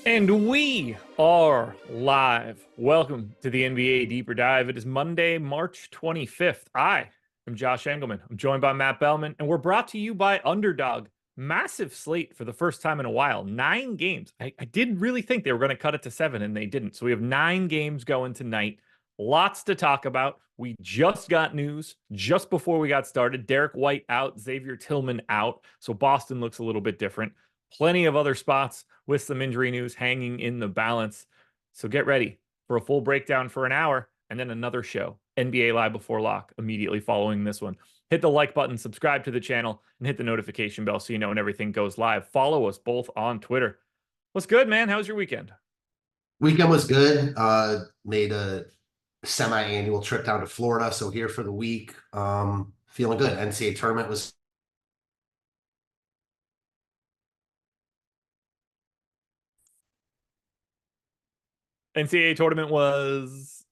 And we are live. Welcome to the NBA Deeper Dive. It is Monday, March 25th. I am Josh Engleman. I'm joined by Matt Belman, and we're brought to you by Underdog. Massive slate for the first time in a while. 9 games. I did really think they were going to cut it to 7, and they didn't. So we have 9 games going tonight. Lots to talk about. We just got news just before we got started. Derek White out, Xavier Tillman out. So Boston looks a little bit different. Plenty of other spots with some injury news hanging in the balance. So get ready for a full breakdown for an hour and then another show, NBA Live Before Lock, immediately following this one. Hit the like button, subscribe to the channel, and hit the notification bell so you know when everything goes live. Follow us both on Twitter. What's good, man? How's your weekend? Weekend was good. Made a semi-annual trip down to Florida, so here for the week. Feeling good. NCAA tournament was. NCAA tournament was.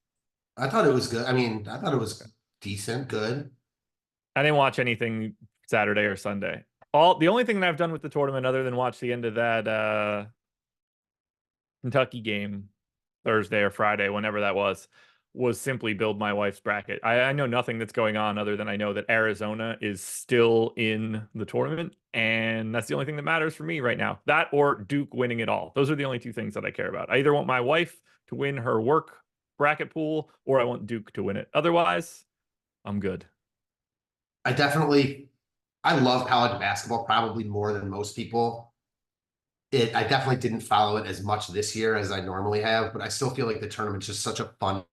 I thought it was good. I mean, I thought it was decent, good. I didn't watch anything Saturday or Sunday. The only thing that I've done with the tournament, other than watch the end of that Kentucky game Thursday or Friday, whenever that was simply build my wife's bracket. I know nothing that's going on other than I know that Arizona is still in the tournament, and that's the only thing that matters for me right now. That or Duke winning it all. Those are the only two things that I care about. I either want my wife to win her work bracket pool, or I want Duke to win it. Otherwise, I'm good. I love college basketball probably more than most people. I definitely didn't follow it as much this year as I normally have, but I still feel like the tournament's just such a fun.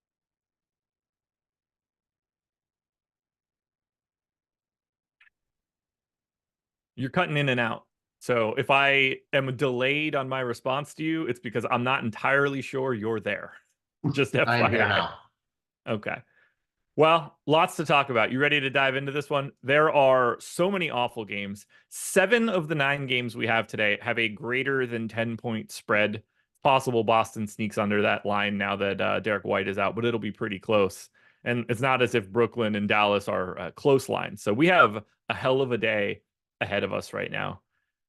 You're cutting in and out. So if I am delayed on my response to you, it's because I'm not entirely sure you're there. Just I am here FYI. now. Okay. Well, lots to talk about. You ready to dive into this one? There are so many awful games. 7 of the 9 games we have today have a greater than 10-point spread. Possible Boston sneaks under that line now that Derek White is out, but it'll be pretty close. And it's not as if Brooklyn and Dallas are close lines. So we have a hell of a day ahead of us right now.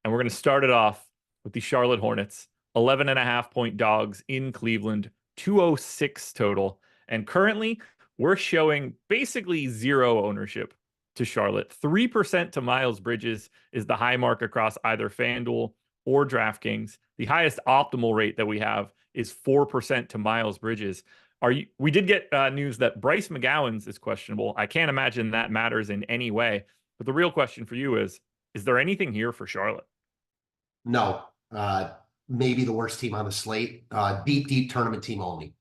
And we're going to start it off with the Charlotte Hornets, 11.5-point dogs in Cleveland, 206 total. And currently, we're showing basically zero ownership to Charlotte. 3% to Miles Bridges is the high mark across either FanDuel or DraftKings. The highest optimal rate that we have is 4% to Miles Bridges. We did get news that Bryce McGowan's is questionable. I can't imagine that matters in any way. But the real question for you is there anything here for Charlotte? No, maybe the worst team on the slate. Deep tournament team only.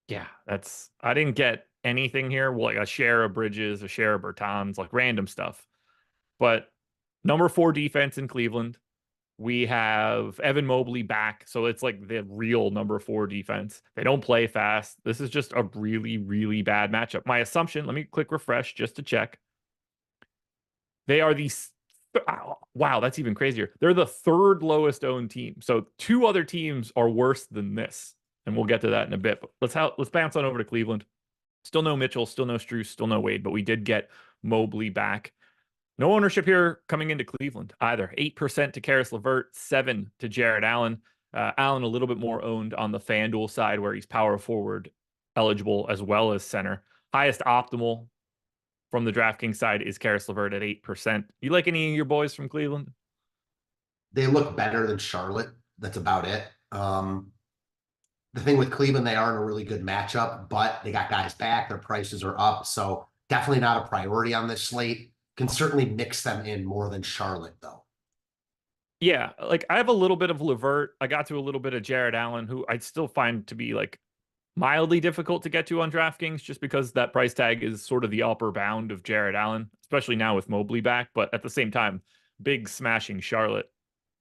Yeah, I didn't get anything here. Well, like a share of Bridges, a share of Bertans, like random stuff. But number 4 defense in Cleveland. We have Evan Mobley back. So it's like the real number 4 defense. They don't play fast. This is just a really, really bad matchup. My assumption, let me click refresh just to check. They are wow, that's even crazier. They're the 3rd lowest owned team. So 2 other teams are worse than this. And we'll get to that in a bit. But let's bounce on over to Cleveland. Still no Mitchell, still no Strus, still no Wade, but we did get Mobley back. No ownership here coming into Cleveland either. 8% to Karis LeVert, 7% to Jared Allen. Allen a little bit more owned on the FanDuel side where he's power forward eligible as well as center. Highest optimal from the DraftKings side is Karis LeVert at 8%. You like any of your boys from Cleveland? They look better than Charlotte. That's about it. The thing with Cleveland, they are in a really good matchup, but they got guys back. Their prices are up. So definitely not a priority on this slate. Can certainly mix them in more than Charlotte, though. Yeah, like I have a little bit of LeVert. I got to a little bit of Jared Allen, who I'd still find to be like mildly difficult to get to on DraftKings just because that price tag is sort of the upper bound of Jared Allen, especially now with Mobley back. But at the same time, big smashing Charlotte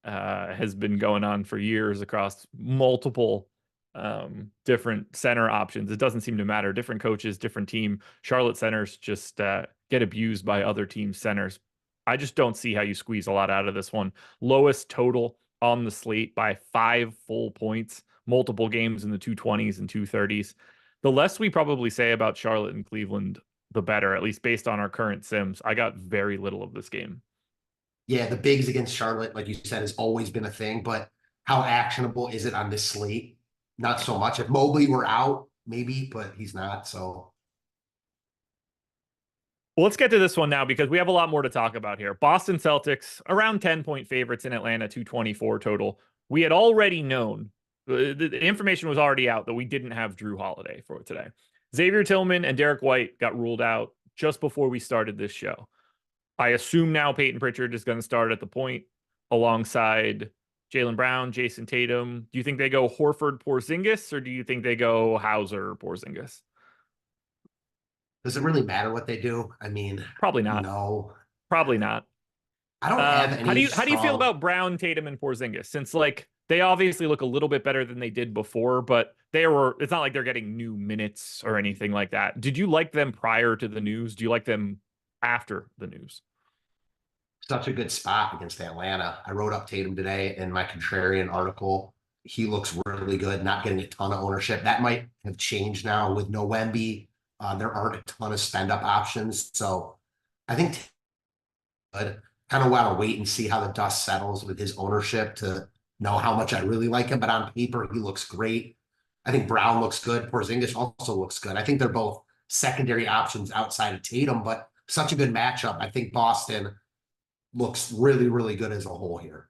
has been going on for years across multiple different center options. It doesn't seem to matter. Different coaches, different team. Charlotte centers just get abused by other team centers. I just don't see how you squeeze a lot out of this one. Lowest total on the slate by 5 full points, multiple games in the 220s and 230s. The less we probably say about Charlotte and Cleveland, the better, at least based on our current sims. I got very little of this game. Yeah, the bigs against Charlotte, like you said, has always been a thing, but how actionable is it on this slate? Not so much. If Mobley were out, maybe, but he's not. So Well, let's get to this one now because we have a lot more to talk about here. Boston Celtics, around 10-point favorites in Atlanta, 224 total. We had already known, the information was already out that we didn't have Drew Holiday for today. Xavier Tillman and Derek White got ruled out just before we started this show. I assume now Peyton Pritchard is going to start at the point alongside Jaylen Brown, Jason Tatum. Do you think they go Horford, Porzingis, or do you think they go Hauser, Porzingis? does it really matter what they do? I mean, Probably not. no. Probably not. I don't have How do any you feel strong. about Brown, Tatum, and Porzingis? Since like they obviously look a little bit better than they did before, but it's not like they're getting new minutes or anything like that. Did you like them prior to the news? Do you like them after the news? Such a good spot against Atlanta. I wrote up Tatum today in my contrarian article. He looks really good, not getting a ton of ownership. That might have changed now with no Wemby. There aren't a ton of spend up options. So I think good. Kind of want to wait and see how the dust settles with his ownership to know how much I really like him. But on paper, he looks great. I think Brown looks good. Porzingis also looks good. I think they're both secondary options outside of Tatum, but such a good matchup. I think Boston looks really, really good as a whole here.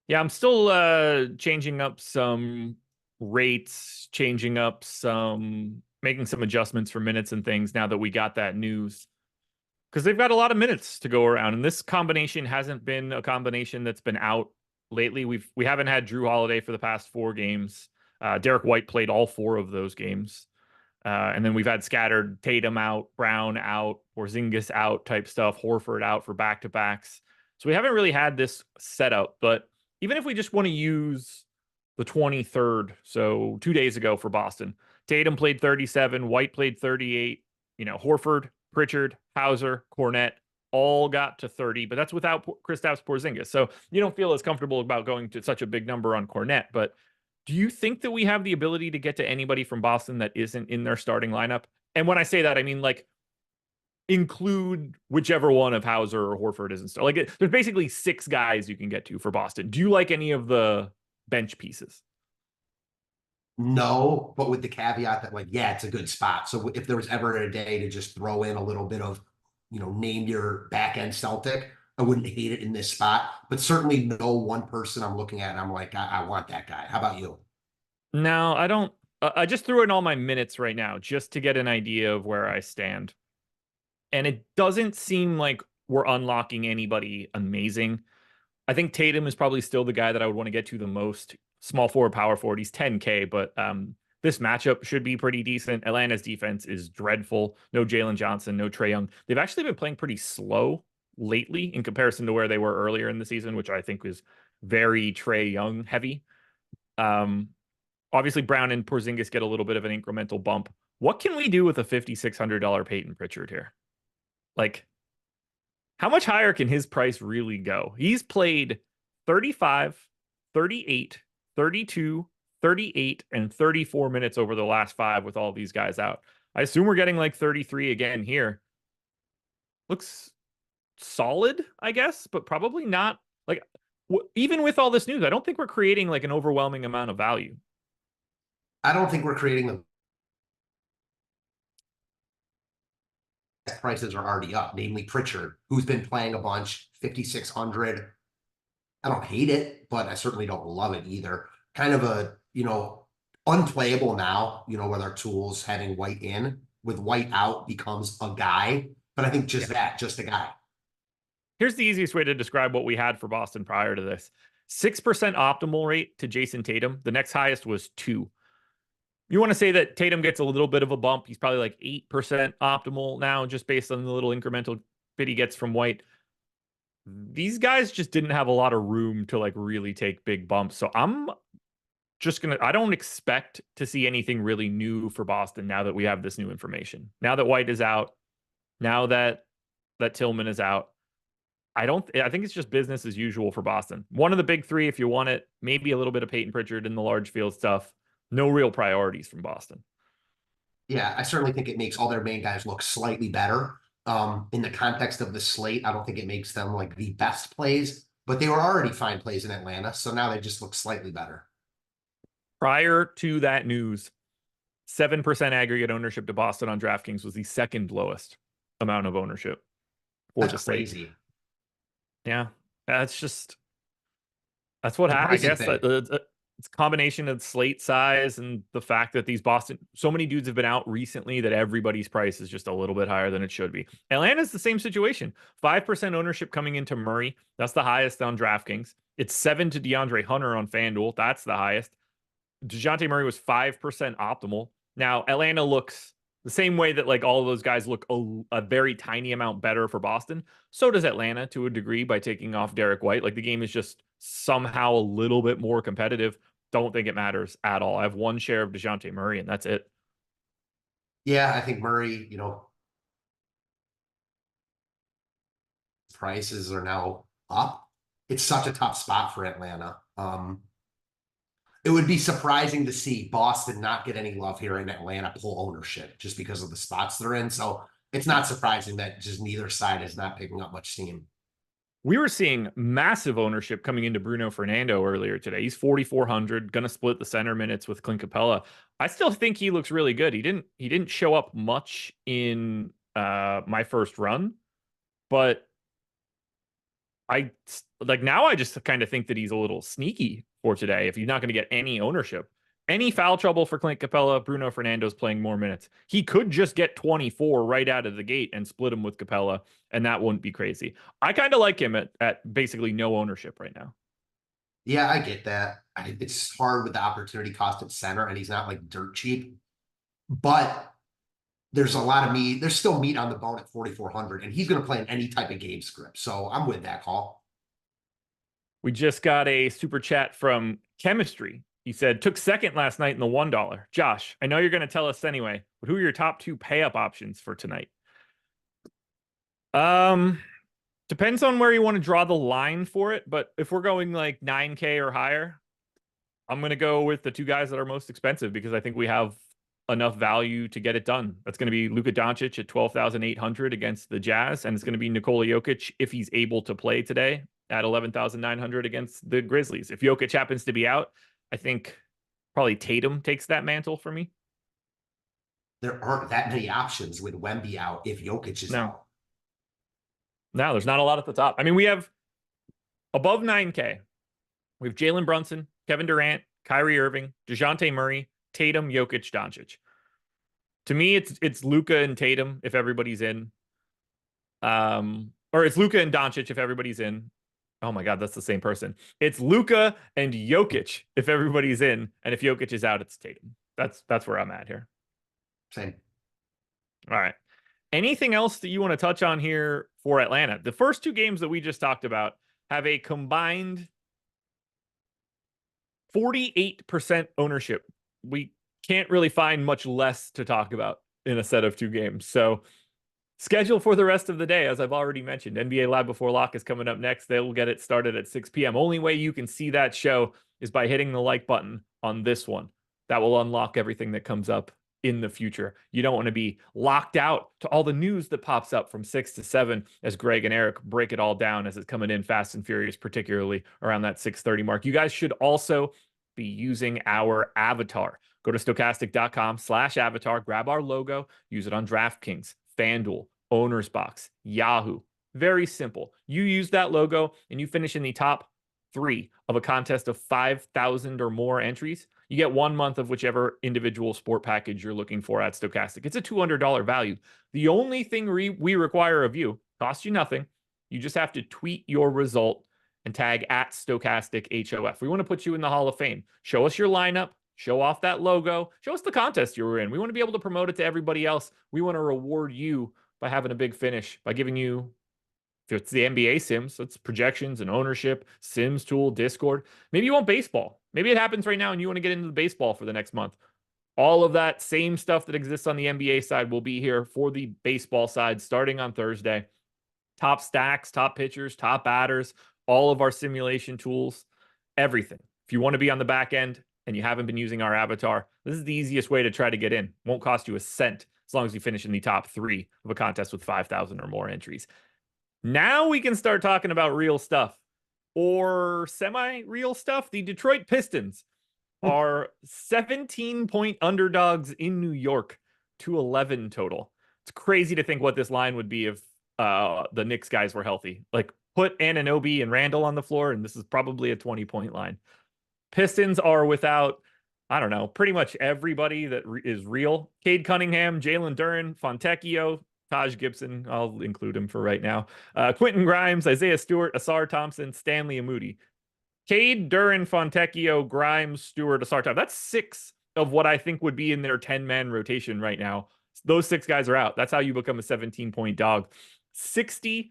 Yeah, I'm still changing up some rates, changing up some, making some adjustments for minutes and things now that we got that news. Because they've got a lot of minutes to go around, and this combination hasn't been a combination that's been out lately. We haven't had Drew Holiday for the past 4 games. Derek White played all 4 of those games, and then we've had scattered Tatum out, Brown out, Porzingis out type stuff, Horford out for back to backs. So we haven't really had this setup. But even if we just want to use the 23rd, so 2 days ago for Boston, Tatum played 37, White played 38. Horford, Pritchard, Hauser, Cornette all got to 30, but that's without Kristaps Porzingis. So you don't feel as comfortable about going to such a big number on Cornette. But do you think that we have the ability to get to anybody from Boston that isn't in their starting lineup? And when I say that, I mean like include whichever one of Hauser or Horford isn't like there's basically 6 guys you can get to for Boston. Do you like any of the bench pieces? No, but with the caveat that, like, yeah, it's a good spot. So if there was ever a day to just throw in a little bit of, name your back end Celtic, I wouldn't hate it in this spot. But certainly no one person I'm looking at and I'm like, I want that guy. How about you? No, I don't. I just threw in all my minutes right now just to get an idea of where I stand. And it doesn't seem like we're unlocking anybody amazing. I think Tatum is probably still the guy that I would want to get to the most. Small forward, power forward. He's 10K, but this matchup should be pretty decent. Atlanta's defense is dreadful. No Jalen Johnson, no Trae Young. They've actually been playing pretty slow lately in comparison to where they were earlier in the season, which I think was very Trae Young heavy. Obviously, Brown and Porzingis get a little bit of an incremental bump. What can we do with a $5,600 Peyton Pritchard here? Like, how much higher can his price really go? He's played 35, 38, 32, 38, and 34 minutes over the last 5 with all these guys out. I assume we're getting like 33 again here. Looks solid, I guess, but probably not. Like, even with all this news, I don't think we're creating like an overwhelming amount of value. I don't think we're creating the prices are already up, namely Pritchard, who's been playing a bunch, 5,600. I don't hate it, but I certainly don't love it either. Kind of a, unplayable now, with our tools having White in. With White out becomes a guy, but I think just a guy. Here's the easiest way to describe what we had for Boston prior to this. 6% optimal rate to Jason Tatum. The next highest was 2. You want to say that Tatum gets a little bit of a bump. He's probably like 8% optimal now, just based on the little incremental bit he gets from White. These guys just didn't have a lot of room to like really take big bumps. So I'm just I don't expect to see anything really new for Boston now that we have this new information. Now that White is out, now that Tillman is out, I think it's just business as usual for Boston. One of the big 3, if you want it, maybe a little bit of Peyton Pritchard in the large field stuff. No real priorities from Boston. Yeah, I certainly think it makes all their main guys look slightly better. In the context of the slate, I don't think it makes them like the best plays, but they were already fine plays in Atlanta. So now they just look slightly better. Prior to that news, 7% aggregate ownership to Boston on DraftKings was the second lowest amount of ownership for the That's slate. crazy. Yeah, that's what The happened. I pricing guess thing. it's a combination of slate size and the fact that these so many dudes have been out recently that everybody's price is just a little bit higher than it should be. Atlanta's the same situation. 5% ownership coming into Murray. That's the highest on DraftKings. It's 7 to DeAndre Hunter on FanDuel. That's the highest. DeJounte Murray was 5% optimal. Now, Atlanta looks the same way that like all of those guys look a very tiny amount better for Boston. So does Atlanta to a degree by taking off Derek White. Like the game is just somehow a little bit more competitive. Don't think it matters at all. I have one share of DeJounte Murray and that's it. Yeah, I think Murray, prices are now up. It's such a tough spot for Atlanta. It would be surprising to see Boston not get any love here in Atlanta pull ownership just because of the spots they're in. So it's not surprising that just neither side is not picking up much steam. We were seeing massive ownership coming into Bruno Fernando earlier today. He's 4,400, going to split the center minutes with Clint Capella. I still think he looks really good. He didn't show up much in my first run, but I like now I just kind of think that he's a little sneaky for today if he's not going to get any ownership. Any foul trouble for Clint Capella, Bruno Fernando's playing more minutes. He could just get 24 right out of the gate and split him with Capella, and that wouldn't be crazy. I kind of like him at basically no ownership right now. Yeah, I get that. It's hard with the opportunity cost at center, and he's not like dirt cheap. But there's a lot of meat. There's still meat on the bone at 4,400, and he's going to play in any type of game script. So I'm with that call. We just got a super chat from Chemistry. He said, took second last night in the $1. Josh, I know you're going to tell us anyway, but who are your top 2 pay up options for tonight? Depends on where you want to draw the line for it, but if we're going like 9K or higher, I'm going to go with the 2 guys that are most expensive because I think we have enough value to get it done. That's going to be Luka Doncic at 12,800 against the Jazz, and it's going to be Nikola Jokic if he's able to play today at 11,900 against the Grizzlies. If Jokic happens to be out, I think probably Tatum takes that mantle for me. There aren't that many options with Wemby out if Jokic is out. No, there's not a lot at the top. I mean, we have above 9K. We have Jalen Brunson, Kevin Durant, Kyrie Irving, DeJounte Murray, Tatum, Jokic, Doncic. To me, it's Luka and Tatum if everybody's in. Or it's Luka and Doncic if everybody's in. Oh my God, that's the same person. It's Luka and Jokic if everybody's in, and if Jokic is out, it's Tatum. That's where I'm at here. Same. All right. Anything else that you want to touch on here for Atlanta? The first 2 games that we just talked about have a combined 48% ownership. We can't really find much less to talk about in a set of 2 games. So schedule for the rest of the day, as I've already mentioned, NBA Live Before Lock is coming up next. They will get it started at 6 p.m. Only way you can see that show is by hitting the like button on this one. That will unlock everything that comes up in the future. You don't want to be locked out to all the news that pops up from 6 to 7 as Greg and Eric break it all down as it's coming in fast and furious, particularly around that 6:30 mark. You guys should also be using our avatar. Go to stochastic.com/avatar, grab our logo, use it on DraftKings, FanDuel, Owner's Box, Yahoo. Very simple. You use that logo and you finish in the top 3 of a contest of 5,000 or more entries. You get 1 month of whichever individual sport package you're looking for at Stochastic. It's a $200 value. The only thing we require of you, costs you nothing. You just have to tweet your result and tag at Stochastic HOF. We want to put you in the Hall of Fame. Show us your lineup. Show off that logo. Show us the contest you were in. We want to be able to promote it to everybody else. We want to reward you by having a big finish, by giving you, if it's the NBA Sims, it's projections and ownership, Sims tool, Discord. Maybe you want baseball. Maybe it happens right now and you want to get into the baseball for the next month. All of that same stuff that exists on the NBA side will be here for the baseball side starting on Thursday. Top stacks, top pitchers, top batters, all of our simulation tools, everything. If you want to be on the back end and you haven't been using our avatar, this is the easiest way to try to get in. Won't cost you a cent as long as you finish in the top 3 of a contest with 5,000 or more entries. Now we can start talking about real stuff. or semi-real stuff, the Detroit Pistons are 17-point underdogs in New York to 11 total. It's crazy to think what this line would be if the Knicks guys were healthy. Like, put Anunoby and Randall on the floor, and this is probably a 20-point line. Pistons are without, I don't know, pretty much everybody that is real. Cade Cunningham, Jalen Duren, Fontecchio, Taj Gibson, I'll include him for right now. Quentin Grimes, Isaiah Stewart, Asar Thompson, Stanley Amudi. Cade, Duren, Fontecchio, Grimes, Stewart, Asar Thompson. That's 6 of what I think would be in their 10-man rotation right now. Those 6 guys are out. That's how you become a 17-point dog. 66%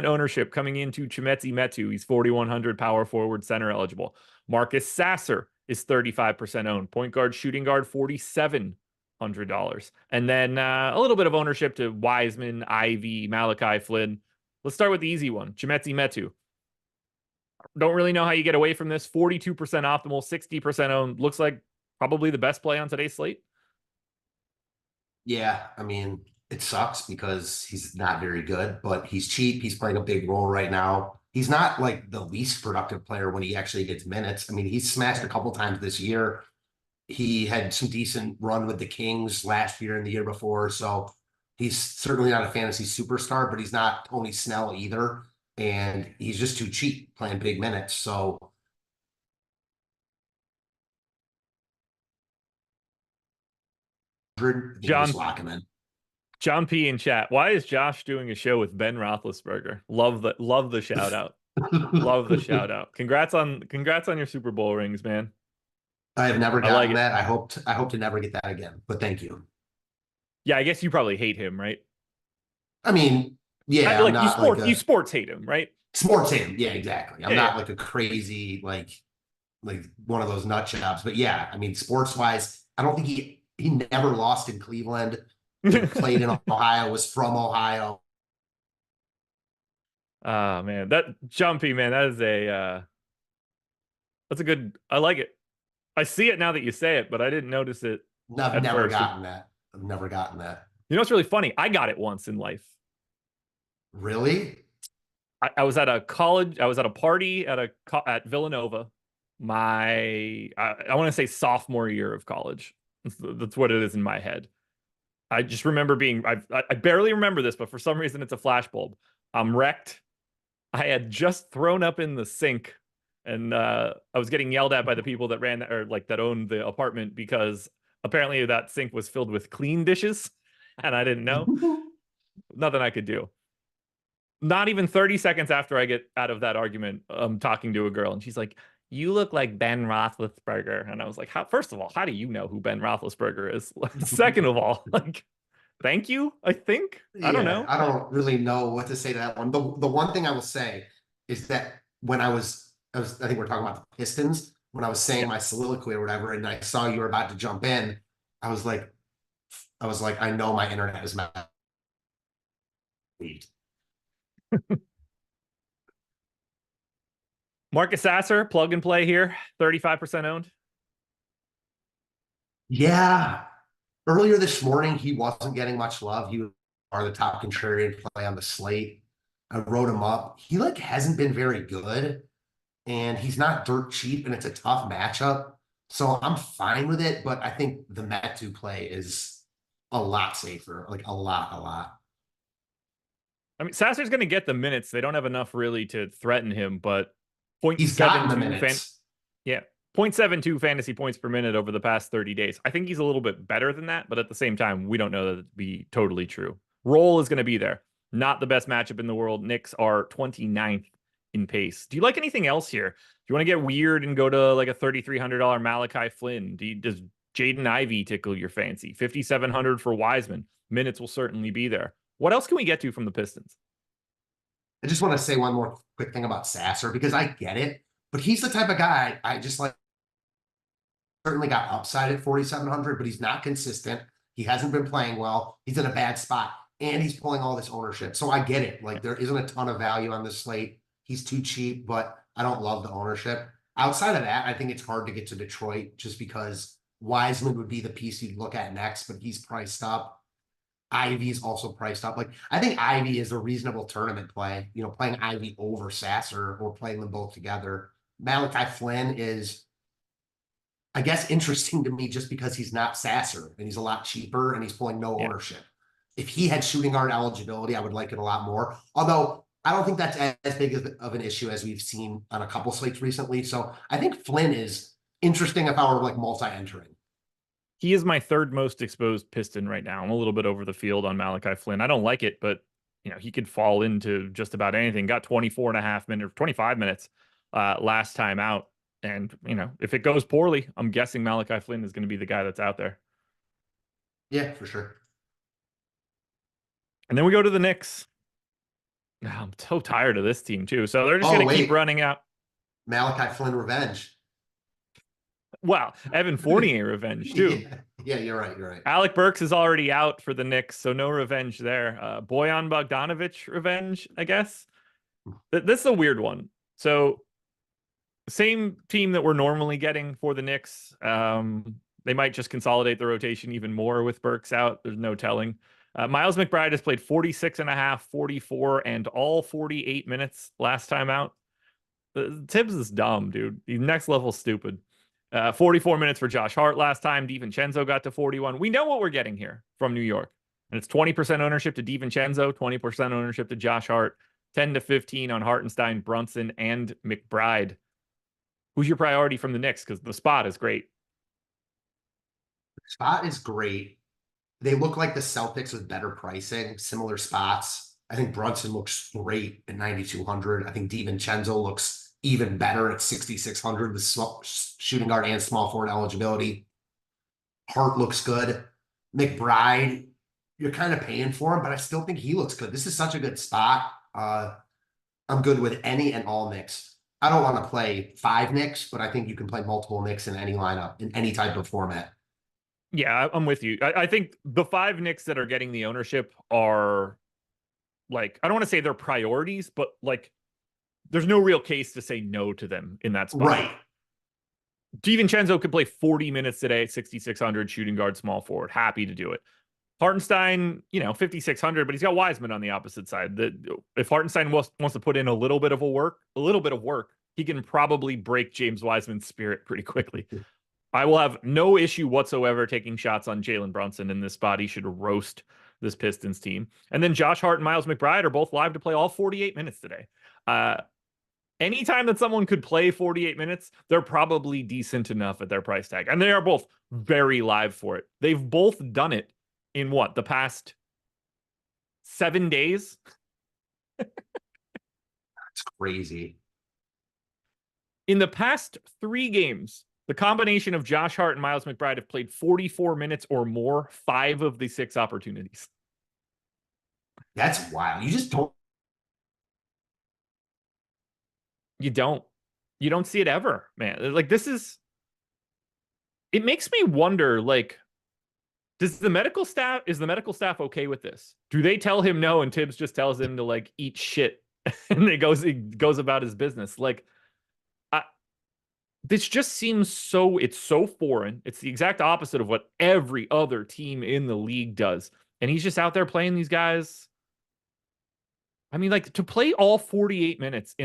ownership coming into Chimezie Metu. He's 4,100 power forward, center eligible. Marcus Sasser is 35% owned. Point guard, shooting guard, $4,700. And then a little bit of ownership to Wiseman, Ivy, Malachi Flynn. Let's start with the easy one, Chimezie Metu. Don't really know how you get away from this. 42% optimal, 60% owned. Looks like probably the best play on today's slate. Yeah, I mean, it sucks because he's not very good, but he's cheap. He's playing a big role right now. He's not like the least productive player when he actually gets minutes. I mean, he's smashed a couple times this year. He had some decent run with the Kings last year and the year before. So he's certainly not a fantasy superstar, but he's not Tony Snell either. And he's just too cheap playing big minutes. So just lock him in. John P in chat. Why is Josh doing a show with Ben Roethlisberger? Love the shout out. Love the shout out. Congrats on your Super Bowl rings, man. I have never gotten that. I hope to never get that again, but thank you. Yeah, I guess you probably hate him, right? I mean, yeah, you sports hate him, right? Sports hate him. Yeah, exactly. I'm not like a crazy, like one of those nut jobs, but yeah, I mean, sports wise, I don't think he never lost in Cleveland. He played in Ohio, was from Ohio. Oh man, that Jumpy, man, that's a good, I like it. I see it now that you say it, but I didn't notice it. I've never gotten that. I've never gotten that. You know what's really funny? I got it once in life. Really? I was at a college. I was at a party at Villanova. I want to say sophomore year of college. That's what it is in my head. I just remember I barely remember this, but for some reason it's a flashbulb. I'm wrecked. I had just thrown up in the sink, and I was getting yelled at by the people that that owned the apartment because apparently that sink was filled with clean dishes, and I didn't know. Nothing I could do. Not even 30 seconds after I get out of that argument, I'm talking to a girl, and she's like, "You look like Ben Roethlisberger." And I was like, first of all, how do you know who Ben Roethlisberger is? Second of all, like, thank you, I think. I don't know. I don't really know what to say to that one. The one thing I will say is that when I think we're talking about the Pistons, when I was saying my soliloquy or whatever, and I saw you were about to jump in, I was like, I know my internet is mad. Marcus Sasser, plug and play here, 35% owned. Yeah. Earlier this morning, he wasn't getting much love. He was the top contrarian play on the slate. I wrote him up. He hasn't been very good, and he's not dirt cheap, and it's a tough matchup. So I'm fine with it, but I think the Metu play is a lot safer, like a lot. I mean, Sasser's going to get the minutes. They don't have enough really to threaten him, but he's gotten the minutes. 0.72 fantasy points per minute over the past 30 days. I think he's a little bit better than that, but at the same time, we don't know that to be totally true. Roll is going to be there. Not the best matchup in the world. Knicks are 29th in pace. Do you like anything else here? Do you want to get weird and go to like a $3,300 Malachi Flynn? Does Jaden Ivey tickle your fancy? 5,700 for Wiseman. Minutes will certainly be there. What else can we get to from the Pistons? I just want to say one more quick thing about Sasser, because I get it, but he's the type of guy I just like. Certainly got upside at 4,700, but he's not consistent. He hasn't been playing well. He's in a bad spot, and he's pulling all this ownership. So I get it. Like, there isn't a ton of value on this slate. He's too cheap, but I don't love the ownership. Outside of that, I think it's hard to get to Detroit just because Wiseman would be the piece you'd look at next, but he's priced up. Ivy's also priced up. Like, I think Ivy is a reasonable tournament play. You know, playing Ivy over Sasser or playing them both together. Malachi Flynn is, I guess, interesting to me just because he's not Sasser and he's a lot cheaper and he's pulling no Yeah. ownership. If he had shooting guard eligibility, I would like it a lot more. Although I don't think that's as big of an issue as we've seen on a couple slates recently. So I think Flynn is interesting if I were like multi-entering. He is my third most exposed Piston right now. I'm a little bit over the field on Malachi Flynn. I don't like it, but he could fall into just about anything. Got 24 and a half minutes, 25 minutes last time out. And, if it goes poorly, I'm guessing Malachi Flynn is going to be the guy that's out there. Yeah, for sure. And then we go to the Knicks. I'm so tired of this team too. So they're just going to keep running out. Malachi Flynn revenge. Wow, Evan Fournier revenge too. Yeah, you're right. You're right. Alec Burks is already out for the Knicks, so no revenge there. Bojan Bogdanovic revenge, I guess. This is a weird one. So same team that we're normally getting for the Knicks. They might just consolidate the rotation even more with Burks out. There's no telling. Miles McBride has played 46 and a half, 44, and all 48 minutes last time out. Tibbs is dumb, dude. He's next level stupid. 44 minutes for Josh Hart last time. DiVincenzo got to 41. We know what we're getting here from New York. And it's 20% ownership to DiVincenzo, 20% ownership to Josh Hart, 10 to 15 on Hartenstein, Brunson, and McBride. Who's your priority from the Knicks? Because the spot is great. The spot is great. They look like the Celtics with better pricing, similar spots. I think Brunson looks great at 9,200. I think DiVincenzo looks even better at 6,600 with shooting guard and small forward eligibility. Hart looks good. McBride, you're kind of paying for him, but I still think he looks good. This is such a good spot. I'm good with any and all Knicks. I don't want to play 5 Knicks, but I think you can play multiple Knicks in any lineup, in any type of format. Yeah, I'm with you. I think the 5 Knicks that are getting the ownership are, like, I don't want to say they're priorities, but like, there's no real case to say no to them in that spot. Right. DiVincenzo could play 40 minutes today at 6,600 shooting guard, small forward. Happy to do it. Hartenstein, 5,600, but he's got Wiseman on the opposite side. If Hartenstein wants to put in a little bit of work, he can probably break James Wiseman's spirit pretty quickly. I will have no issue whatsoever taking shots on Jalen Brunson in this spot. He should roast this Pistons team. And then Josh Hart and Miles McBride are both live to play all 48 minutes today. Anytime that someone could play 48 minutes, they're probably decent enough at their price tag. And they are both very live for it. They've both done it in the past 7 days? That's crazy. In the past 3 games, the combination of Josh Hart and Miles McBride have played 44 minutes or more, 5 of the 6 opportunities. That's wild. You just don't. You don't see it ever, man. Like, it makes me wonder, like, is the medical staff okay with this? Do they tell him no and Tibbs just tells him to, like, eat shit and he goes about his business? Like, this just seems it's so foreign. It's the exact opposite of what every other team in the league does. And he's just out there playing these guys. I mean, like, to play all 48 minutes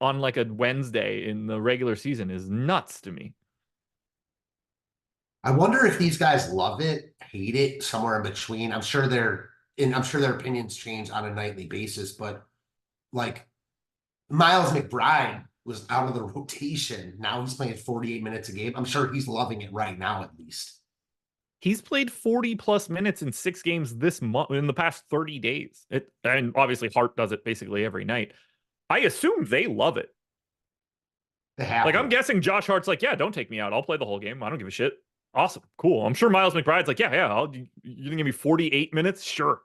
on like a Wednesday in the regular season is nuts to me. I wonder if these guys love it, hate it, somewhere in between. I'm sure their opinions change on a nightly basis, but like Miles McBride was out of the rotation. Now he's playing 48 minutes a game. I'm sure he's loving it right now, at least. He's played 40 plus minutes in 6 games this month in the past 30 days. And obviously Hart does it basically every night. I assume they love it. They have I'm guessing Josh Hart's like, yeah, don't take me out. I'll play the whole game. I don't give a shit. Awesome. Cool. I'm sure Miles McBride's like, yeah, you're gonna give me 48 minutes? Sure.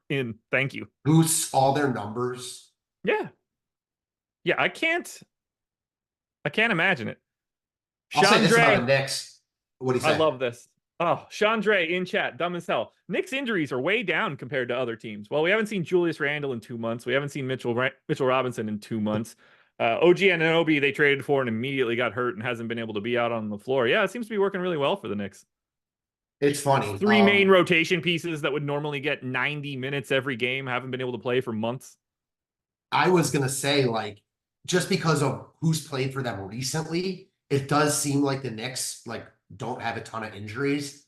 Thank you. Boosts all their numbers. Yeah. Yeah, I can't imagine it. I'll say this about the Knicks. What do you say? I love this. Oh, Chandre in chat, dumb as hell. Knicks injuries are way down compared to other teams. Well, we haven't seen Julius Randle in 2 months. We haven't seen Mitchell Robinson in 2 months. OG Anunoby they traded for and immediately got hurt and hasn't been able to be out on the floor. Yeah, it seems to be working really well for the Knicks. It's funny. Three main rotation pieces that would normally get 90 minutes every game haven't been able to play for months. I was gonna say, like, just because of who's played for them recently, it does seem like the Knicks like don't have a ton of injuries,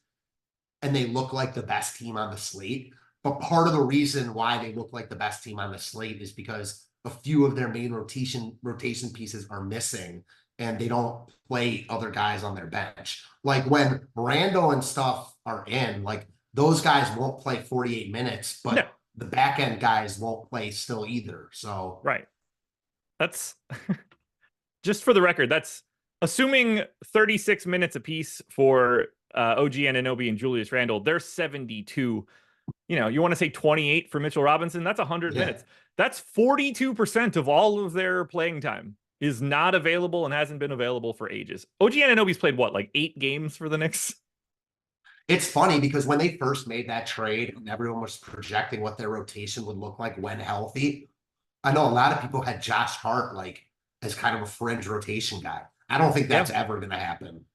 and they look like the best team on the slate. But part of the reason why they look like the best team on the slate is because a few of their main rotation pieces are missing, and they don't play other guys on their bench. Like when Randall and stuff are in, like those guys won't play 48 minutes, No, but the back end guys won't play still either. So right. That's just for the record, that's assuming 36 minutes apiece for OG Anunoby and Julius Randle. They're 72. You want to say 28 for Mitchell Robinson? That's 100 yeah, minutes. That's 42% of all of their playing time is not available and hasn't been available for ages. OG Anunoby's played what, like 8 games for the Knicks? it's funny because when they first made that trade and everyone was projecting what their rotation would look like when healthy, I know a lot of people had Josh Hart like as kind of a fringe rotation guy. I don't think that's ever going to happen.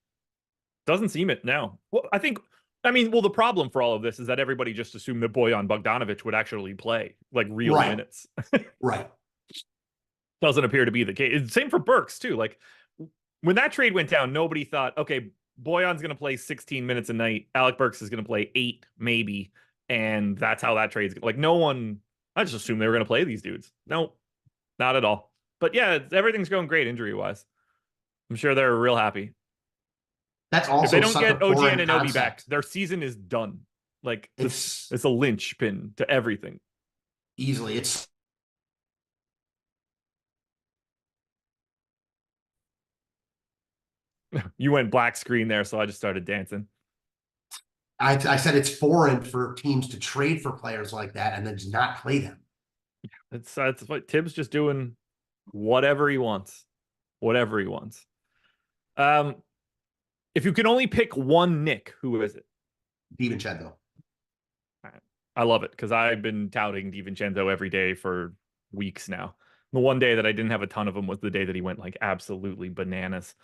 Doesn't seem it, no. Well, the problem for all of this is that everybody just assumed that Bojan Bogdanovic would actually play like real minutes. Right. Doesn't appear to be the case. Same for Burks too. Like when that trade went down, nobody thought, okay, Boyan's going to play 16 minutes a night. Alec Burks is going to play 8 maybe. And that's how that trade's like no one, I just assumed they were going to play these dudes. No, not at all. But yeah, everything's going great injury wise. I'm sure they're real happy. That's also if they don't get OG and Anunoby back, their season is done. Like it's a linchpin to everything. Easily. It's You went black screen there, so I just started dancing. I said it's foreign for teams to trade for players like that and then just not play them. It's like Tibbs just doing whatever he wants. Whatever he wants. If you can only pick one Nick, who is it? DiVincenzo. I love it because I've been touting DiVincenzo every day for weeks now. The one day that I didn't have a ton of them was the day that he went like absolutely bananas.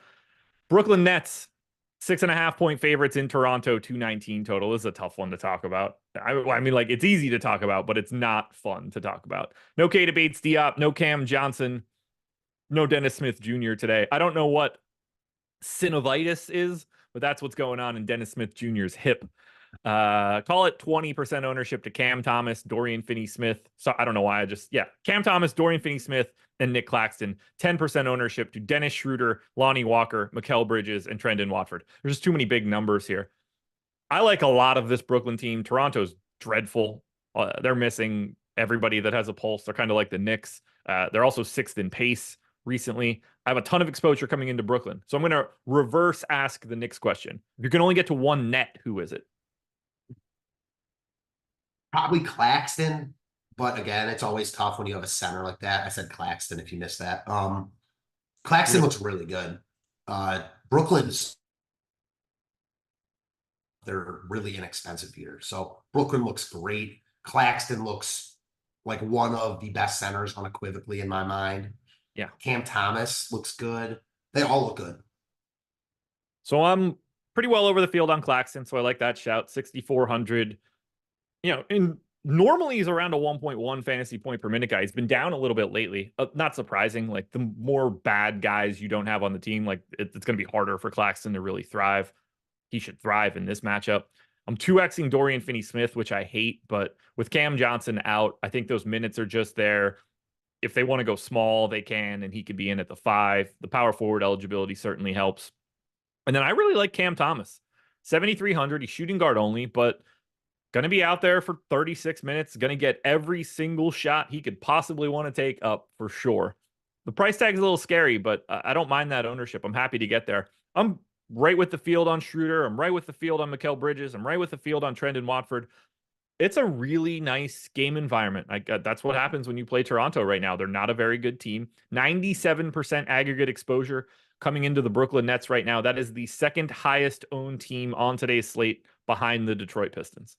Brooklyn Nets, 6.5-point favorites in Toronto, 219 total. This is a tough one to talk about. I mean, like it's easy to talk about, but it's not fun to talk about. No Keita Bates-Diop, no Cam Johnson, no Dennis Smith Jr. today. I don't know what synovitis is, but that's what's going on in Dennis Smith Jr.'s hip. Call it 20% ownership to Cam Thomas, Dorian Finney-Smith. So I don't know why Cam Thomas, Dorian Finney-Smith, and Nick Claxton. 10% ownership to Dennis Schroeder, Lonnie Walker, Mikal Bridges, and Trendon Watford. There's just too many big numbers here. I like a lot of this Brooklyn team. Toronto's dreadful. They're missing everybody that has a pulse. They're kind of like the Knicks. They're also 6th in pace recently. I have a ton of exposure coming into Brooklyn. So I'm going to reverse ask the Knicks question. If you can only get to one net, who is it? Probably Claxton, but again, it's always tough when you have a center like that. I said Claxton if you missed that. Claxton looks really good. Brooklyn's they're really inexpensive here. So Brooklyn looks great. Claxton looks like one of the best centers unequivocally in my mind. Yeah. Cam Thomas looks good. They all look good. So I'm pretty well over the field on Claxton, so I like that shout. 6,400. Normally he's around a 1.1 fantasy point per minute guy. He's been down a little bit lately. Not surprising. Like the more bad guys you don't have on the team, like it's going to be harder for Claxton to really thrive. He should thrive in this matchup. I'm 2xing Dorian Finney-Smith, which I hate, but with Cam Johnson out, I think those minutes are just there. If they want to go small, they can, and he could be in at the 5. The power forward eligibility certainly helps. And then I really like Cam Thomas. 7,300. He's shooting guard only, but going to be out there for 36 minutes. Going to get every single shot he could possibly want to take up for sure. The price tag is a little scary, but I don't mind that ownership. I'm happy to get there. I'm right with the field on Schroeder. I'm right with the field on Mikal Bridges. I'm right with the field on Trendon Watford. It's a really nice game environment. That's what happens when you play Toronto right now. They're not a very good team. 97% aggregate exposure coming into the Brooklyn Nets right now. That is the second highest owned team on today's slate behind the Detroit Pistons.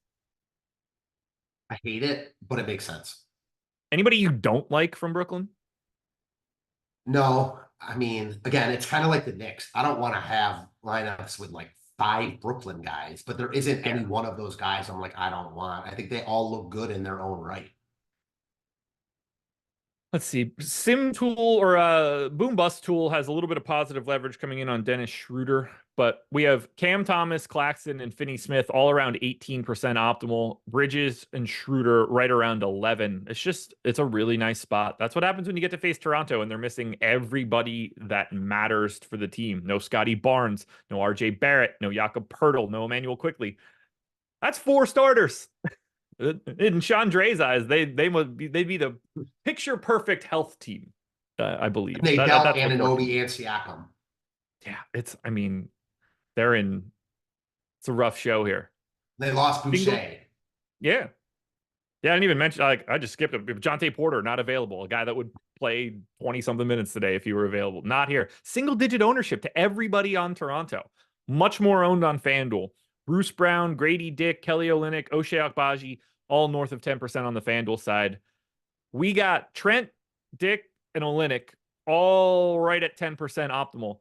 I hate it, but it makes sense. Anybody you don't like from Brooklyn? No, I mean, again, it's kind of like the Knicks. I don't want to have lineups with like 5 Brooklyn guys, but there isn't any one of those guys I'm like, I don't want. I think they all look good in their own right. Let's see. Sim Tool or Boom Bust Tool has a little bit of positive leverage coming in on Dennis Schroeder, but we have Cam Thomas, Claxton, and Finney Smith all around 18% optimal. Bridges and Schroeder right around 11. It's a really nice spot. That's what happens when you get to face Toronto and they're missing everybody that matters for the team. No Scotty Barnes, no RJ Barrett, no Jakob Poeltl, no Emmanuel Quickley. That's 4 starters. In Chandre's eyes, they'd be the picture perfect health team, I believe. And they dealt Anunoby and Siakam. Yeah, they're in. It's a rough show here. They lost Boucher. Yeah, I didn't even mention. I just skipped it. Jonte Porter not available. A guy that would play 20-something minutes today if he were available. Not here. Single-digit ownership to everybody on Toronto. Much more owned on FanDuel. Bruce Brown, Grady Dick, Kelly Olynyk, Ochai Agbaji, all north of 10% on the FanDuel side. We got Trent, Dick, and Olynyk all right at 10% optimal.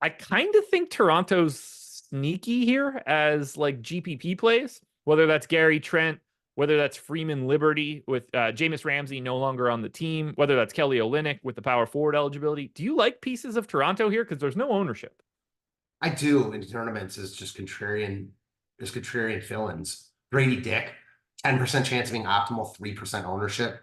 I kind of think Toronto's sneaky here as like GPP plays, whether that's Gary Trent, whether that's Freeman Liberty with Jameis Ramsey no longer on the team, whether that's Kelly Olynyk with the power forward eligibility. Do you like pieces of Toronto here? Because there's no ownership. I do in tournaments is just contrarian fill-ins. Grady Dick, 10% chance of being optimal, 3% ownership.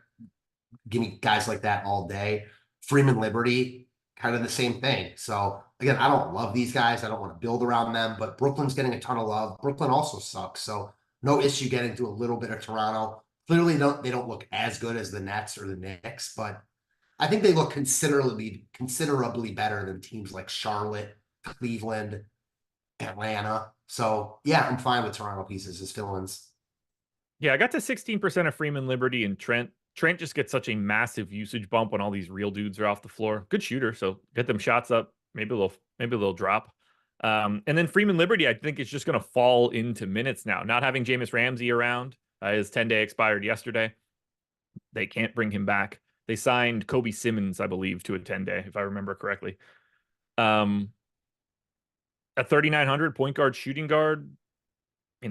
Give me guys like that all day. Freeman Liberty, kind of the same thing. So again, I don't love these guys. I don't want to build around them, but Brooklyn's getting a ton of love. Brooklyn also sucks. So no issue getting to a little bit of Toronto. Clearly they don't look as good as the Nets or the Knicks, but I think they look considerably better than teams like Charlotte, Cleveland, Atlanta. So yeah, I'm fine with Toronto pieces as fill-ins. Yeah, I got to 16% of Freeman Liberty and Trent. Trent just gets such a massive usage bump when all these real dudes are off the floor. Good shooter, so get them shots up. Maybe they'll drop. And then Freeman Liberty, I think, is just going to fall into minutes now. Not having Jameis Ramsey around, his 10-day expired yesterday. They can't bring him back. They signed Kobe Simmons, I believe, to a 10-day, if I remember correctly. At 3,900 point guard, shooting guard,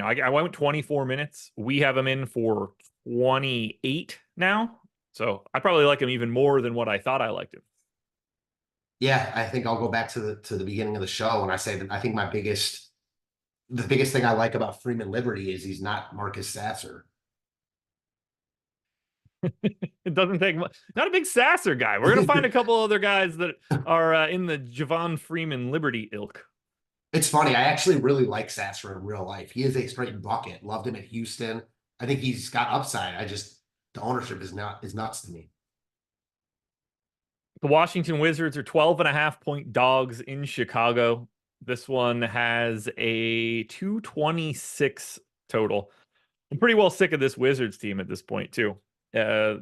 I went 24 minutes. We have him in for 28 now. So I probably like him even more than what I thought I liked him. Yeah, I think I'll go back to the beginning of the show when I say that I think the biggest thing I like about Freeman Liberty is he's not Marcus Sasser. It doesn't take much. Not a big Sasser guy. We're going to find a couple other guys that are in the Javon Freeman Liberty ilk. It's funny. I actually really like Sasser in real life. He is a straight bucket. Loved him at Houston. I think he's got upside. The ownership is nuts to me. The Washington Wizards are 12.5-point dogs in Chicago. This one has a 226 total. I'm pretty well sick of this Wizards team at this point, too. They're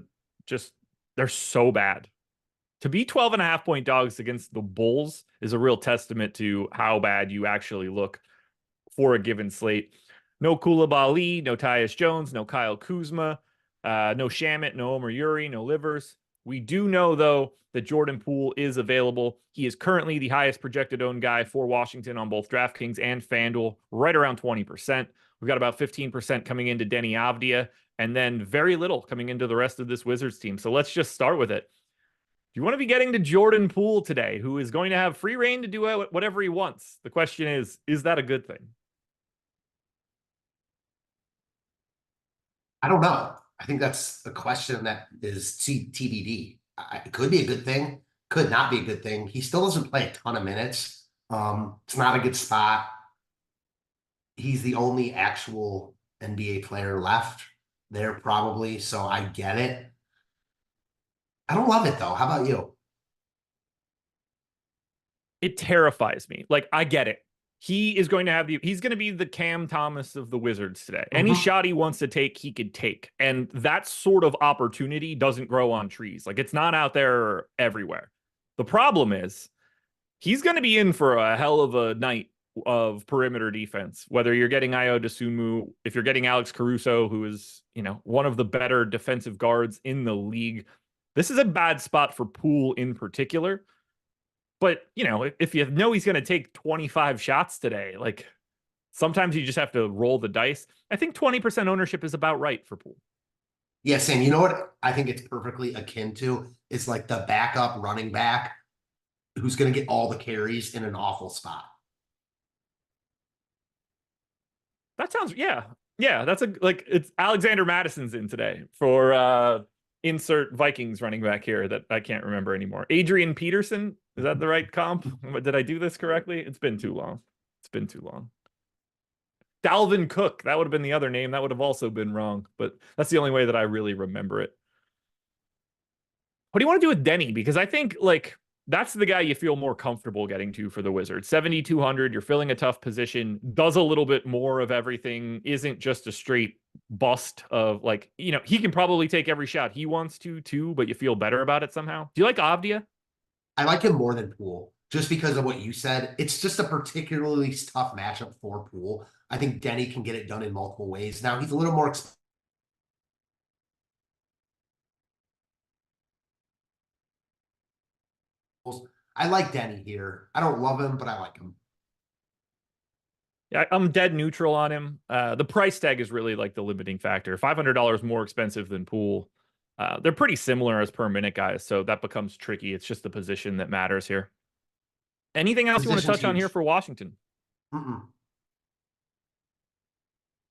so bad. To be 12.5-point dogs against the Bulls is a real testament to how bad you actually look for a given slate. No Koulibaly, no Tyus Jones, no Kyle Kuzma, no Shamet, no Omer Yuri, no Livers. We do know, though, that Jordan Poole is available. He is currently the highest projected owned guy for Washington on both DraftKings and FanDuel, right around 20%. We've got about 15% coming into Denny Avdia, and then very little coming into the rest of this Wizards team. So let's just start with it. Do you want to be getting to Jordan Poole today, who is going to have free reign to do whatever he wants? The question is that a good thing? I don't know. I think that's a question that is TBD. It could be a good thing, could not be a good thing. He still doesn't play a ton of minutes. It's not a good spot. He's the only actual NBA player left there probably, so I get it. I don't love it though. How about you? It terrifies me. Like, I get it. He's going to be the Cam Thomas of the Wizards today. Any shot he wants to take, he could take. And that sort of opportunity doesn't grow on trees. Like, it's not out there everywhere. The problem is he's going to be in for a hell of a night of perimeter defense, whether you're getting Ayo Dosunmu, if you're getting Alex Caruso, who is, one of the better defensive guards in the league. This is a bad spot for Poole in particular. But, if you know he's going to take 25 shots today, like, Sometimes you just have to roll the dice. I think 20% ownership is about right for Poole. Yeah, Sam, you know what I think it's perfectly akin to? It's like the backup running back who's going to get all the carries in an awful spot. That sounds, yeah. Yeah, that's like, it's Alexander Madison's in today for insert Vikings running back here that I can't remember anymore. Adrian Peterson, is that the right comp? Did I do this correctly? It's been too long. It's been too long. Dalvin Cook, that would have been the other name. That would have also been wrong, but that's the only way that I really remember it. What do you want to do with Denny? Because I think like that's the guy you feel more comfortable getting to for the Wizards. 7,200, you're filling a tough position, does a little bit more of everything, isn't just a straight bust of like, you know, he can probably take every shot he wants to too, but you feel better about it somehow. Do you like Avdia? I like him more than Poole just because of what you said. It's just a particularly tough matchup for Poole. I think Denny can get it done in multiple ways. Now he's a little more expensive. I like Denny here. I don't love him, but I like him. Yeah, I'm dead neutral on him. The price tag is really like the limiting factor. $500 more expensive than Poole. They're pretty similar as per minute guys, so that becomes tricky. It's just the position that matters here. Anything else you want to touch on here for Washington? Mm-mm.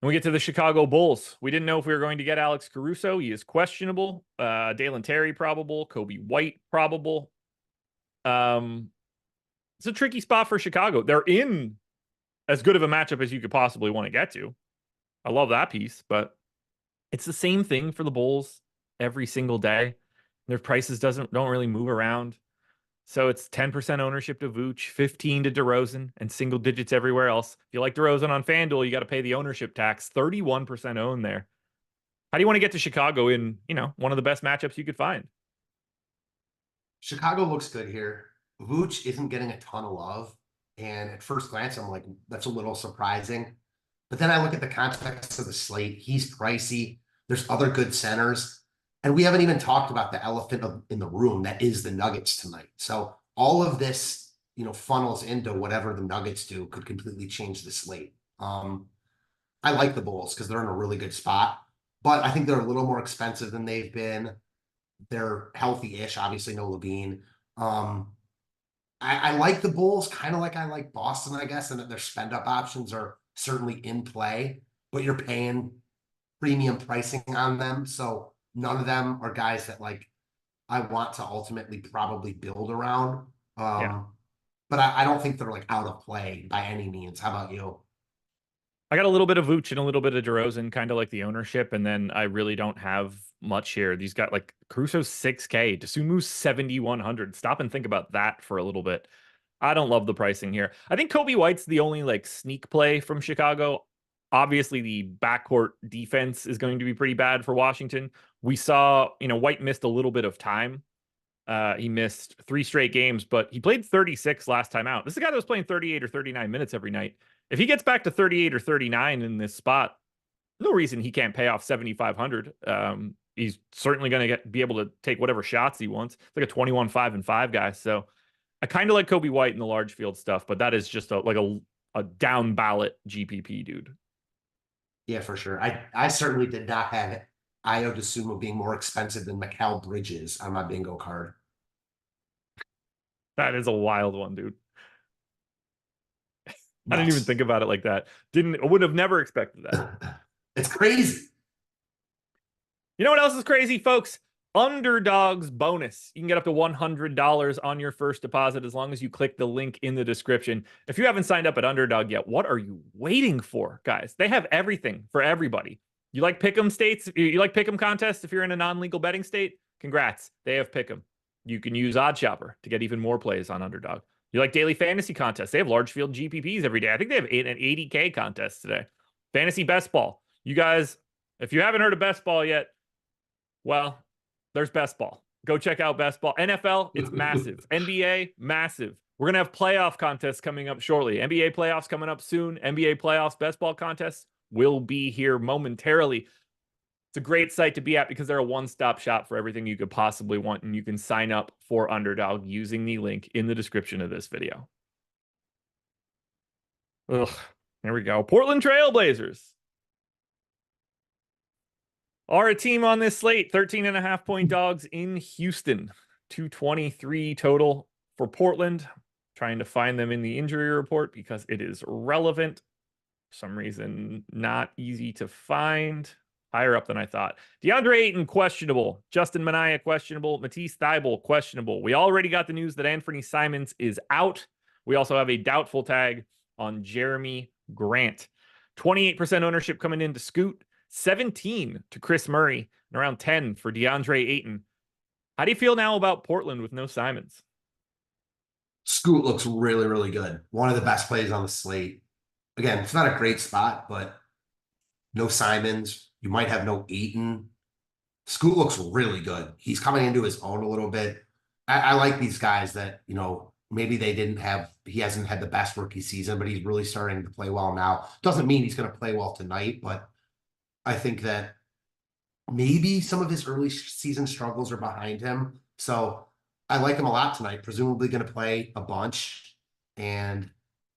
When we get to the Chicago Bulls, we didn't know if we were going to get Alex Caruso. He is questionable. Dalen Terry probable. Kobe White probable. It's a tricky spot for Chicago. They're in as good of a matchup as you could possibly want to get to. I love that piece, but it's the same thing for the Bulls every single day. Their prices don't really move around. So it's 10% ownership to Vooch, 15 to DeRozan, and single digits everywhere else. If you like DeRozan on FanDuel, you got to pay the ownership tax, 31% owned there. How do you want to get to Chicago in, you know, one of the best matchups you could find? Chicago looks good here. Vooch isn't getting a ton of love. And at first glance, I'm like, that's a little surprising. But then I look at the context of the slate. He's pricey. There's other good centers. And we haven't even talked about the elephant in the room that is the Nuggets tonight. So all of this, you know, funnels into whatever the Nuggets do could completely change the slate. I like the Bulls because they're in a really good spot, but I think they're a little more expensive than they've been. They're healthy-ish, obviously no Levine. I like the Bulls, kind of like I like Boston, I guess, and that their spend-up options are certainly in play, but you're paying premium pricing on them. So none of them are guys that like I want to ultimately probably build around. Yeah. But I don't think they're like out of play by any means. How about you? I got a little bit of Vooch and a little bit of DeRozan, kind of like the ownership, and then I really don't have much here. These got like Caruso's 6K, Desumu's 7,100. Stop and think about that for a little bit. I don't love the pricing here. I think Kobe White's the only like sneak play from Chicago. Obviously, the backcourt defense is going to be pretty bad for Washington. We saw, you know, White missed a little bit of time. He missed 3 straight games, but he played 36 last time out. This is a guy that was playing 38 or 39 minutes every night. If he gets back to 38 or 39 in this spot, no reason he can't pay off 7,500. He's certainly going to be able to take whatever shots he wants. It's like a 21, 5, and 5 guy. So I kind of like Kobe White in the large field stuff, but that is just a down ballot GPP dude. Yeah, for sure. I certainly did not have it. Io DeSumo being more expensive than Mikal Bridges on my bingo card. That is a wild one, dude. I didn't even Yes. think about it like that. I would have never expected that. It's crazy. You know what else is crazy, folks? Underdogs bonus. You can get up to $100 on your first deposit as long as you click the link in the description. If you haven't signed up at Underdog yet, what are you waiting for, guys? They have everything for everybody. You like pick'em states? You like pick'em contests if you're in a non-legal betting state? Congrats. They have pick'em. You can use Odd Shopper to get even more plays on Underdog. You like daily fantasy contests? They have large field GPPs every day. I think they have an 80K contest today. Fantasy best ball. You guys, if you haven't heard of best ball yet, well, there's best ball. Go check out best ball. NFL, it's massive. NBA, massive. We're going to have playoff contests coming up shortly. NBA playoffs coming up soon. NBA playoffs, best ball contests will be here momentarily. It's a great site to be at because they're a one-stop shop for everything you could possibly want, and you can sign up for Underdog using the link in the description of this video. Ugh. Here we go. Portland Trailblazers are a team on this slate. 13.5-point dogs in Houston. 223 total for Portland. Trying to find them in the injury report because it is relevant. For some reason, not easy to find. Higher up than I thought. DeAndre Ayton, questionable. Justin Minaya, questionable. Matisse Thybulle, questionable. We already got the news that Anthony Simons is out. We also have a doubtful tag on Jeremy Grant. 28% ownership coming into Scoot. 17 to Chris Murray. And around 10 for DeAndre Ayton. How do you feel now about Portland with no Simons? Scoot looks really, really good. One of the best plays on the slate. Again, it's not a great spot, but no Simons. You might have no Ayton. Scoot looks really good. He's coming into his own a little bit. I like these guys that, maybe he hasn't had the best rookie season, but he's really starting to play well now. Doesn't mean he's going to play well tonight, but I think that maybe some of his early season struggles are behind him. So I like him a lot tonight, presumably going to play a bunch, and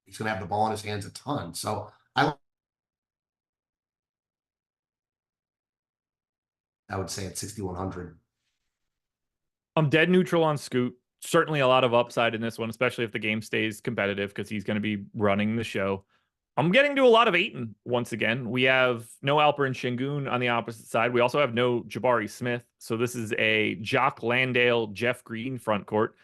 he's going to have the ball in his hands a ton. So I would say at 6,100. I'm dead neutral on Scoot. Certainly a lot of upside in this one, especially if the game stays competitive because he's going to be running the show. I'm getting to a lot of Ayton once again. We have no Alperen Sengun on the opposite side. We also have no Jabari Smith. So this is a Jock Landale, Jeff Green front court.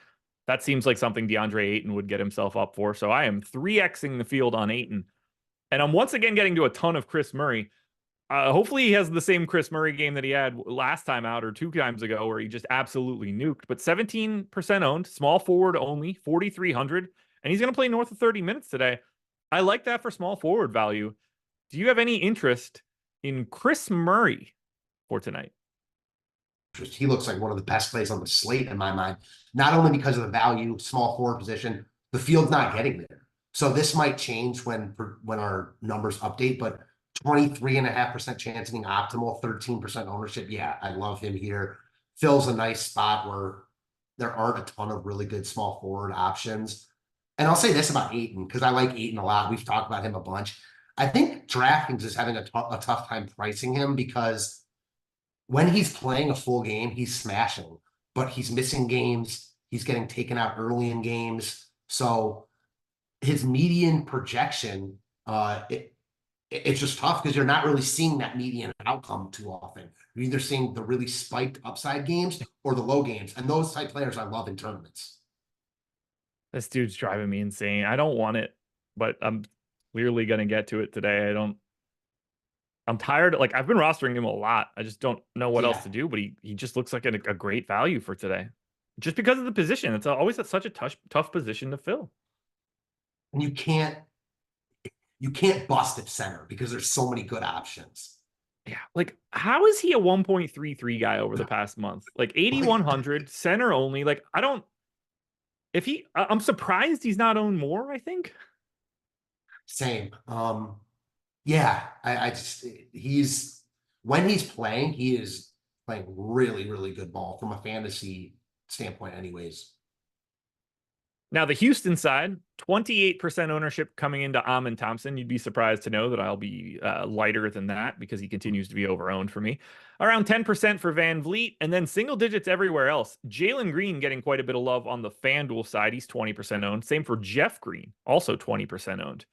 That seems like something DeAndre Ayton would get himself up for. So I am 3Xing the field on Ayton. And I'm once again getting to a ton of Chris Murray. Hopefully he has the same Chris Murray game that he had last time out or 2 times ago where he just absolutely nuked. But 17% owned, small forward only, 4,300. And he's going to play north of 30 minutes today. I like that for small forward value. Do you have any interest in Chris Murray for tonight? He looks like one of the best plays on the slate in my mind, not only because of the value, small forward position, the field's not getting there. So this might change when our numbers update, but 23.5% chance of being optimal, 13% ownership. Yeah, I love him here. Fills a nice spot where there aren't a ton of really good small forward options. And I'll say this about Ayton, because I like Ayton a lot. We've talked about him a bunch. I think DraftKings is having a tough time pricing him because when he's playing a full game, he's smashing, but he's missing games. He's getting taken out early in games. So his median projection, it's just tough because you're not really seeing that median outcome too often. You're either seeing the really spiked upside games or the low games. And those type players I love in tournaments. This dude's driving me insane. I don't want it, but I'm clearly going to get to it today. I'm tired. Like, I've been rostering him a lot. I just don't know what else to do, but he just looks like a great value for today. Just because of the position. It's always such a tough position to fill. And you can't bust at center because there's so many good options. Yeah, like, how is he a 1.33 guy over the past month? Like 8,100 center only. Like, I'm surprised he's not owned more, I think. Same. Yeah, when he's playing, he is playing really, really good ball from a fantasy standpoint anyways. Now, the Houston side, 28% ownership coming into Amen Thompson. You'd be surprised to know that I'll be lighter than that because he continues to be overowned for me. Around 10% for Van Vliet, and then single digits everywhere else. Jalen Green getting quite a bit of love on the FanDuel side. He's 20% owned. Same for Jeff Green, also 20% owned.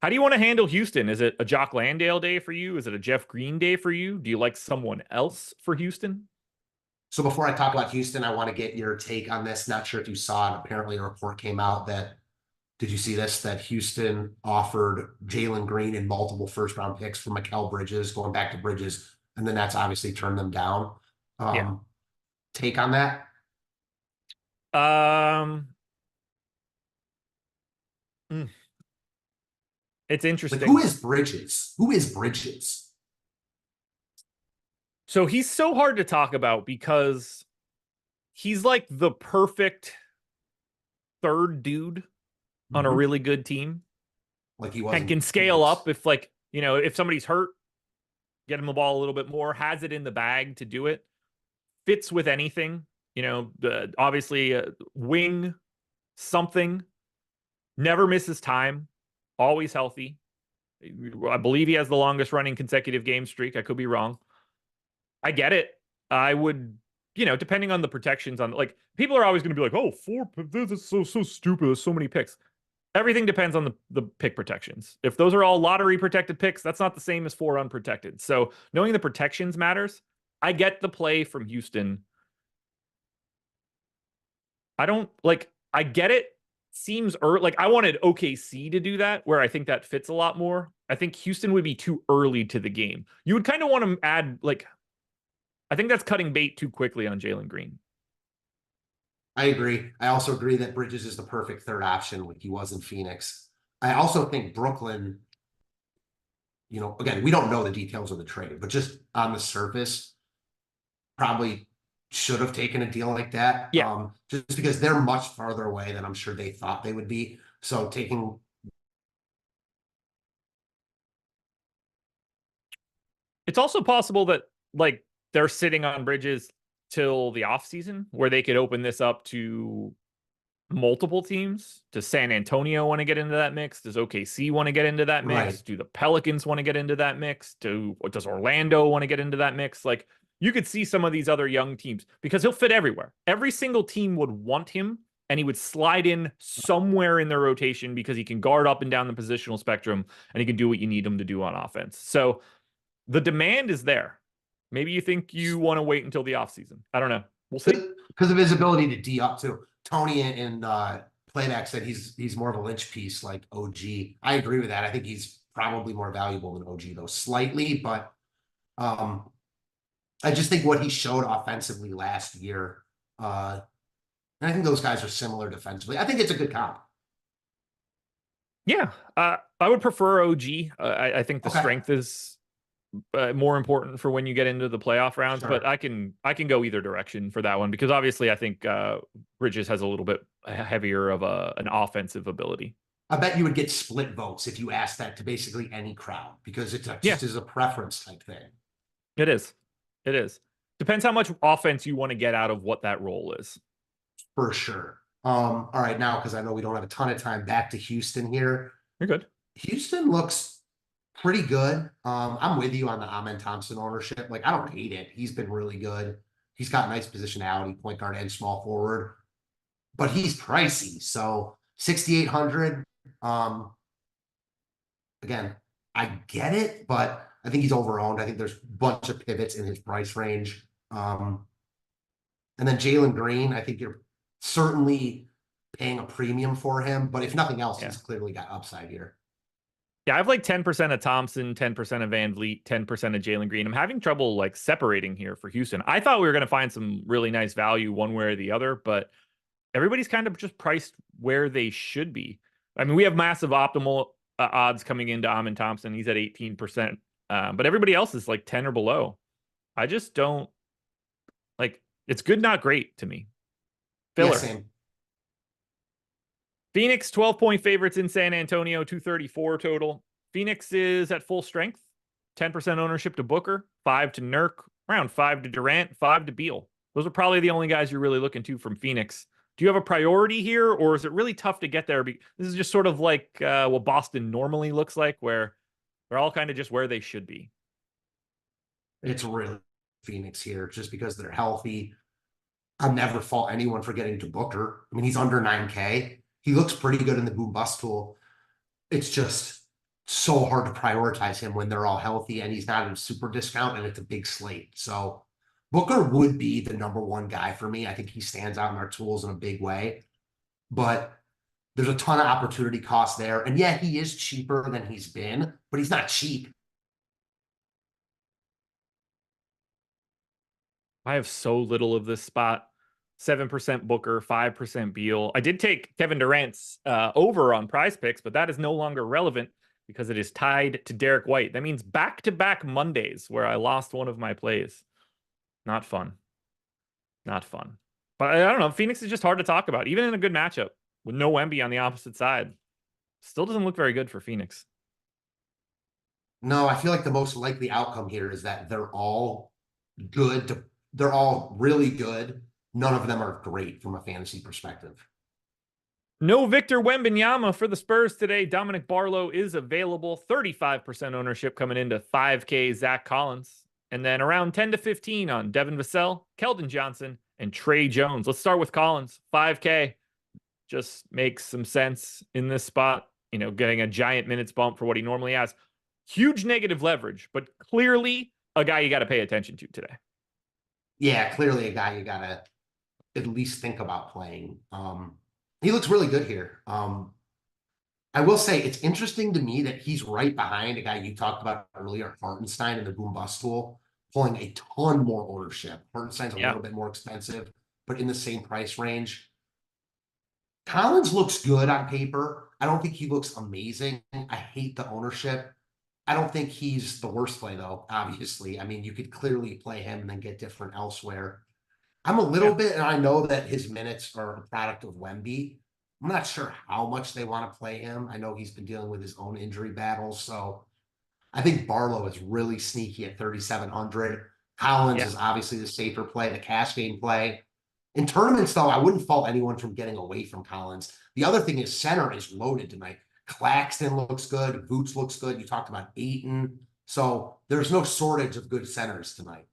How do you want to handle Houston? Is it a Jock Landale day for you? Is it a Jeff Green day for you? Do you like someone else for Houston? So before I talk about Houston, I want to get your take on this. Not sure if you saw it. Apparently a report came out did you see this? That Houston offered Jalen Green and multiple first-round picks for Mikal Bridges, going back to Bridges, and the Nets obviously turned them down. Take on that? It's interesting. Like, who is Bridges? Who is Bridges? So he's so hard to talk about because he's like the perfect third dude on a really good team. Like he was. And can scale up if, like, if somebody's hurt, get him the ball a little bit more, has it in the bag to do it. Fits with anything, obviously wing something, never misses time, always healthy. I believe he has the longest running consecutive game streak. I could be wrong. I get it. I would, depending on the protections on, like, people are always going to be like, oh, this is so stupid. There's so many picks. Everything depends on the pick protections. If those are all lottery protected picks, that's not the same as 4 unprotected. So knowing the protections matters. I get the play from Houston. I get it. Seems early. Like, I wanted OKC to do that, where I think that fits a lot more. I think Houston would be too early to the game. You would kind of want to add, like, I think that's cutting bait too quickly on Jalen Green. I agree. I also agree that Bridges is the perfect third option like he was in Phoenix. I also think Brooklyn, again, we don't know the details of the trade, but just on the surface, probably should have taken a deal like that. Yeah. Just because they're much farther away than I'm sure they thought they would be. So taking. It's also possible that, like, they're sitting on Bridges till the offseason, where they could open this up to multiple teams. Does San Antonio want to get into that mix? Does OKC want to get into that mix? Right. Do the Pelicans want to get into that mix? Does Orlando want to get into that mix? Like, you could see some of these other young teams, because he'll fit everywhere. Every single team would want him, and he would slide in somewhere in their rotation because he can guard up and down the positional spectrum, and he can do what you need him to do on offense. So the demand is there. Maybe you think you want to wait until the offseason. I don't know. We'll see. Because of his ability to D up too. Tony in Playback said he's more of a Lynch piece like OG. I agree with that. I think he's probably more valuable than OG though, slightly, but I just think what he showed offensively last year, and I think those guys are similar defensively. I think it's a good comp. Yeah, I would prefer OG. I think the strength is more important for when you get into the playoff rounds, Sure. but I can go either direction for that one, because obviously I think Bridges has a little bit heavier of an offensive ability. I bet you would get split votes if you asked that to basically any crowd, because it's just is a preference type thing. It is. It is. Depends how much offense you want to get out of what that role is. For sure. All right, now, because I know we don't have a ton of time, back to Houston here. You're good. Houston looks pretty good. I'm with you on the Amen Thompson ownership. Like, I don't hate it. He's been really good. He's got nice positionality, point guard and small forward, but he's pricey. So 6,800. Again, I get it, but I think he's overowned. I think there's a bunch of pivots in his price range. And then Jalen Green, I think you're certainly paying a premium for him, but if nothing else, he's clearly got upside here. Yeah, I have like 10% of Thompson, 10% of Van Vliet, 10% of Jalen Green. I'm having trouble like separating here for Houston. I thought we were going to find some really nice value one way or the other, but everybody's kind of just priced where they should be. I mean, we have massive optimal odds coming into Amen Thompson. He's at 18%, but everybody else is like 10 or below. I just don't like, it's good, not great to me. Filler. Yeah, same. Phoenix, 12-point favorites in San Antonio, 234 total. Phoenix is at full strength, 10% ownership to Booker, 5 to Nurk, around 5 to Durant, 5 to Beal. Those are probably the only guys you're really looking to from Phoenix. Do you have a priority here, or is it really tough to get there? This is just sort of like what Boston normally looks like, where they're all kind of just where they should be. It's really Phoenix here just because they're healthy. I'll never fault anyone for getting to Booker. I mean, he's under 9K. He looks pretty good in the boom bust tool. It's just so hard to prioritize him when they're all healthy and he's not in a super discount and it's a big slate. So Booker would be the number one guy for me. I think he stands out in our tools in a big way, but there's a ton of opportunity cost there. And yeah, he is cheaper than he's been, but he's not cheap. I have so little of this spot. 7% Booker, 5% Beal. I did take Kevin Durant's over on Prize Picks, but that is no longer relevant because it is tied to Derek White. That means back-to-back Mondays where I lost one of my plays. Not fun. Not fun. But I don't know. Phoenix is just hard to talk about, even in a good matchup with no Wemby on the opposite side. Still doesn't look very good for Phoenix. No, I feel like the most likely outcome here is that they're all good. They're all really good. None of them are great from a fantasy perspective. No Victor Wembanyama for the Spurs today. Dominic Barlow is available. 35% ownership coming into 5K Zach Collins. And then around 10 to 15 on Devin Vassell, Keldon Johnson, and Trey Jones. Let's start with Collins. 5K just makes some sense in this spot. You know, getting a giant minutes bump for what he normally has. Huge negative leverage, but clearly a guy you got to pay attention to today. Yeah, clearly a guy you got to at least think about playing. He looks really good here. I will say it's interesting to me that he's right behind a guy you talked about earlier, Hartenstein in the boom bust tool, pulling a ton more ownership. Hartenstein's a little bit more expensive, but in the same price range. Collins looks good on paper. I don't think he looks amazing. I hate the ownership. I don't think he's the worst play, though, obviously. I mean, you could clearly play him and then get different elsewhere. I'm a little bit, and I know that his minutes are a product of Wemby. I'm not sure how much they want to play him. I know he's been dealing with his own injury battles, so I think Barlow is really sneaky at 3,700. Collins is obviously the safer play, the cash game play. In tournaments, though, I wouldn't fault anyone from getting away from Collins. The other thing is center is loaded tonight. Claxton looks good. Vooch looks good. You talked about Ayton. So there's no shortage of good centers tonight.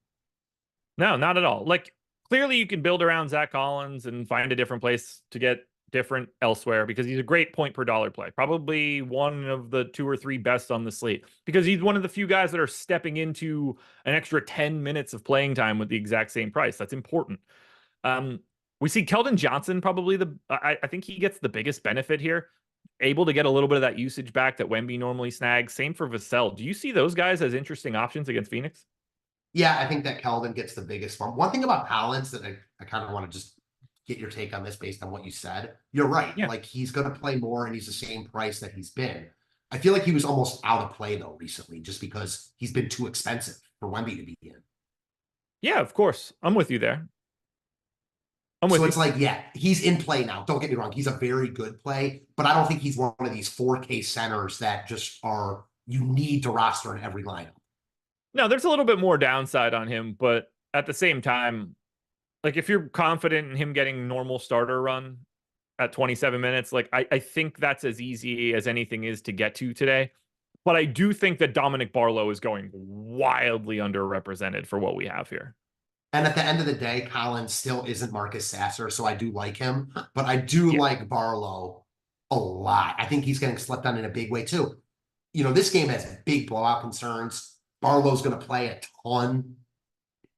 No, not at all. Like, clearly you can build around Zach Collins and find a different place to get different elsewhere because he's a great point per dollar play. Probably one of the 2 or 3 best on the slate because he's one of the few guys that are stepping into an extra 10 minutes of playing time with the exact same price. That's important. We see Keldon Johnson probably I think he gets the biggest benefit here. Able to get a little bit of that usage back that Wemby normally snags. Same for Vassell. Do you see those guys as interesting options against Phoenix? Yeah, I think that Keldon gets the biggest one. One thing about Collins that I kind of want to just get your take on this based on what you said. You're right. Yeah. Like he's going to play more and he's the same price that he's been. I feel like he was almost out of play though recently just because he's been too expensive for Wemby to be in. Yeah, of course. I'm with you there. So it's like, yeah, he's in play now. Don't get me wrong. He's a very good play, but I don't think he's one of these 4K centers that just are, you need to roster in every lineup. No, there's a little bit more downside on him, but at the same time, like if you're confident in him getting normal starter run at 27 minutes, like I think that's as easy as anything is to get to today. But I do think that Dominic Barlow is going wildly underrepresented for what we have here. And at the end of the day, Collins still isn't Marcus Sasser, so I do like him. But I do like Barlow a lot. I think he's getting slept on in a big way, too. You know, this game has big blowout concerns. Barlow's going to play a ton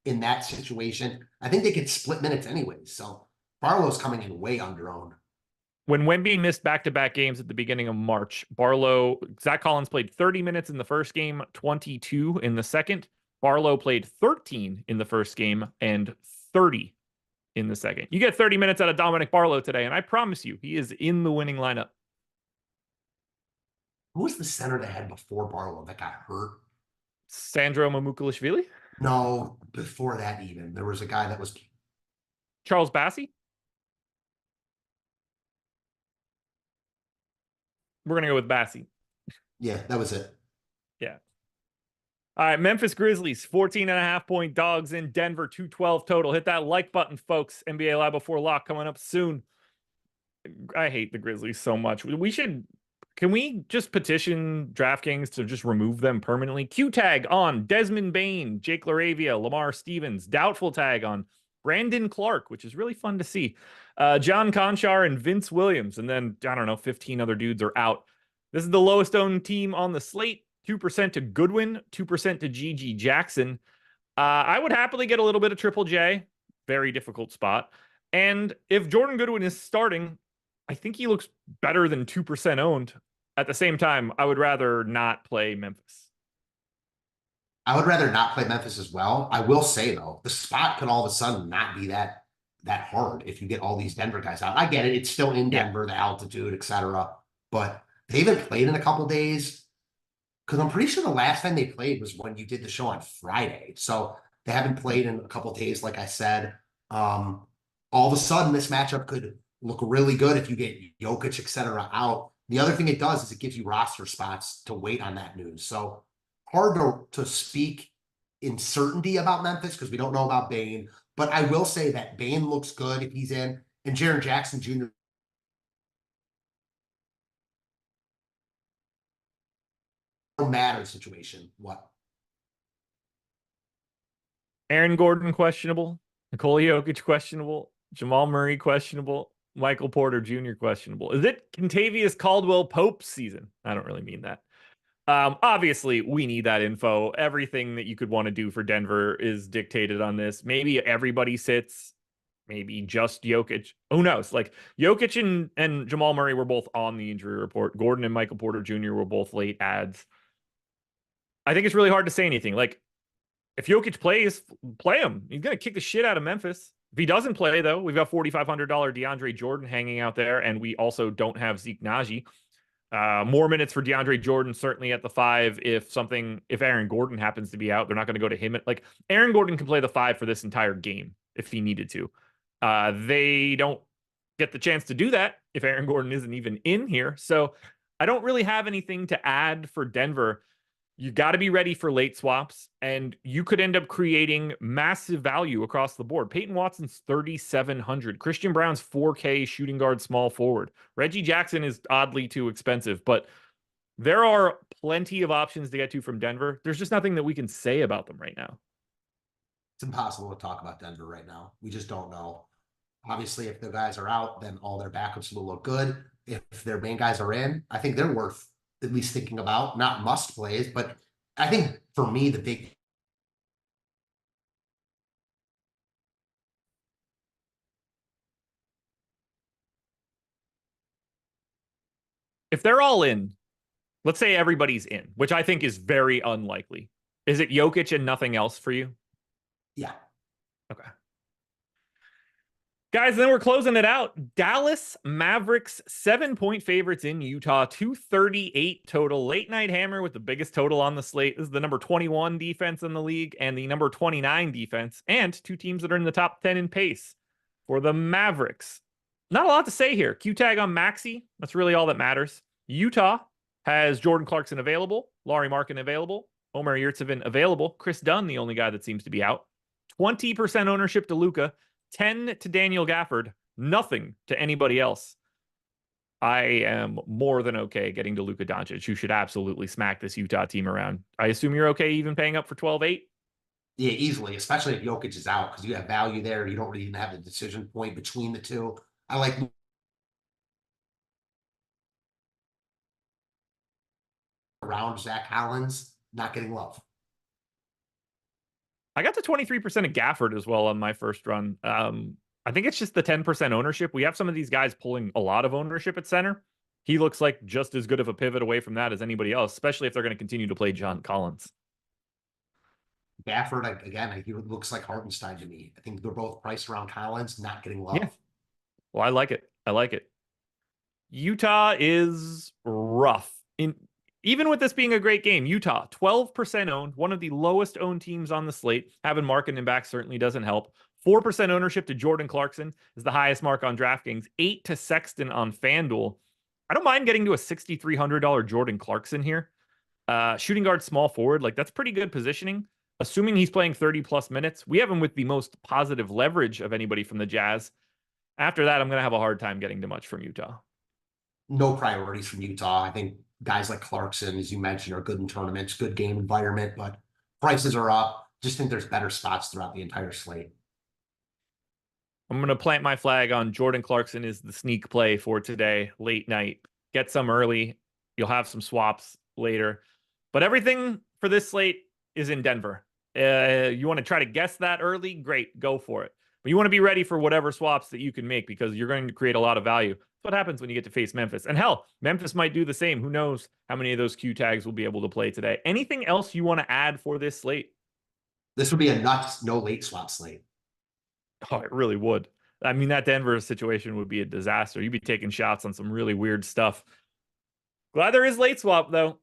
in that situation. I think they could split minutes anyways. So Barlow's coming in way under-owned. When Wemby missed back-to-back games at the beginning of March, Zach Collins played 30 minutes in the first game, 22 in the second. Barlow played 13 in the first game and 30 in the second. You get 30 minutes out of Dominic Barlow today, and I promise you, he is in the winning lineup. Who was the center that had before Barlow that got hurt? Sandro Mamukelashvili? No, before that even. There was a guy that was... Charles Bassey? We're going to go with Bassey. Yeah, that was it. Yeah. All right, Memphis Grizzlies, 14.5-point dogs in Denver, 212 total. Hit that like button, folks. NBA Live Before Lock coming up soon. I hate the Grizzlies so much. Can we just petition DraftKings to just remove them permanently? Q tag on Desmond Bane, Jake LaRavia, Lamar Stevens. Doubtful tag on Brandon Clark, which is really fun to see. John Conchar and Vince Williams. And then, I don't know, 15 other dudes are out. This is the lowest owned team on the slate. 2% to Goodwin, 2% to GG Jackson. I would happily get a little bit of Triple J. Very difficult spot. And if Jordan Goodwin is starting, I think he looks better than 2% owned. At the same time, I would rather not play Memphis. I would rather not play Memphis as well. I will say, though, the spot could all of a sudden not be that hard if you get all these Denver guys out. I get it. It's still in Denver, the altitude, etc. But they haven't played in a couple days. Because I'm pretty sure the last time they played was when you did the show on Friday. So they haven't played in a couple days, like I said. All of a sudden, this matchup could look really good if you get Jokic, etc. out. The other thing it does is it gives you roster spots to wait on that news. So hard to speak in certainty about Memphis because we don't know about Bane. But I will say that Bane looks good if he's in. And Jaren Jackson Jr. matter situation. What? Aaron Gordon questionable, Nikola Jokic questionable, Jamal Murray questionable, Michael Porter Jr. questionable. Is it Contavious Caldwell Pope season? I don't really mean that. Obviously, we need that info. Everything that you could want to do for Denver is dictated on this. Maybe everybody sits, maybe just Jokic. Who knows? Like Jokic and Jamal Murray were both on the injury report. Gordon and Michael Porter Jr. were both late adds. I think it's really hard to say anything. Like, if Jokic plays, play him. He's going to kick the shit out of Memphis. If he doesn't play, though, we've got $4,500 DeAndre Jordan hanging out there, and we also don't have Zeke Naji. More minutes for DeAndre Jordan, certainly at the 5. If Aaron Gordon happens to be out, they're not going to go to him. Like, Aaron Gordon can play the 5 for this entire game if he needed to. They don't get the chance to do that if Aaron Gordon isn't even in here. So I don't really have anything to add for Denver. You got to be ready for late swaps, and you could end up creating massive value across the board. Peyton Watson's 3,700. Christian Brown's 4K shooting guard small forward. Reggie Jackson is oddly too expensive, but there are plenty of options to get to from Denver. There's just nothing that we can say about them right now. It's impossible to talk about Denver right now. We just don't know. Obviously, if the guys are out, then all their backups will look good. If their main guys are in, I think they're worth at least thinking about, not must plays, but I think for me, the big. If they're all in, let's say everybody's in, which I think is very unlikely. Is it Jokic and nothing else for you? Yeah. Okay. Guys, then we're closing it out. Dallas Mavericks, 7-point favorites in Utah, 238 total. Late night hammer with the biggest total on the slate. This is the number 21 defense in the league and the number 29 defense, and two teams that are in the top 10 in pace for the Mavericks. Not a lot to say here. Q-tag on Maxey. That's really all that matters. Utah has Jordan Clarkson available, Lauri Markkanen available, Omer Yurtseven available, Chris Dunn, the only guy that seems to be out. 20% ownership to Luka. 10 to Daniel Gafford, nothing to anybody else. I am more than okay getting to Luka Doncic, who should absolutely smack this Utah team around. I assume you're okay even paying up for 12-8? Yeah, easily, especially if Jokic is out, because you have value there. You don't really even have the decision point between the two. I like around Zach Collins not getting love. I got to 23% of Gafford as well on my first run. I think it's just the 10% ownership. We have some of these guys pulling a lot of ownership at center. He looks like just as good of a pivot away from that as anybody else, especially if they're going to continue to play John Collins. Gafford, again, he looks like Hartenstein to me. I think they're both priced around Collins, not getting love. Yeah. Well, I like it. I like it. Utah is rough. Even with this being a great game, Utah, 12% owned, one of the lowest owned teams on the slate. Having Markkanen back certainly doesn't help. 4% ownership to Jordan Clarkson is the highest mark on DraftKings. 8 to Sexton on FanDuel. I don't mind getting to a $6,300 Jordan Clarkson here. Shooting guard, small forward, like that's pretty good positioning. Assuming he's playing 30-plus minutes, we have him with the most positive leverage of anybody from the Jazz. After that, I'm going to have a hard time getting to much from Utah. No priorities from Utah. I think guys like Clarkson, as you mentioned, are good in tournaments, good game environment, but prices are up. Just think there's better spots throughout the entire slate. I'm going to plant my flag on Jordan Clarkson is the sneak play for today, late night. Get some early. You'll have some swaps later. But everything for this slate is in Denver. You want to try to guess that early? Great, go for it. But you want to be ready for whatever swaps that you can make because you're going to create a lot of value. That's what happens when you get to face Memphis. And hell, Memphis might do the same. Who knows how many of those Q tags will be able to play today. Anything else you want to add for this slate? This would be a nuts, no late swap slate. Oh, it really would. I mean, that Denver situation would be a disaster. You'd be taking shots on some really weird stuff. Glad there is late swap, though.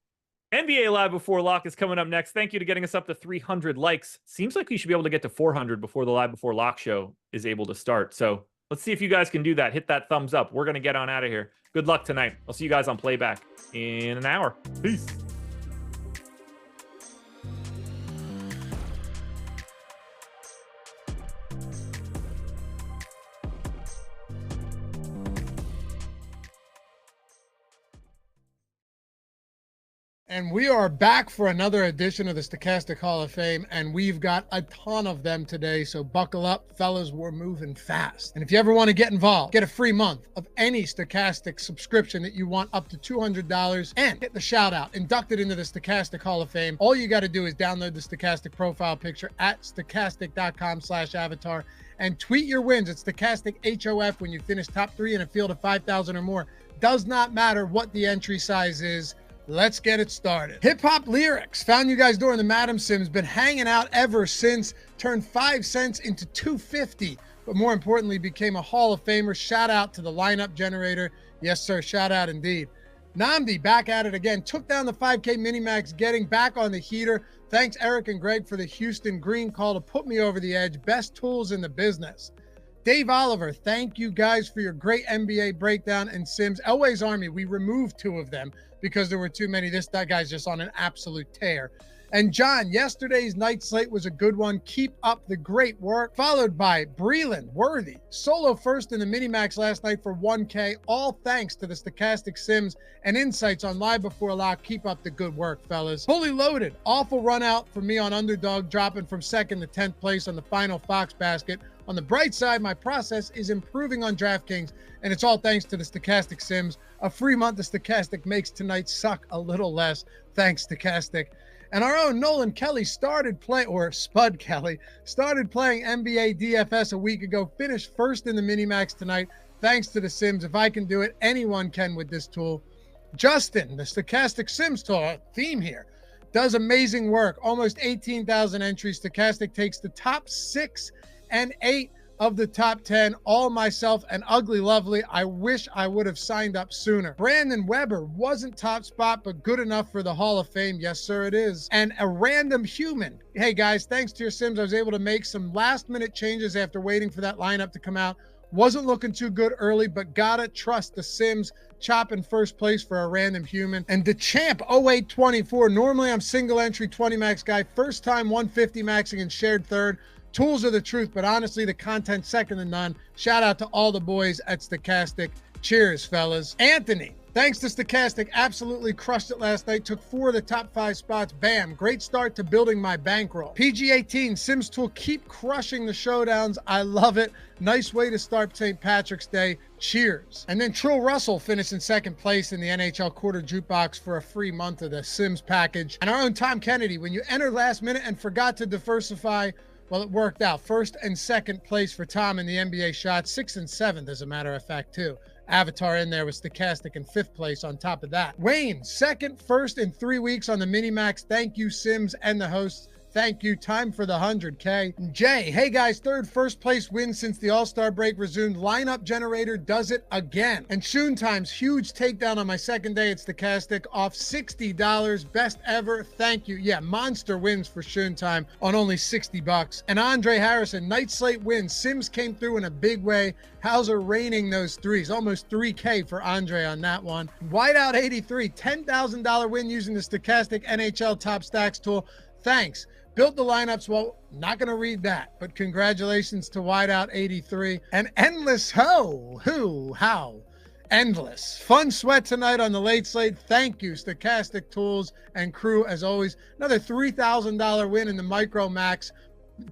NBA Live Before Lock is coming up next. Thank you to getting us up to 300 likes. Seems like we should be able to get to 400 before the Live Before Lock show is able to start. So let's see if you guys can do that. Hit that thumbs up. We're going to get on out of here. Good luck tonight. I'll see you guys on playback in an hour. Peace. And we are back for another edition of the Stochastic Hall of Fame, and we've got a ton of them today, so buckle up, fellas, we're moving fast. And if you ever want to get involved, get a free month of any Stochastic subscription that you want up to $200 and get the shout out, inducted into the Stochastic Hall of Fame. All you got to do is download the Stochastic profile picture at stochastic.com/avatar and tweet your wins at Stochastic HOF when you finish top 3 in a field of 5,000 or more. Does not matter what the entry size is. Let's get it started. Hip Hop Lyrics, found you guys during the Madam Sims, been hanging out ever since, turned 5 cents into $2.50, but more importantly, became a Hall of Famer. Shout out to the lineup generator. Yes, sir, shout out indeed. Namdi back at it again, took down the 5K Minimax, getting back on the heater. Thanks Eric and Greg for the Houston Green call to put me over the edge. Best tools in the business. Dave Oliver, thank you guys for your great NBA breakdown and Sims. Elway's Army, we removed 2 of them because there were too many. That guy's just on an absolute tear. And John, yesterday's night slate was a good one. Keep up the great work. Followed by Breland Worthy, solo first in the Minimax last night for 1K. All thanks to the Stochastic Sims and insights on Live Before Lock. Keep up the good work, fellas. Fully loaded, awful run out for me on Underdog, dropping from 2nd to 10th place on the final Fox basket. On the bright side, my process is improving on DraftKings, and it's all thanks to the Stochastic Sims. A free month of Stochastic makes tonight suck a little less. Thanks, Stochastic. And our own Nolan Kelly started playing NBA DFS a week ago, finished first in the Minimax tonight. Thanks to the Sims. If I can do it, anyone can with this tool. Justin, the Stochastic Sims tool theme here, does amazing work. Almost 18,000 entries. Stochastic takes the top 6 and 8 of the top 10, all myself and Ugly Lovely. I wish I would have signed up sooner. Brandon Weber wasn't top spot, but good enough for the Hall of Fame. Yes, sir, it is. And a random human. Hey guys, thanks to your Sims, I was able to make some last minute changes after waiting for that lineup to come out. Wasn't looking too good early, but gotta trust the Sims. Chopping first place for a random human. And the champ 0824. Normally I'm single entry 20 max guy. First time 150 maxing and shared third. Tools are the truth, but honestly, the content second to none. Shout out to all the boys at Stochastic. Cheers, fellas. Anthony, thanks to Stochastic, absolutely crushed it last night. Took 4 of the top 5 spots. Bam, great start to building my bankroll. PG18, Sims Tool, keep crushing the showdowns. I love it. Nice way to start St. Patrick's Day. Cheers. And then Trill Russell finished in 2nd place in the NHL Quarter Jukebox for a free month of the Sims package. And our own Tom Kennedy, when you entered last minute and forgot to diversify, well, it worked out. 1st and 2nd place for Tom in the NBA shots. 6th and 7th, as a matter of fact, too. Avatar in there with Stochastic in 5th place on top of that. Wayne, 2nd, 1st in 3 weeks on the Minimax. Thank you, Sims and the hosts. Thank you. Time for the 100K. Jay, hey guys, 3rd first place win since the All-Star break resumed. Lineup generator does it again. And Shoon Times, huge takedown on my 2nd day at Stochastic, off $60. Best ever. Thank you. Yeah, monster wins for Shoon Time on only $60. And Andre Harrison, night slate wins. Sims came through in a big way. Hauser raining those threes. Almost 3K for Andre on that one. Whiteout 83, $10,000 win using the Stochastic NHL Top Stacks tool. Thanks. Built the lineups. Well, not going to read that, but congratulations to Whiteout 83 and Endless How. Endless. Fun sweat tonight on the late slate. Thank you, Stochastic Tools and crew, as always. Another $3,000 win in the Micro Max.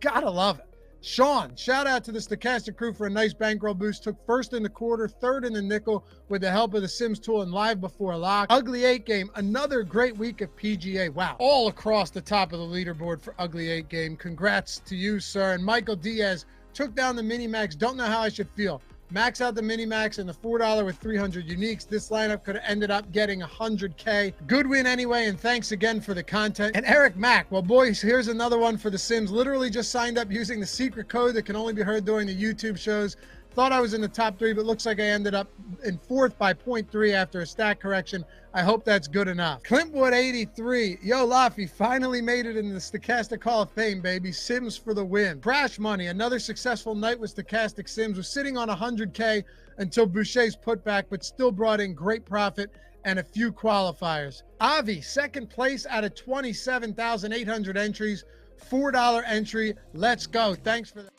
Gotta love it. Sean, shout out to the Stochastic crew for a nice bankroll boost. Took 1st in the quarter, 3rd in the nickel with the help of the Sims tool and Live Before Lock. Ugly 8 game, another great week of PGA. Wow, all across the top of the leaderboard for Ugly 8 game. Congrats to you, sir. And Michael Diaz took down the Minimax. Don't know how I should feel. Max out the Minimax and the $4 with 300 uniques. This lineup could have ended up getting 100K. Good win anyway, and thanks again for the content. And Eric Mack, well, boys, here's another one for the Sims. Literally just signed up using the secret code that can only be heard during the YouTube shows. Thought I was in the top 3, but looks like I ended up in 4th by 0.3 after a stat correction. I hope that's good enough. Clintwood 83. Yo, Laffy finally made it in the Stochastic Hall of Fame, baby. Sims for the win. Crash Money. Another successful night with Stochastic Sims. Was sitting on 100K until Boucher's putback, but still brought in great profit and a few qualifiers. Avi, 2nd place out of 27,800 entries. $4 entry. Let's go. Thanks for that.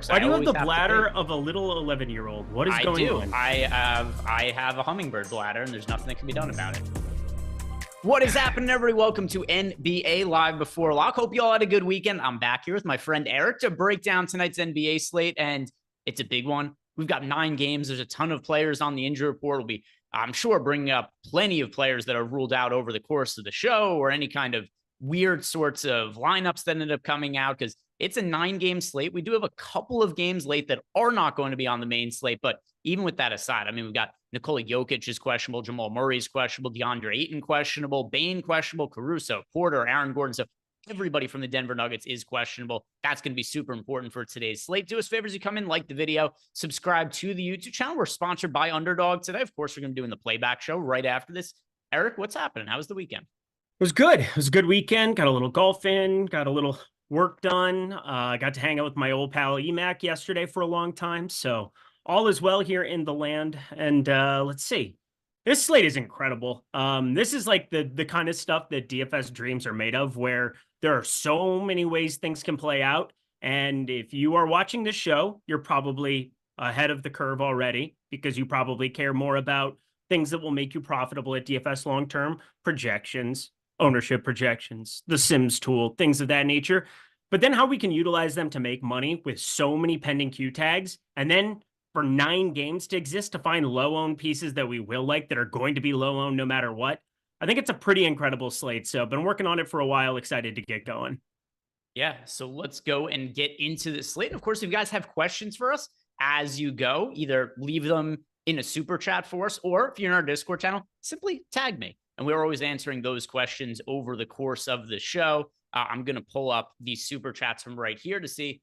Why do you have the always bladder to of a little 11-year-old? What is I going do. on? I have a hummingbird bladder, and there's nothing that can be done about it. What is happening, everybody? Welcome to NBA Live Before Lock. Hope you all had a good weekend. I'm back here with my friend Eric to break down tonight's NBA slate, and it's a big one. We've got 9 games. There's a ton of players on the injury report. We'll be, I'm sure, bringing up plenty of players that are ruled out over the course of the show, or any kind of weird sorts of lineups that ended up coming out, because it's a 9-game slate. We do have a couple of games late that are not going to be on the main slate, but even with that aside, I mean, we've got Nikola Jokic is questionable, Jamal Murray is questionable, DeAndre Ayton questionable, Bane questionable, Caruso, Porter, Aaron Gordon. So everybody from the Denver Nuggets is questionable. That's going to be super important for today's slate. Do us favors, you come in, like the video, subscribe to the YouTube channel. We're sponsored by Underdog today. Of course, we're going to be doing the playback show right after this. Eric, what's happening? How was the weekend? It was good. It was a good weekend. Got a little golf in, got a little work done. I got to hang out with my old pal Emac yesterday for a long time. So all is well here in the land. And let's see. This slate is incredible. This is like the kind of stuff that DFS dreams are made of, where there are so many ways things can play out. And if you are watching this show, you're probably ahead of the curve already, because you probably care more about things that will make you profitable at DFS long-term, projections, ownership projections, the Sims tool, things of that nature. But then how we can utilize them to make money with so many pending Q tags, and then for 9 games to exist to find low-owned pieces that we will like, that are going to be low-owned no matter what. I think it's a pretty incredible slate. So I've been working on it for a while, excited to get going. Yeah, so let's go and get into the slate. Of course, if you guys have questions for us as you go, either leave them in a super chat for us, or if you're in our Discord channel, simply tag me. And we're always answering those questions over the course of the show. I'm going to pull up these super chats from right here to see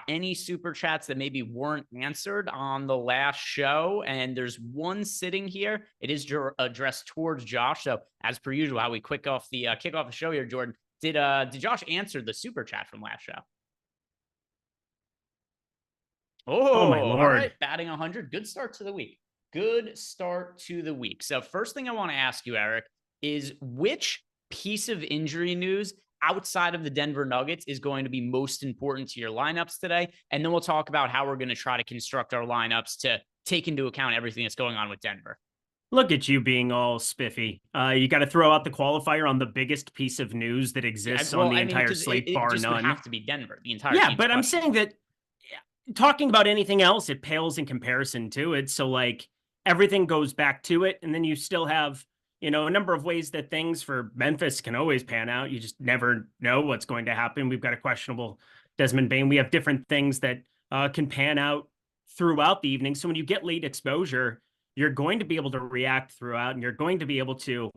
any super chats that maybe weren't answered on the last show. And there's one sitting here. It is addressed towards Josh. So as per usual, how we kick off the show here, Jordan, did Josh answer the super chat from last show? Oh my Lord. All right, batting 100. Good start to the week. Good start to the week. So first thing I want to ask you, Eric, is which piece of injury news outside of the Denver Nuggets is going to be most important to your lineups today? And then we'll talk about how we're going to try to construct our lineups to take into account everything that's going on with Denver. Look at you being all spiffy. You got to throw out the qualifier on the biggest piece of news that exists on the entire slate, bar just none. Would have to be Denver, the entire Yeah, but I'm saying that talking about anything else, it pales in comparison to it. So like everything goes back to it, and then you still have, you know, a number of ways that things for Memphis can always pan out. You just never know what's going to happen. We've got a questionable Desmond Bane. We have different things that can pan out throughout the evening. So when you get late exposure, you're going to be able to react throughout, and you're going to be able to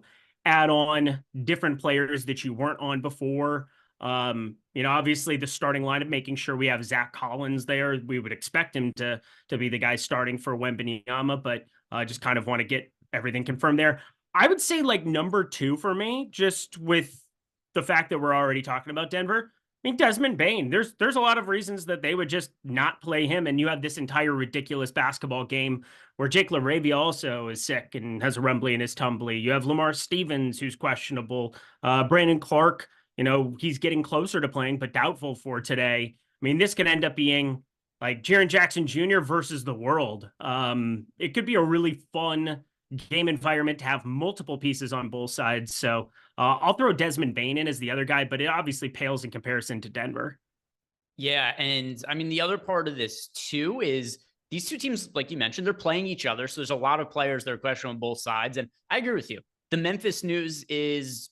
add on different players that you weren't on before. You know, obviously the starting lineup, making sure we have Zach Collins there. We would expect him to be the guy starting for Wembanyama, but just kind of want to get everything confirmed there. I would say like number 2 for me, just with the fact that we're already talking about Denver. I mean, Desmond Bane, there's a lot of reasons that they would just not play him. And you have this entire ridiculous basketball game where Jake LaRavia also is sick and has a rumbly in his tumbly. You have Lamar Stevens, who's questionable. Brandon Clark, you know, he's getting closer to playing, but doubtful for today. I mean, this could end up being like Jaren Jackson Jr. versus the world. It could be a really fun game environment to have multiple pieces on both sides. So I'll throw Desmond Bane in as the other guy, but it obviously pales in comparison to Denver. Yeah, and I mean, the other part of this too is these two teams, like you mentioned, they're playing each other. So there's a lot of players that are questionable on both sides. And I agree with you. The Memphis news is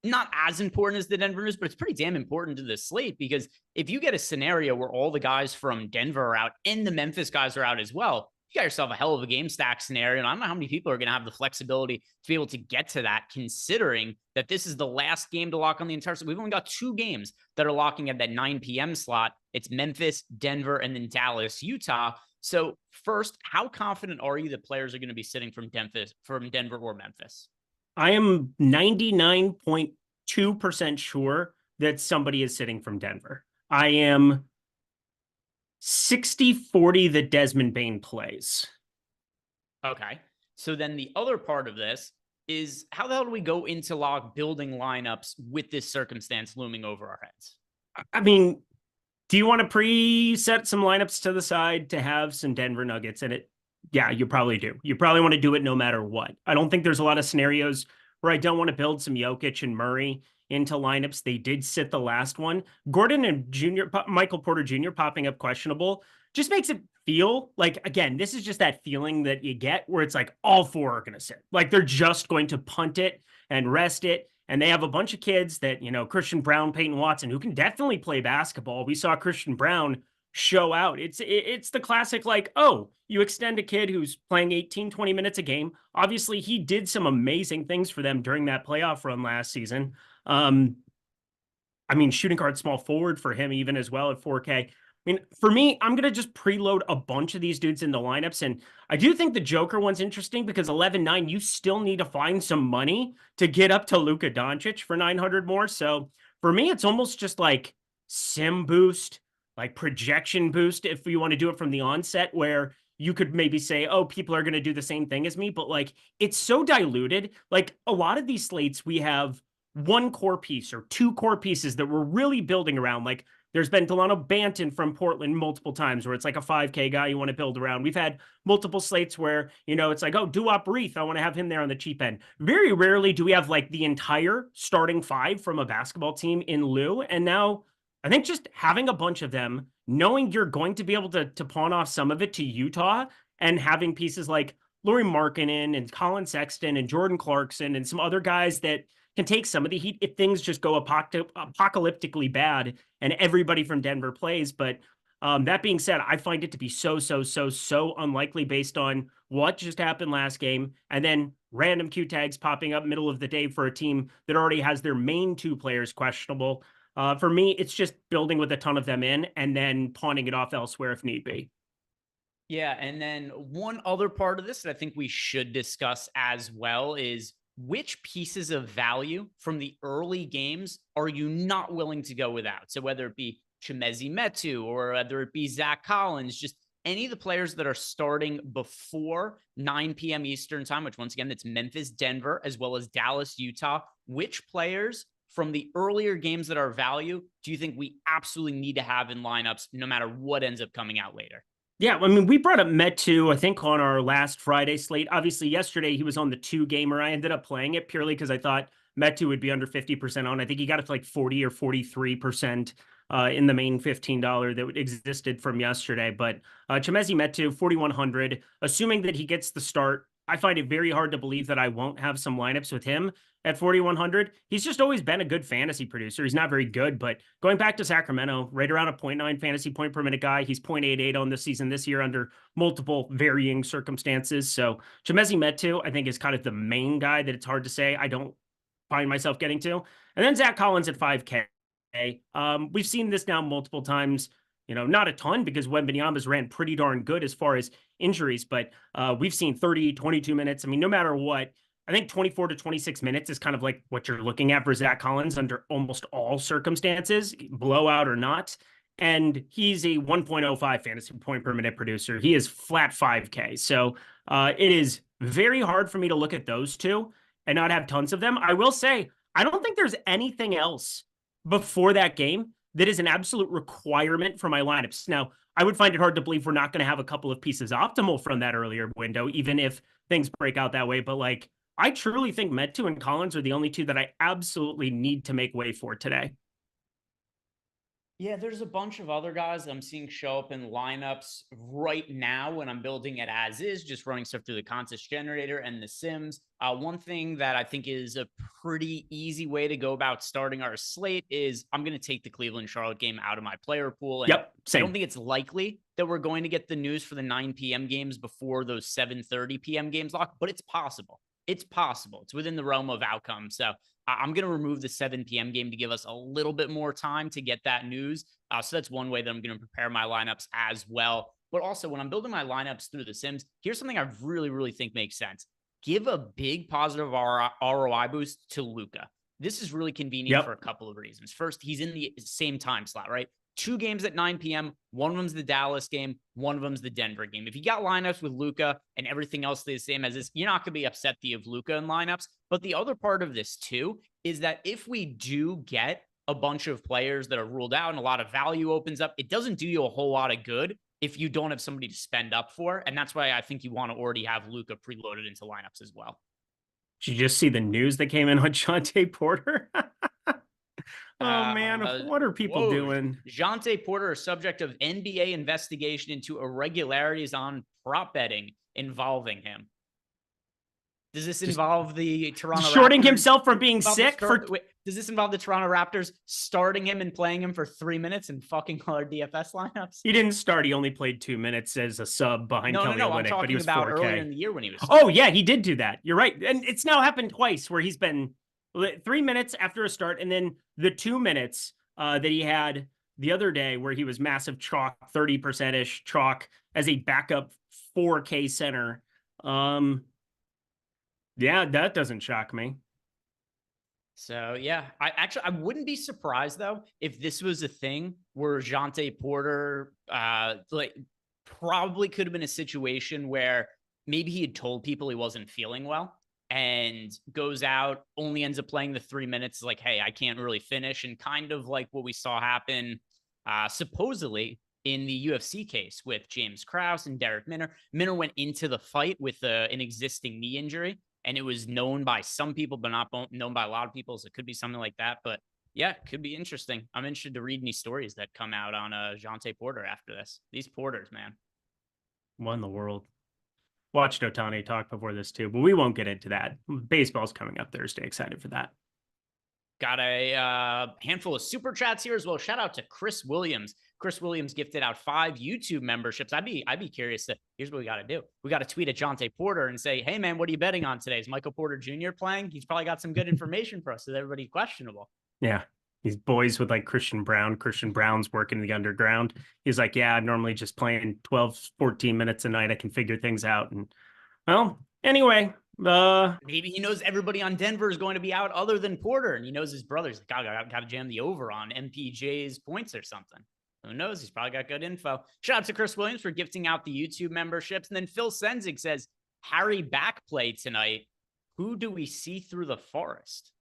not as important as the Denver news, but it's pretty damn important to the slate, because if you get a scenario where all the guys from Denver are out and the Memphis guys are out as well, you got yourself a hell of a game stack scenario. And I don't know how many people are going to have the flexibility to be able to get to that, considering that this is the last game to lock on the entire slate. We've only got 2 games that are locking at that 9 p.m. slot. It's Memphis, Denver, and then Dallas, Utah. So first, how confident are you that players are going to be sitting from Denver or Memphis? I am 99.2% sure that somebody is sitting from Denver. I am 60-40 that Desmond Bane plays. Okay. So then the other part of this is, how the hell do we go into lock building lineups with this circumstance looming over our heads? I mean, Do you want to preset some lineups to the side to have some Denver Nuggets in it? Yeah, you probably do. You probably want to do it no matter what. I don't think there's a lot of scenarios where I don't want to build some Jokic and Murray into lineups. They did sit the last one. Gordon and Michael Porter Jr. popping up questionable just makes it feel like, again, this is just that feeling that you get where it's like all four are going to sit. Like they're just going to punt it and rest it. And they have a bunch of kids that, Christian Brown, Peyton Watson, who can definitely play basketball. We saw Christian Brown show out. It's the classic, like, oh, you extend a kid who's playing 18, 20 minutes a game. Obviously, he did some amazing things for them during that playoff run last season. Shooting guard, small forward for him even as well at 4K. For me, I'm going to just preload a bunch of these dudes into lineups. And I do think the Joker one's interesting because 11-9, you still need to find some money to get up to Luka Doncic for 900 more. So for me, it's almost just like sim boost, like projection boost, if you want to do it from the onset, where you could maybe say, oh, people are going to do the same thing as me. But like, it's so diluted. Like a lot of these slates, we have one core piece or two core pieces that we're really building around. Like, there's been Delano Banton from Portland multiple times where it's like a 5K guy you want to build around. We've had multiple slates where, it's like, oh, Duop Reith, I want to have him there on the cheap end. Very rarely do we have like the entire starting five from a basketball team in lieu. And now I think just having a bunch of them, knowing you're going to be able to pawn off some of it to Utah and having pieces like Lauri Markkanen and Colin Sexton and Jordan Clarkson and some other guys that can take some of the heat if things just go apocalyptically bad and everybody from Denver plays. But that being said, I find it to be so unlikely based on what just happened last game. And then random Q tags popping up middle of the day for a team that already has their main two players questionable. For me, it's just building with a ton of them in and then pawning it off elsewhere if need be. Yeah. And then one other part of this that I think we should discuss as well is which pieces of value from the early games are you not willing to go without? So whether it be Chimezie Metu or whether it be Zach Collins, just any of the players that are starting before 9 p.m. Eastern time, which once again, it's Memphis, Denver, as well as Dallas, Utah. Which players from the earlier games that are value do you think we absolutely need to have in lineups no matter what ends up coming out later? Yeah, we brought up Metu, I think, on our last Friday slate. Obviously, yesterday he was on the 2-gamer. I ended up playing it purely because I thought Metu would be under 50% on. I think he got it to like 40 or 43% in the main $15 that existed from yesterday. But Chimezie Metu, 4,100. Assuming that he gets the start, I find it very hard to believe that I won't have some lineups with him at 4,100. He's just always been a good fantasy producer. He's not very good, but going back to Sacramento, right around a 0.9 fantasy point per minute guy. He's 0.88 on the season this year under multiple varying circumstances. So Chimezie Metu, I think, is kind of the main guy that it's hard to say I don't find myself getting to. And then Zach Collins at 5K. We've seen this now multiple times. Not a ton because Wembanyama's ran pretty darn good as far as injuries, but we've seen 30, 22 minutes. No matter what, I think 24 to 26 minutes is kind of like what you're looking at for Zach Collins under almost all circumstances, blowout or not. And he's a 1.05 fantasy point per minute producer. He is flat 5K. So it is very hard for me to look at those two and not have tons of them. I will say, I don't think there's anything else before that game that is an absolute requirement for my lineups. Now, I would find it hard to believe we're not going to have a couple of pieces optimal from that earlier window, even if things break out that way. But like, I truly think Metu and Collins are the only two that I absolutely need to make way for today. Yeah, there's a bunch of other guys that I'm seeing show up in lineups right now when I'm building it as is, just running stuff through the contest generator and the Sims. One thing that I think is a pretty easy way to go about starting our slate is I'm going to take the Cleveland-Charlotte game out of my player pool. And yep, same. I don't think it's likely that we're going to get the news for the 9 p.m. games before those 7:30 p.m. games lock, but it's possible. It's possible. It's within the realm of outcome. So I'm going to remove the 7 p.m. game to give us a little bit more time to get that news. So that's one way that I'm going to prepare my lineups as well. But also when I'm building my lineups through the Sims, here's something I really think makes sense. Give a big positive ROI boost to Luka. This is really convenient for a couple of reasons. First, he's in the same time slot, right? 2 games at 9 p.m. One of them's the Dallas game. One of them's the Denver game. If you got lineups with Luka and everything else the same as this, you're not going to be upset that you have Luka in lineups. But the other part of this too is that if we do get a bunch of players that are ruled out and a lot of value opens up, it doesn't do you a whole lot of good if you don't have somebody to spend up for. And that's why I think you want to already have Luka preloaded into lineups as well. Did you just see the news that came in on Jontay Porter? Oh, man. What are people doing? Jontay Porter is subject of NBA investigation into irregularities on prop betting involving him. Does this involve the Toronto shorting Raptors himself from being sick? Does this involve the Toronto Raptors starting him and playing him for 3 minutes and fucking all our DFS lineups? He didn't start. He only played 2 minutes as a sub behind Kelly Olynyk, I'm talking but he was about 4K. earlier in the year when he was. Oh, yeah, he did do that. You're right. And it's now happened twice where he's been 3 minutes after a start, and then the 2 minutes that he had the other day where he was massive chalk, 30%-ish chalk as a backup 4K center. Yeah, that doesn't shock me. So, yeah, I wouldn't be surprised, though, if this was a thing where Jontay Porter probably could have been a situation where maybe he had told people he wasn't feeling well and goes out, only ends up playing the 3 minutes, like, hey, I can't really finish, and kind of like what we saw happen supposedly in the UFC case with James Krause and Derek Minner. Minner went into the fight with an existing knee injury, and it was known by some people, but not known by a lot of people. So it could be something like that. But yeah, it could be interesting. I'm interested to read any stories that come out on Jontay Porter after this. These Porters, man. What in the world? Watched Ohtani talk before this too, but we won't get into that. Baseball's coming up Thursday. Excited for that. Got a handful of super chats here as well. Shout out to Chris Williams. Chris Williams gifted out 5 YouTube memberships. I'd be curious here's what we got to do. We got to tweet at Jontay Porter and say, hey man, what are you betting on today? Is Michael Porter Jr. playing? He's probably got some good information for us. Is everybody questionable? Yeah. These boys with like Christian Brown. Christian Brown's working the underground. He's like, yeah, I'm normally just playing 12, 14 minutes a night. I can figure things out. And well, anyway, maybe he knows everybody on Denver is going to be out other than Porter, and he knows his brothers. Got to jam the over on MPJ's points or something. Who knows? He's probably got good info. Shout out to Chris Williams for gifting out the YouTube memberships. And then Phil Senzig says, Harry back play tonight. Who do we see through the forest?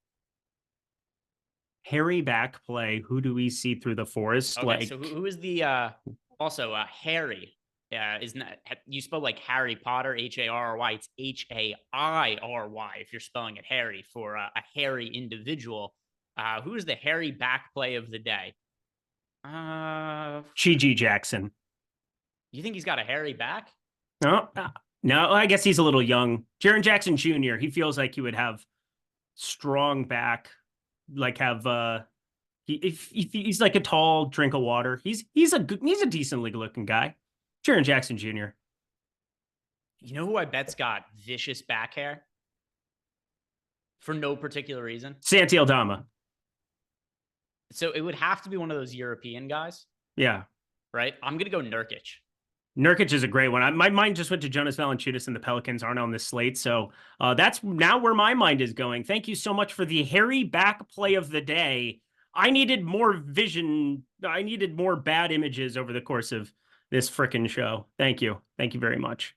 Harry back play. Who do we see through the forest? Okay, so who is the Harry? Isn't that you spell like Harry Potter, Harry? It's Hairy if you're spelling it Harry for a hairy individual. Who is the Harry back play of the day? G.G. Jackson. You think he's got a hairy back? No, I guess he's a little young. Jaren Jackson Jr., he feels like he would have strong back, like have if he's like a tall drink of water. He's a decently looking guy. Jaren Jackson Jr. You know who I bet's got vicious back hair? For no particular reason. Santi Aldama. So it would have to be one of those European guys. Yeah. Right? I'm going to go Nurkic. Nurkic is a great one. My mind just went to Jonas Valanciunas, and the Pelicans aren't on this slate. So that's now where my mind is going. Thank you so much for the hairy back play of the day. I needed more vision. I needed more bad images over the course of this frickin' show. Thank you. Thank you very much.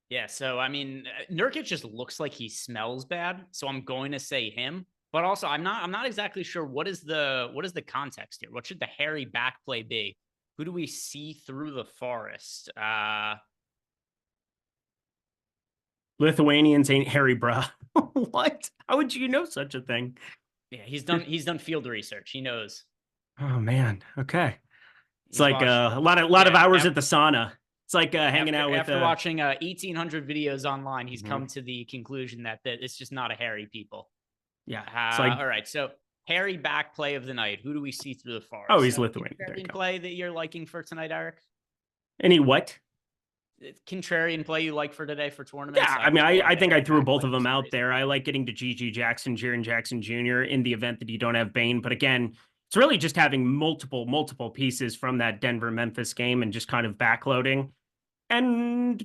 Yeah. So, I mean, Nurkic just looks like he smells bad. So I'm going to say him. But also, I'm not exactly sure what is the context here. What should the hairy back play be? Who do we see through the forest? Lithuanians ain't hairy, bruh. What? How would you know such a thing? Yeah, he's done field research. He knows. Oh man. Okay. It's like a lot of hours at the sauna. It's like hanging out with. After watching 1,800 videos online, he's come to the conclusion that it's just not a hairy people. Yeah. All right. So hairy back play of the night. Who do we see through the forest? Oh, he's Lithuanian. Contrarian play that you're liking for tonight, Eric? Any what? Contrarian play you like for today for tournaments? Yeah, I mean, I think I threw both of them out there. I like getting to G.G. Jackson, Jaren Jackson Jr. in the event that you don't have Bane. But again, it's really just having multiple pieces from that Denver-Memphis game and just kind of backloading and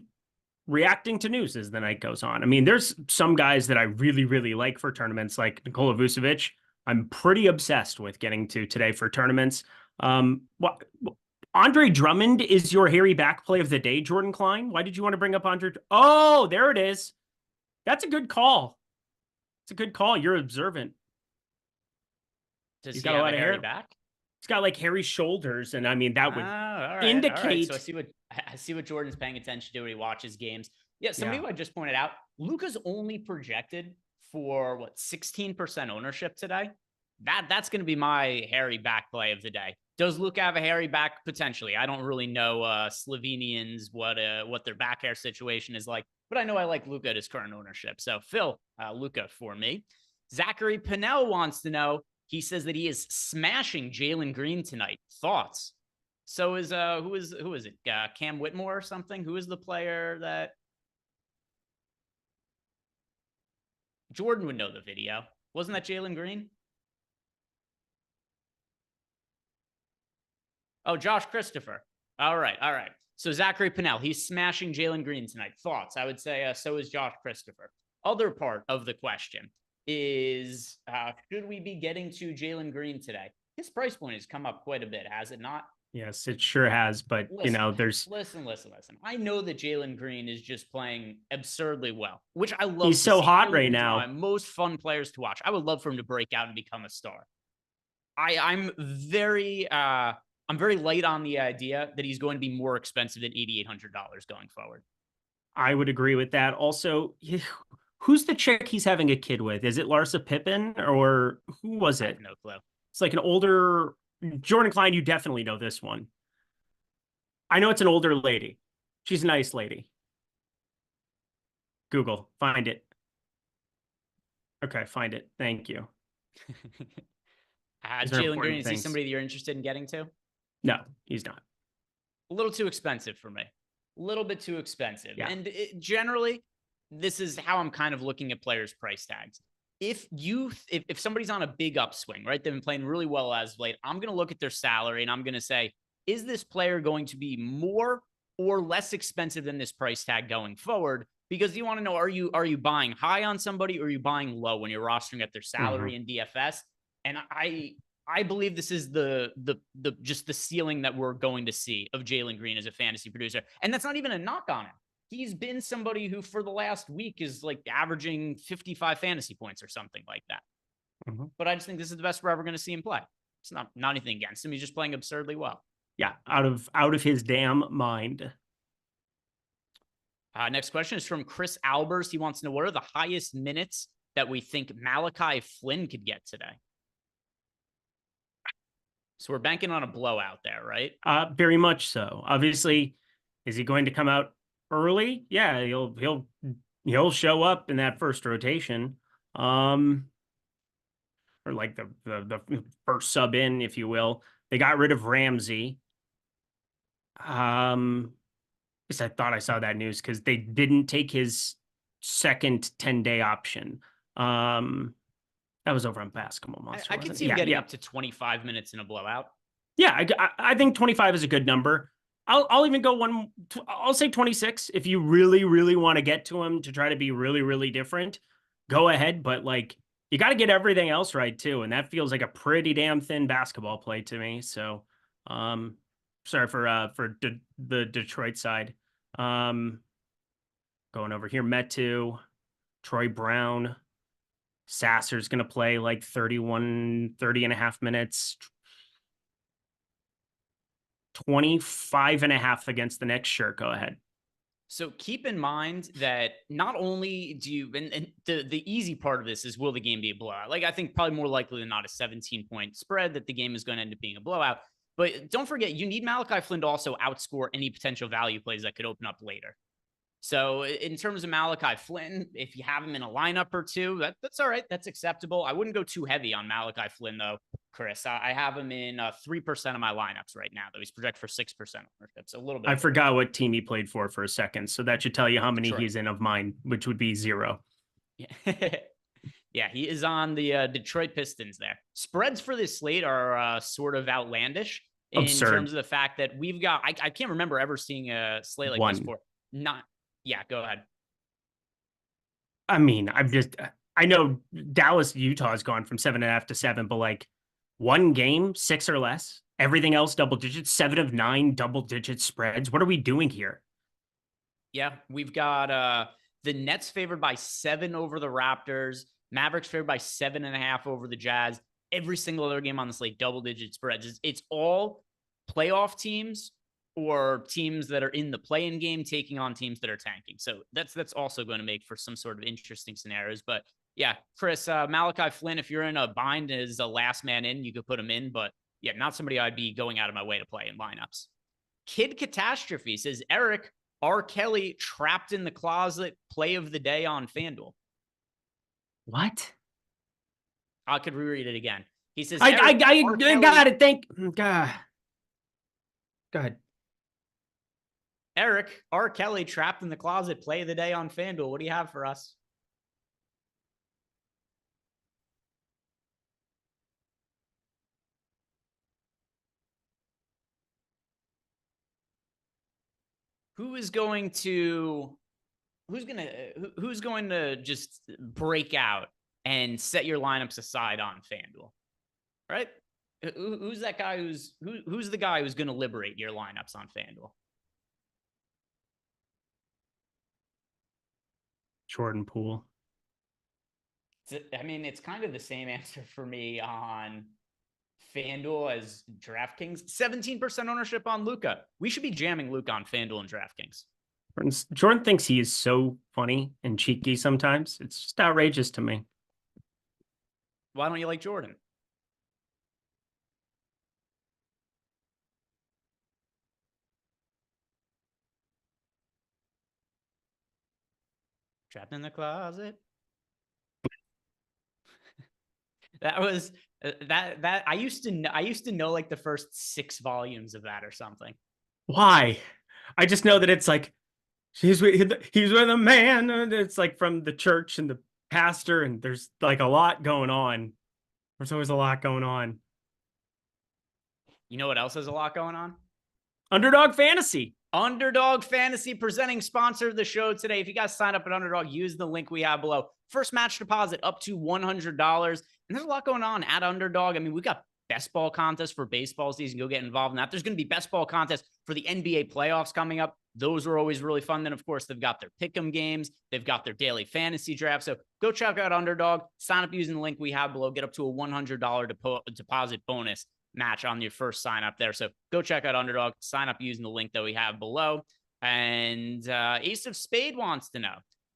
reacting to news as the night goes on. I mean, there's some guys that I really like for tournaments, like Nikola Vucevic. I'm pretty obsessed with getting to today for tournaments. Andre Drummond is your hairy back play of the day, Jordan Klein. Why did you want to bring up Andre? Oh, there it is. That's a good call. It's a good call. You're observant. Does He's he got a have lot a of hairy hair. back? He's got like hairy shoulders, and I mean that would All right. indicate. So I see what Jordan's paying attention to when he watches games. Yeah, somebody who I just pointed out, Luka's only projected for what 16% ownership today. That's going to be my hairy back play of the day. Does Luka have a hairy back? Potentially. I don't really know Slovenians what their back hair situation is like, but I know I like Luka at his current ownership. So Phil, Luka for me. Zachary Pinnell wants to know. He says that he is smashing Jalen Green tonight. Thoughts? So is who is it? Cam Whitmore or something? Who is the player that Jordan would know the video? Wasn't that Jalen Green? Oh, Josh Christopher. All right. So Zachary Pinnell, he's smashing Jalen Green tonight. Thoughts? I would say so is Josh Christopher. Other part of the question is, should we be getting to Jalen Green today? His price point has come up quite a bit, has it not? Yes, it sure has. But there's listen. I know that Jalen Green is just playing absurdly well, which I love. He's so hot right now. My most fun players to watch. I would love for him to break out and become a star. I'm very light on the idea that he's going to be more expensive than $8,800 going forward. I would agree with that. Also, who's the chick he's having a kid with? Is it Larsa Pippen or who was it? I have no clue. It's like an older Jordan Klein. You definitely know this one. I know it's an older lady. She's a nice lady. Google, find it. Okay, find it. Thank you. Jalen Green, is he somebody that you're interested in getting to? No, he's not. A little too expensive for me. A little bit too expensive. Yeah. And generally, this is how I'm kind of looking at players' price tags. If somebody's on a big upswing, right? They've been playing really well as of late. I'm going to look at their salary and I'm going to say, is this player going to be more or less expensive than this price tag going forward? Because you want to know, are you buying high on somebody or are you buying low when you're rostering at their salary in DFS? And I believe this is the just the ceiling that we're going to see of Jalen Green as a fantasy producer. And that's not even a knock on him. He's been somebody who for the last week is like averaging 55 fantasy points or something like that. But I just think this is the best we're ever going to see him play. It's not anything against him. He's just playing absurdly well. Yeah, out of his damn mind. Next question is from Chris Albers. He wants to know, what are the highest minutes that we think Malachi Flynn could get today? So we're banking on a blowout there, right? Very much so. Obviously, is he going to come out early? Yeah, he'll show up in that first rotation. Or like the first sub in, if you will. They got rid of Ramsey. Because I thought I saw that news because they didn't take his second 10-day option. That was over on Basketball Monster. I can see him getting up to 25 minutes in a blowout. Yeah, I think 25 is a good number. I'll even go I'll say 26 if you really, really want to get to him to try to be really, really different. Go ahead, but like you got to get everything else right too, and that feels like a pretty damn thin basketball play to me. So, sorry for the Detroit side. Going over here, Metu, Troy Brown. Sasser's going to play like 30 and a half minutes, 25 and a half against the Knicks. Sure, go ahead. So keep in mind that not only do you, and the easy part of this is, will the game be a blowout? Like, I think probably more likely than not a 17-point spread that the game is going to end up being a blowout. But don't forget, you need Malachi Flynn to also outscore any potential value plays that could open up later. So in terms of Malachi Flynn, if you have him in a lineup or two, that's all right. That's acceptable. I wouldn't go too heavy on Malachi Flynn, though, Chris. I have him in 3% of my lineups right now, though. He's projected for 6% ownership. So a little bit. I forgot what team he played for a second. So that should tell you how many Detroit. He's in of mine, which would be 0. Yeah. Yeah, he is on the Detroit Pistons there. Spreads for this slate are sort of outlandish in terms of the fact that we've got, I can't remember ever seeing a slate like this before. Yeah, go ahead. I mean, I know Dallas, Utah has gone from 7.5 to 7, but like one game, 6 or less, everything else double digits, 7 of 9 double digit spreads. What are we doing here? Yeah, we've got the Nets favored by 7 over the Raptors, Mavericks favored by 7.5 over the Jazz, every single other game on the slate, double-digit spreads. It's all playoff teams or teams that are in the play-in game taking on teams that are tanking. So that's also going to make for some sort of interesting scenarios. But yeah, Chris, Malachi Flynn, if you're in a bind as a last man in, you could put him in. But yeah, not somebody I'd be going out of my way to play in lineups. Kid Catastrophe says, Eric, R. Kelly trapped in the closet, play of the day on FanDuel. What? I could reread it again. He says, I Kelly, got it. Thank God. Go ahead. Eric, R. Kelly trapped in the closet, play of the day on FanDuel. What do you have for us? Who's going to just break out and set your lineups aside on FanDuel? Right? Who's that guy who's the guy who's going to liberate your lineups on FanDuel? Jordan Poole. I mean, it's kind of the same answer for me on FanDuel as DraftKings. 17% ownership on Luka. We should be jamming Luka on FanDuel and DraftKings. Jordan thinks he is so funny and cheeky sometimes. It's just outrageous to me. Why don't you like Jordan? Trapped in the closet. That was that I used to know like the first 6 volumes of that or something. Why? I just know that it's like he's with a man. And it's like from the church and the pastor, and there's like a lot going on. There's always a lot going on. You know what else has a lot going on? Underdog Fantasy. Underdog Fantasy, presenting sponsor of the show today. If you guys sign up at Underdog, use the link we have below. First match deposit up to $100. And there's a lot going on at Underdog. I mean, we got best ball contest for baseball season. Go get involved in that. There's going to be best ball contest for the NBA playoffs coming up. Those are always really fun. Then, of course, they've got their pick'em games. They've got their daily fantasy draft. So go check out Underdog. Sign up using the link we have below. Get up to a $100 deposit bonus match on your first sign up there. So go check out Underdog. Sign up using the link that we have below. And Ace of Spade wants to know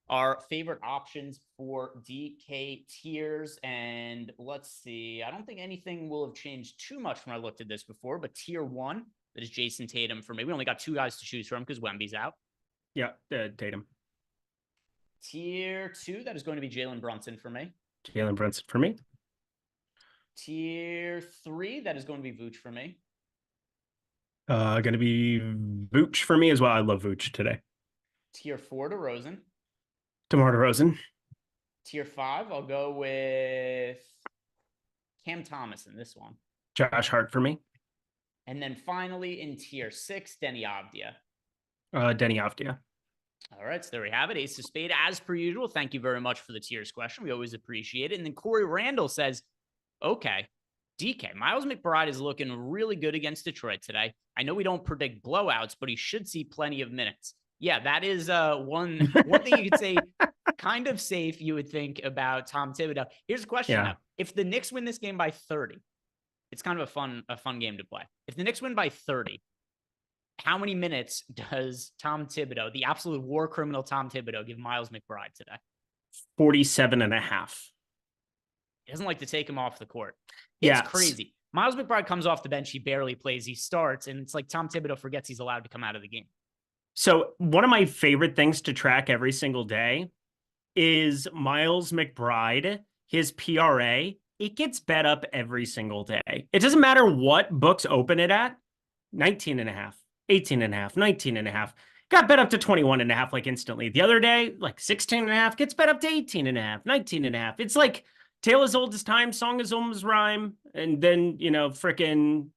our favorite options for DK tiers. And let's see. I don't think anything will have changed too much when I looked at this before, but tier 1, that is Jason Tatum for me. We only got 2 guys to choose from because Wemby's out. Yeah, Tatum. Tier 2, that is going to be Jalen Brunson for me. Jalen Brunson for me. Tier 3, that is going to be Vooch for me. Going to be Vooch for me as well. I love Vooch today. Tier 4, DeRozan. DeMar DeRozan. Tier 5, I'll go with Cam Thomas in this one. Josh Hart for me. And then finally in tier 6, Denny Avdia. Denny Avdia. All right, so there we have it. Ace of Spade, as per usual. Thank you very much for the tiers question. We always appreciate it. And then Corey Randall says, okay, DK, Miles McBride is looking really good against Detroit today. I know we don't predict blowouts, but he should see plenty of minutes. Yeah, that is one thing you could say kind of safe, you would think, about Tom Thibodeau. Here's a question, though. If the Knicks win this game by 30, it's kind of a fun game to play. If the Knicks win by 30, how many minutes does Tom Thibodeau, the absolute war criminal Tom Thibodeau, give Miles McBride today? 47.5. He doesn't like to take him off the court. It's crazy. Miles McBride comes off the bench. He barely plays. He starts, and it's like Tom Thibodeau forgets he's allowed to come out of the game. So one of my favorite things to track every single day is Miles McBride, his PRA. It gets bet up every single day. It doesn't matter what books open it at. 19.5, 18.5, 19.5. Got bet up to 21.5 like instantly. The other day, like 16.5 gets bet up to 18.5, 19.5. It's like tale as old as time, song as old as rhyme. And then, frickin'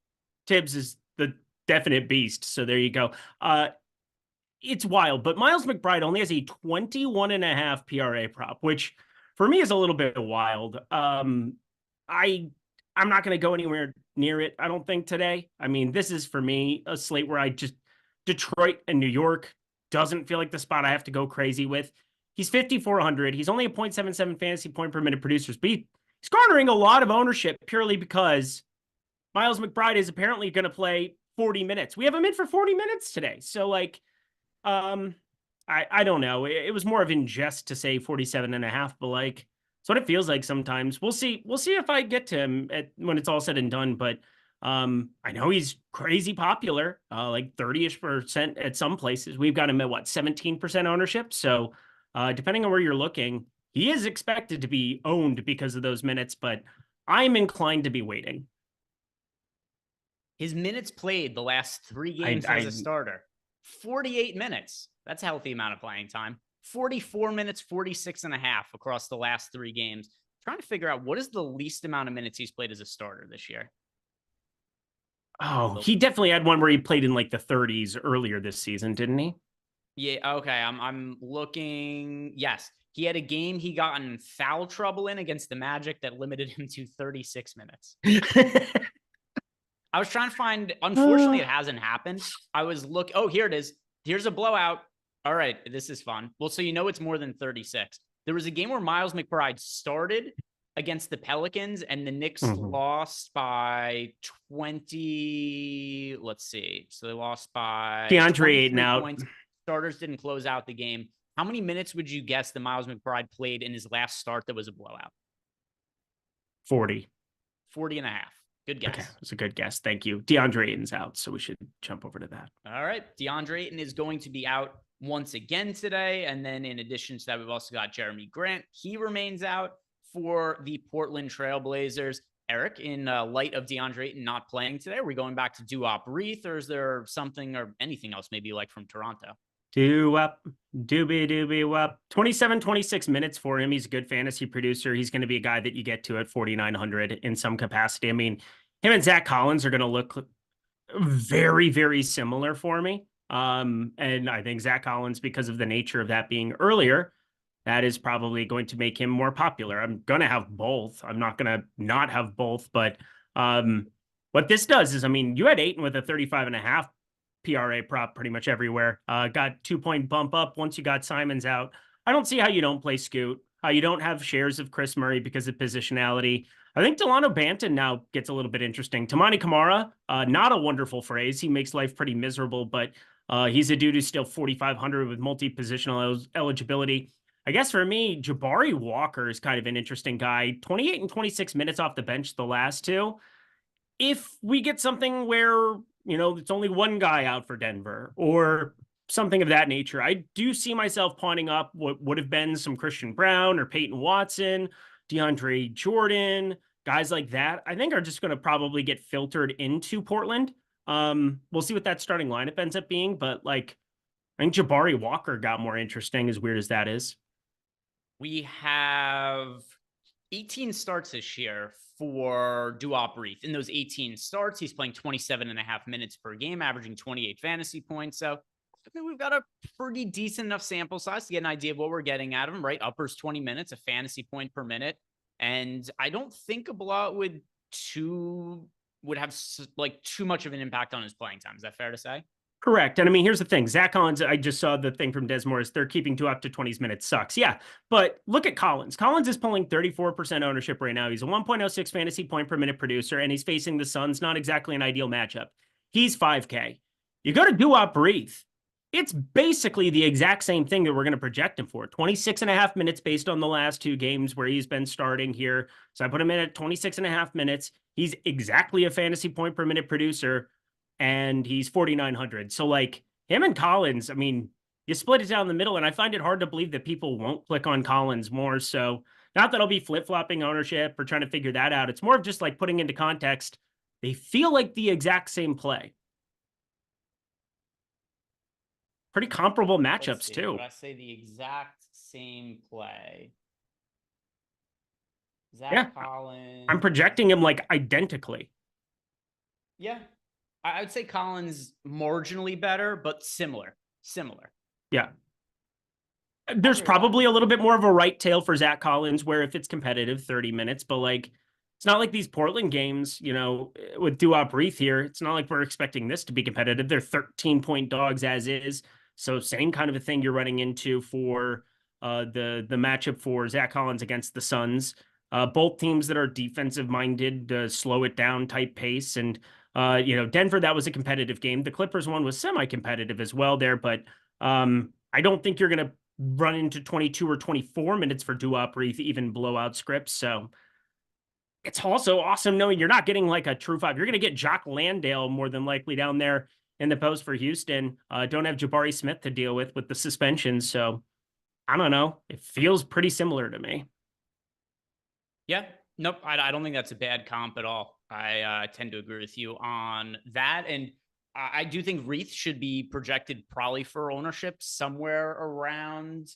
Tibbs is the definite beast. So there you go. It's wild, but Miles McBride only has a 21.5 PRA prop, which for me is a little bit wild. I'm not going to go anywhere near it, I don't think, today. I mean, this is for me a slate where Detroit and New York doesn't feel like the spot I have to go crazy with. He's 5,400. He's only a 0.77 fantasy point per minute producer, but he's He's garnering a lot of ownership purely because Miles McBride is apparently going to play 40 minutes. We have him in for 40 minutes today. So like, I don't know. It was more of in jest to say 47.5, but like, it's what it feels like sometimes. We'll see if I get to him when it's all said and done, but I know he's crazy popular, like 30-ish% at some places. We've got him at what, 17% ownership. So depending on where you're looking, he is expected to be owned because of those minutes, but I'm inclined to be waiting. His minutes played the last 3 games as a starter, 48 minutes. That's a healthy amount of playing time. 44 minutes, 46.5 across the last 3 games. Trying to figure out what is the least amount of minutes he's played as a starter this year. Oh, he definitely had one where he played in like the 30s earlier this season, didn't he? Yeah, okay. I'm looking. Yes. He had a game he got in foul trouble in against the Magic that limited him to 36 minutes. I was trying to find, unfortunately, it hasn't happened. I was oh, here it is. Here's a blowout. All right, this is fun. Well, so you know it's more than 36. There was a game where Miles McBride started against the Pelicans and the Knicks lost by 20. Let's see. So they lost by DeAndre Ayton out. Points. Starters didn't close out the game. How many minutes would you guess that Miles McBride played in his last start that was a blowout? 40. 40.5. Good guess. Okay, that's a good guess. Thank you. DeAndre Ayton's out, so we should jump over to that. All right. DeAndre Ayton is going to be out once again today. And then in addition to that, we've also got Jeremy Grant. He remains out for the Portland Trailblazers. Eric, in light of DeAndre Ayton not playing today, are we going back to Duop Reith, or is there something or anything else maybe you like from Toronto? Do-up, doobie-doobie-wop. 27, 26 minutes for him. He's a good fantasy producer. He's going to be a guy that you get to at 4,900 in some capacity. I mean, him and Zach Collins are going to look very, very similar for me. And I think Zach Collins, because of the nature of that being earlier, that is probably going to make him more popular. I'm going to have both. I'm not going to not have both. But what this does is, I mean, you had Ayton with a 35.5 PRA prop pretty much everywhere. Got 2-point bump up once you got Simons out. I don't see how you don't play Scoot, how you don't have shares of Chris Murray because of positionality. I think Delano Banton now gets a little bit interesting. Tamani Kamara, not a wonderful phrase. He makes life pretty miserable, but he's a dude who's still 4,500 with multi-positional eligibility. I guess for me, Jabari Walker is kind of an interesting guy. 28 and 26 minutes off the bench the last 2. If we get something where, you know, it's only one guy out for Denver or something of that nature, I do see myself pawning up what would have been some Christian Brown or Peyton Watson, DeAndre Jordan, guys like that. I think are just going to probably get filtered into Portland. We'll see what that starting lineup ends up being, but like, I think Jabari Walker got more interesting, as weird as that is. We have 18 starts this year for Duop Reith. In those 18 starts, he's playing 27.5 minutes per game, averaging 28 fantasy points. So I think we've got a pretty decent enough sample size to get an idea of what we're getting out of him, right? Uppers 20 minutes, a fantasy point per minute. And I don't think a blowout would have like too much of an impact on his playing time. Is that fair to say? Correct. And I mean, here's the thing. Zach Collins, I just saw the thing from Desmore is they're keeping Duop to 20 minutes sucks. Yeah. But look at Collins. Collins is pulling 34% ownership right now. He's a 1.06 fantasy point per minute producer, and he's facing the Suns. Not exactly an ideal matchup. He's 5K. You go to Duop Reith. It's basically the exact same thing that we're going to project him for. 26.5 minutes based on the last 2 games where he's been starting here. So I put him in at 26.5 minutes. He's exactly a fantasy point per minute producer, and he's 4,900. So like him and Collins, I mean, you split it down the middle, and I find it hard to believe that people won't click on Collins more. So not that I'll be flip-flopping ownership or trying to figure that out. It's more of just like putting into context. They feel like the exact same play. Pretty comparable matchups too. Would I say the exact same play? Zach Collins. I'm projecting him like identically. Yeah. I would say Collins marginally better, but similar. Yeah. There's probably a little bit more of a right tail for Zach Collins where if it's competitive, 30 minutes, but like, it's not like these Portland games, you know, with Duop Reith here. It's not like we're expecting this to be competitive. They're 13-point dogs as is. So same kind of a thing you're running into for the matchup for Zach Collins against the Suns. Both teams that are defensive minded, slow it down type pace. And, Denver, that was a competitive game. The Clippers one was semi-competitive as well there, but I don't think you're going to run into 22 or 24 minutes for Duop or even blowout scripts. So it's also awesome knowing you're not getting like a true five. You're going to get Jock Landale more than likely down there in the post for Houston. Don't have Jabari Smith to deal with the suspension. So I don't know. It feels pretty similar to me. Yeah. Nope. I don't think that's a bad comp at all. I tend to agree with you on that. And I do think Reith should be projected probably for ownership somewhere around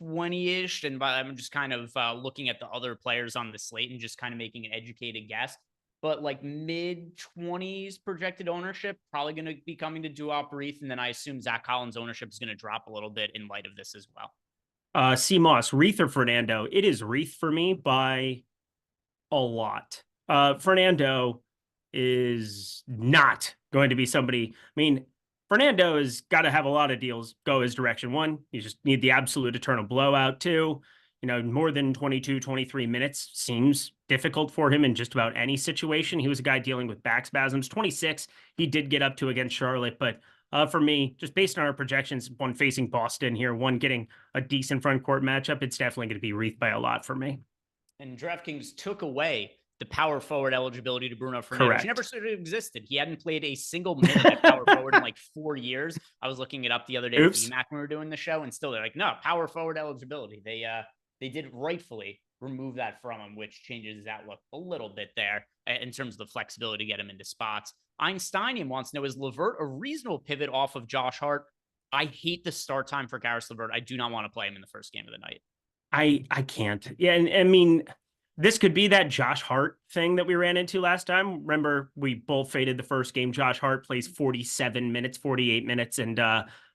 20-ish. And I'm just kind of looking at the other players on the slate and just kind of making an educated guess. But like mid-20s projected ownership, probably going to be coming to Duop Reith. And then I assume Zach Collins' ownership is going to drop a little bit in light of this as well. C. Moss, Reith or Fernando? It is Reith for me by a lot. Fernando is not going to be somebody. I mean, Fernando has got to have a lot of deals go his direction. One, you just need the absolute eternal blowout. Two, more than 22, 23 minutes seems difficult for him in just about any situation. He was a guy dealing with back spasms. 26, he did get up to against Charlotte, but for me, just based on our projections, one facing Boston here, one getting a decent front court matchup, it's definitely going to be Reith by a lot for me. And DraftKings took away the power forward eligibility to Bruno Fernandes. Correct. He never sort of existed. He hadn't played a single minute at power forward in like 4 years. I was looking it up the other day with EMAC when we were doing the show, and still they're like, no, power forward eligibility. They did rightfully remove that from him, which changes his outlook a little bit there in terms of the flexibility to get him into spots. Einsteinian wants to know, is LeVert a reasonable pivot off of Josh Hart? I hate the start time for Karis LeVert. I do not want to play him in the first game of the night. I can't. Yeah, and I mean, this could be that Josh Hart thing that we ran into last time. Remember, we both faded the first game. Josh Hart plays 47 minutes, 48 minutes, and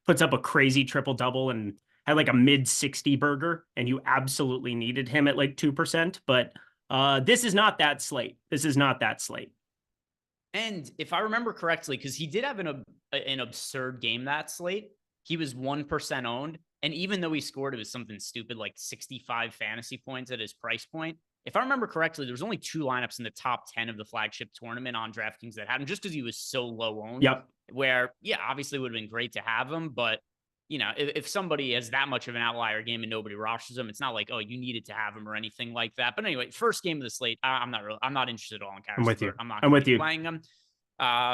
puts up a crazy triple-double and had like a mid-60 burger, and you absolutely needed him at like 2%. But this is not that slate. This is not that slate. And if I remember correctly, because he did have an absurd game that slate, he was 1% owned. And even though he scored, it was something stupid like 65 fantasy points at his price point. If I remember correctly, there was only 2 lineups in the top 10 of the flagship tournament on DraftKings that had him just because he was so low owned. Yep. Where, yeah, obviously it would have been great to have him. But, if somebody has that much of an outlier game and nobody rosters him, it's not like, oh, you needed to have him or anything like that. But anyway, first game of the slate, I'm not interested at all in Karis. I'm with you. I'm not with you playing him.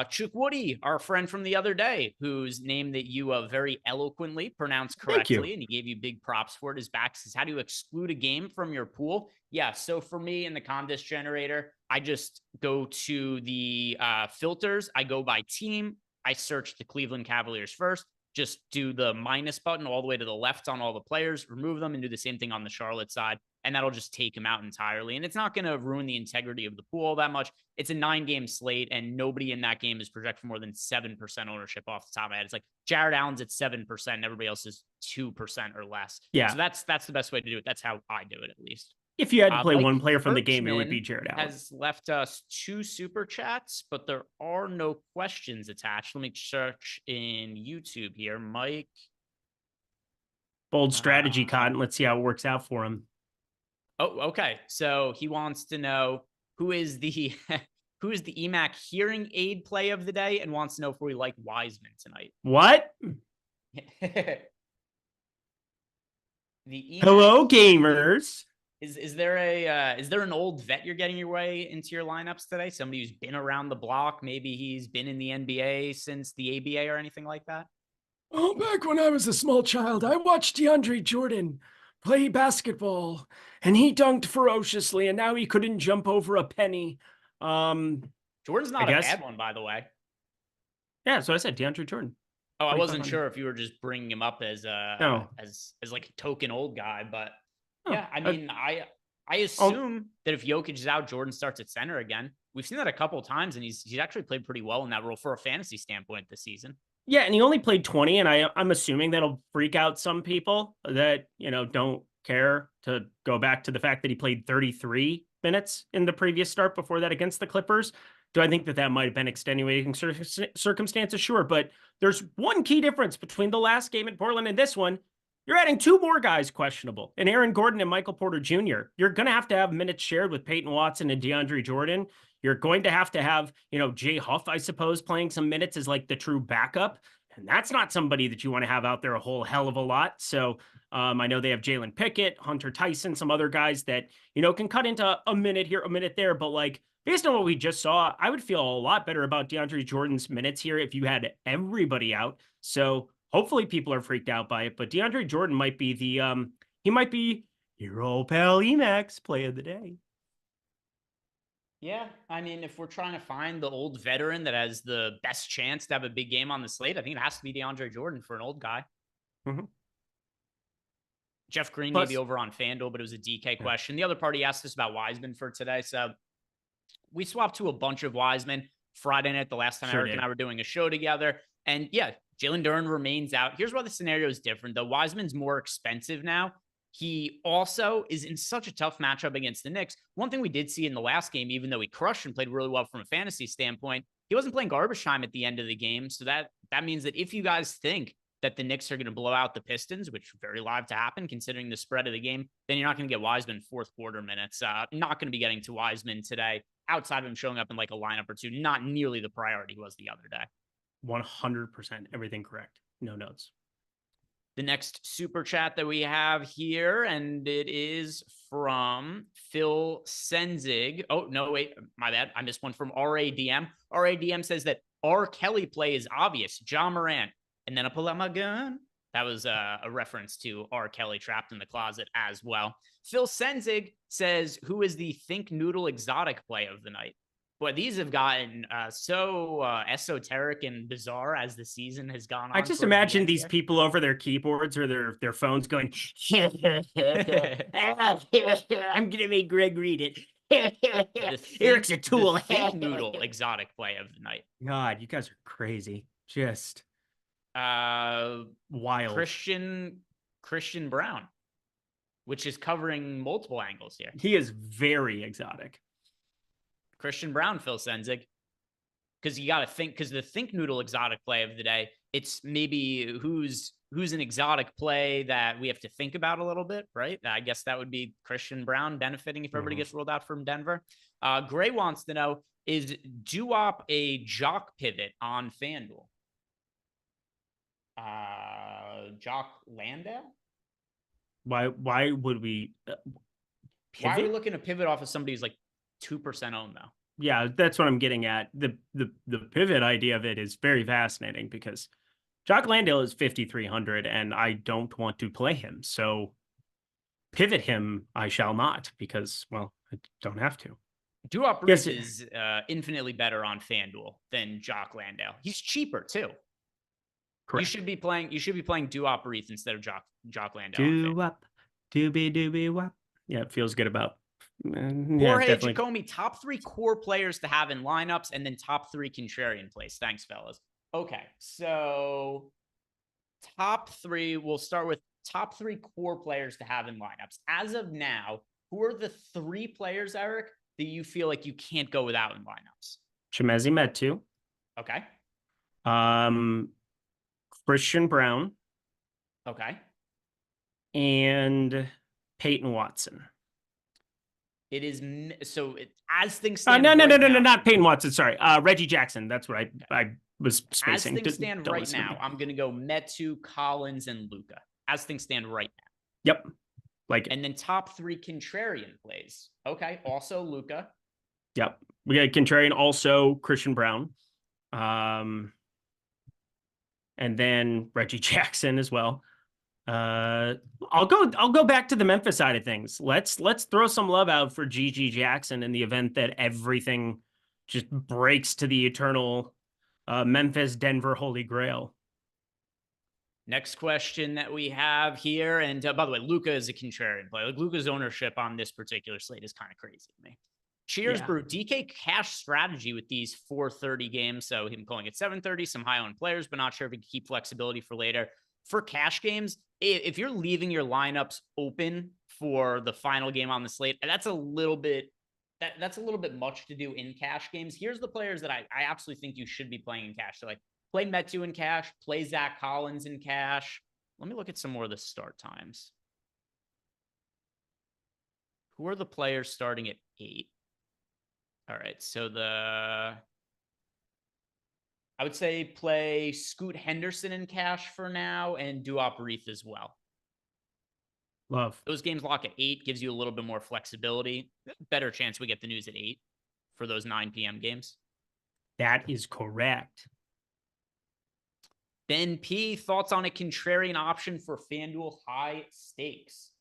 Chuck Woody, our friend from the other day, whose name that you very eloquently pronounced correctly, and he gave you big props for it, is back. Says, how do you exclude a game from your pool? Yeah, so for me in the contest generator, I just go to the filters. I go by team. I search the Cleveland Cavaliers first. Just do the minus button all the way to the left on all the players, remove them, and do the same thing on the Charlotte side. And that'll just take them out entirely. And it's not going to ruin the integrity of the pool that much. It's a 9-game slate, and nobody in that game is projected for more than 7% ownership off the top of my head. It's like Jared Allen's at 7%, and everybody else is 2% or less. Yeah. So that's the best way to do it. That's how I do it, at least. If you had to play Mike one player from the game, it Birchman would be Jared Allen. Has left us 2 super chats, but there are no questions attached. Let me search in YouTube here. Mike. Bold strategy, Cotton. Let's see how it works out for him. Oh, okay. So he wants to know who is the EMAC hearing aid play of the day, and wants to know if we like Wiseman tonight. What? The Hello, gamers. Is there an old vet you're getting your way into your lineups today? Somebody who's been around the block? Maybe he's been in the NBA since the ABA or anything like that? Oh, back when I was a small child, I watched DeAndre Jordan play basketball, and he dunked ferociously, and now he couldn't jump over a penny. Jordan's not a bad one, by the way. Yeah, so I said DeAndre Jordan. Oh, I wasn't sure if you were just bringing him up as as like a token old guy, but yeah, I mean, I assume that if Jokic is out, Jordan starts at center again. We've seen that a couple of times, and he's actually played pretty well in that role for a fantasy standpoint this season. Yeah, and he only played 20, and I'm assuming that'll freak out some people that, don't care to go back to the fact that he played 33 minutes in the previous start before that against the Clippers. Do I think that might have been extenuating circumstances? Sure, but there's one key difference between the last game in Portland and this one. You're adding 2 more guys questionable, and Aaron Gordon and Michael Porter Jr. You're going to have minutes shared with Peyton Watson and DeAndre Jordan. You're going to have, Jay Huff, I suppose, playing some minutes as like the true backup. And that's not somebody that you want to have out there a whole hell of a lot. So I know they have Jalen Pickett, Hunter Tyson, some other guys that, can cut into a minute here, a minute there. But like, based on what we just saw, I would feel a lot better about DeAndre Jordan's minutes here if you had everybody out. So hopefully people are freaked out by it, but DeAndre Jordan might be he might be your old pal Emacs play of the day. Yeah, I mean, if we're trying to find the old veteran that has the best chance to have a big game on the slate, I think it has to be DeAndre Jordan for an old guy. Mm-hmm. Jeff Green may be over on FanDuel, but it was a DK question. The other party asked us about Wiseman for today, so we swapped to a bunch of Wiseman Friday night, the last time Eric and I were doing a show together. And yeah, Jalen Duren remains out. Here's why the scenario is different, though. Wiseman's more expensive now. He also is in such a tough matchup against the Knicks. One thing we did see in the last game, even though he crushed and played really well from a fantasy standpoint, he wasn't playing garbage time at the end of the game. So that means that if you guys think that the Knicks are going to blow out the Pistons, which is very live to happen considering the spread of the game, then you're not going to get Wiseman fourth quarter minutes. Not going to be getting to Wiseman today outside of him showing up in like a lineup or two. Not nearly the priority he was the other day. 100%. Everything correct. No notes. The next super chat that we have here, and it is from Phil Senzig. Oh, no, wait, my bad. I missed one from RADM. RADM says that R. Kelly play is obvious. Ja Morant. And then I pull out my gun. That was a reference to R. Kelly trapped in the closet as well. Phil Senzig says, who is the Think Noodle exotic play of the night? Boy, these have gotten so esoteric and bizarre as the season has gone on. I just imagine these people over their keyboards or their phones going, I'm going to make Greg read it. Eric's a tool. The Think Noodle exotic play of the night. God, you guys are crazy. Just wild. Christian Brown, which is covering multiple angles here. He is very exotic. Christian Brown, Phil Senzig. Because you got to think, because the Think Noodle exotic play of the day, it's maybe who's an exotic play that we have to think about a little bit, right? I guess that would be Christian Brown benefiting if everybody gets ruled out from Denver. Gray wants to know, is Doo-Wop a jock pivot on FanDuel? Jock Landale? Why would we pivot? Why are we looking to pivot off of somebody who's like 2% owned though? Yeah, that's what I'm getting at. The pivot idea of it is very fascinating because Jock Landale is 5,300 and I don't want to play him. So pivot him I shall not because, well, I don't have to. Doo-Wop Reese is infinitely better on FanDuel than Jock Landale. He's cheaper too. Correct. You should be playing Doo-Wop Reese instead of Jock Landale. Doo-Wop, doobie-doobie-wop. Yeah, it feels good about. Jorge Jacomi, top 3 core players to have in lineups, and then top 3 contrarian plays. Thanks, fellas. Okay, so top 3. We'll start with top 3 core players to have in lineups. As of now, who are the 3 players, Eric, that you feel like you can't go without in lineups? Chimezie Metu. Okay. Christian Brown. Okay. And Peyton Watson. It is as things stand. No, not Peyton Watson. Sorry, Reggie Jackson. That's what I was spacing. As things stand right now, I'm going to go Metu, Collins, and Luka. As things stand right now. Yep. And then top 3 contrarian plays. Okay. Also Luka. Yep. We got contrarian. Also Christian Brown. And then Reggie Jackson as well. I'll go back to the Memphis side of things. Let's throw some love out for GG Jackson in the event that everything just breaks to the eternal Memphis Denver Holy Grail. Next question that we have here, and by the way, Luka is a contrarian play. Like Luka's ownership on this particular slate is kind of crazy to me. Cheers, Brew. DK cash strategy with these 4:30 games. So him calling it 7:30, some high owned players, but not sure if he can keep flexibility for later. For cash games, if you're leaving your lineups open for the final game on the slate, that's a little bit much to do in cash games. Here's the players that I absolutely think you should be playing in cash. So like play Metu in cash, play Zach Collins in cash. Let me look at some more of the start times. Who are the players starting at 8? All right, so I would say play Scoot Henderson in cash for now and Duop Reith as well. Love. Those games lock at 8, gives you a little bit more flexibility. Better chance we get the news at 8 for those 9 p.m. games. That is correct. Ben P, thoughts on a contrarian option for FanDuel high stakes?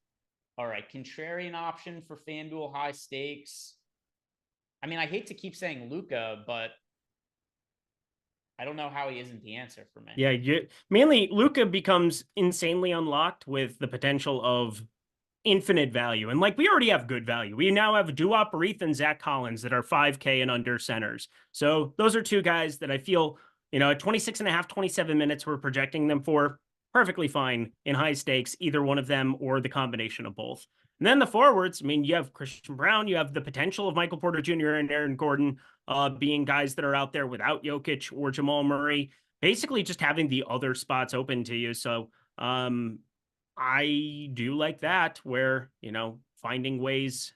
All right, contrarian option for FanDuel high stakes. I mean, I hate to keep saying Luka, but I don't know how he isn't the answer for me. Yeah, mainly Luka becomes insanely unlocked with the potential of infinite value. And like, we already have good value. We now have Duop Reith and Zach Collins that are 5K and under centers. So those are two guys that I feel, at 26 and a half, 27 minutes, we're projecting them for perfectly fine in high stakes, either one of them or the combination of both. And then the forwards, I mean, you have Christian Brown, you have the potential of Michael Porter Jr. and Aaron Gordon being guys that are out there without Jokic or Jamal Murray, basically just having the other spots open to you. So I do like that, where, finding ways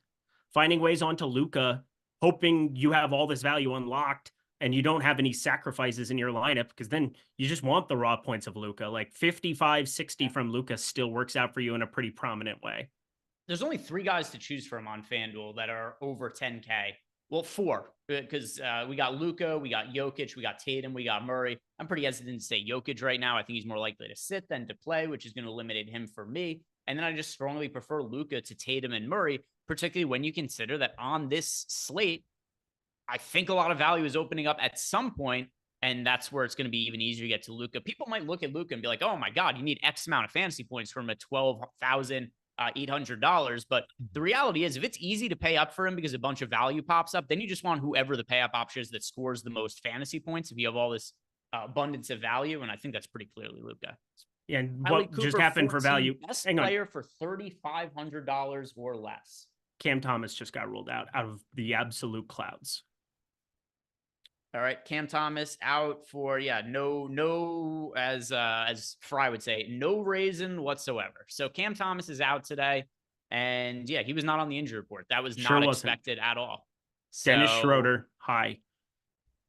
onto Luka, hoping you have all this value unlocked and you don't have any sacrifices in your lineup, because then you just want the raw points of Luka. Like 55, 60 from Luka still works out for you in a pretty prominent way. There's only 3 guys to choose from on FanDuel that are over 10K. Well, 4, because we got Luka, we got Jokic, we got Tatum, we got Murray. I'm pretty hesitant to say Jokic right now. I think he's more likely to sit than to play, which is going to eliminate him for me. And then I just strongly prefer Luka to Tatum and Murray, particularly when you consider that on this slate, I think a lot of value is opening up at some point, and that's where it's going to be even easier to get to Luka. People might look at Luka and be like, oh my God, you need X amount of fantasy points from a $12,800. But the reality is, if it's easy to pay up for him because a bunch of value pops up, then you just want whoever the pay up option is that scores the most fantasy points if you have all this abundance of value. And I think that's pretty clearly Luka. Yeah, and what just happened for value? Best player for $3,500 or less. Cam Thomas just got ruled out of the absolute clouds. All right, Cam Thomas out for no, as Fry would say, no reason whatsoever. So Cam Thomas is out today, and yeah, he was not on the injury report. That was not expected at all. Dennis Schroeder, hi.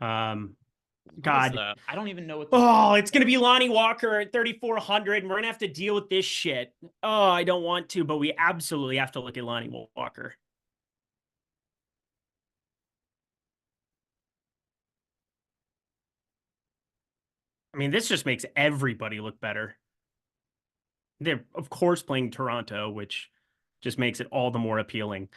God, I don't even know what. It's gonna be Lonnie Walker at 3,400, and we're gonna have to deal with this shit. Oh, I don't want to, but we absolutely have to look at Lonnie Walker. I mean, this just makes everybody look better. They're, of course, playing Toronto, which just makes it all the more appealing.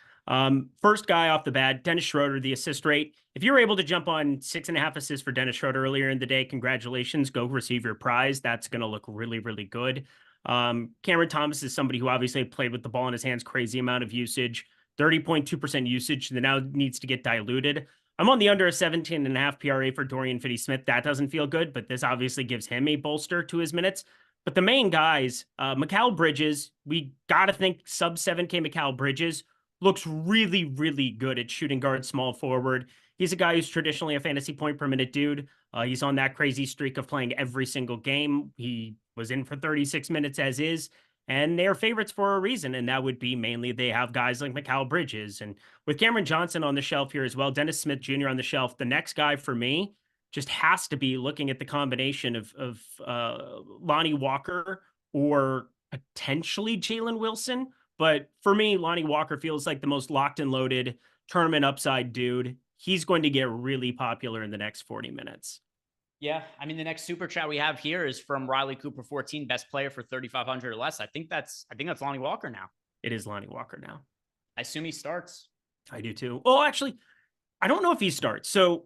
First guy off the bat, Dennis Schroeder, the assist rate. If you were able to jump on 6.5 assists for Dennis Schroeder earlier in the day, congratulations, go receive your prize. That's going to look really, really good. Cameron Thomas is somebody who obviously played with the ball in his hands, crazy amount of usage, 30.2% usage that now needs to get diluted. I'm on the under a 17.5 PRA for Dorian Finney-Smith. That doesn't feel good, but this obviously gives him a bolster to his minutes. But the main guys, Mikal Bridges, we got to think sub 7K Mikal Bridges looks really, really good at shooting guard, small forward. He's a guy who's traditionally a fantasy point per minute dude. He's on that crazy streak of playing every single game. He was in for 36 minutes as is. And they're favorites for a reason, and that would be mainly they have guys like Mikal Bridges. And with Cameron Johnson on the shelf here as well, Dennis Smith Jr. on the shelf, the next guy for me just has to be looking at the combination of Lonnie Walker or potentially Jalen Wilson. But for me, Lonnie Walker feels like the most locked and loaded tournament upside dude. He's going to get really popular in the next 40 minutes. Yeah, I mean, the next super chat we have here is from Riley Cooper 14, best player for 3,500 or less. I think that's Lonnie Walker now. It is Lonnie Walker now. I assume he starts. I do too. Well, actually, I don't know if he starts. So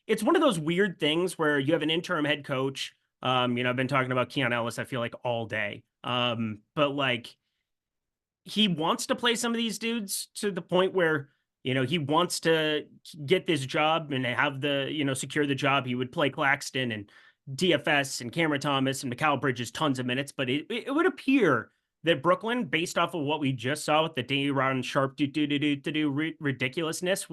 it's one of those weird things where you have an interim head coach. I've been talking about Keon Ellis, I feel like all day. But like, he wants to play some of these dudes to the point where, he wants to get this job and have the, secure the job. He would play Claxton and DFS and Cameron Thomas and Mikal Bridges tons of minutes. But it would appear that Brooklyn, based off of what we just saw with the Day'Ron Sharp ridiculousness,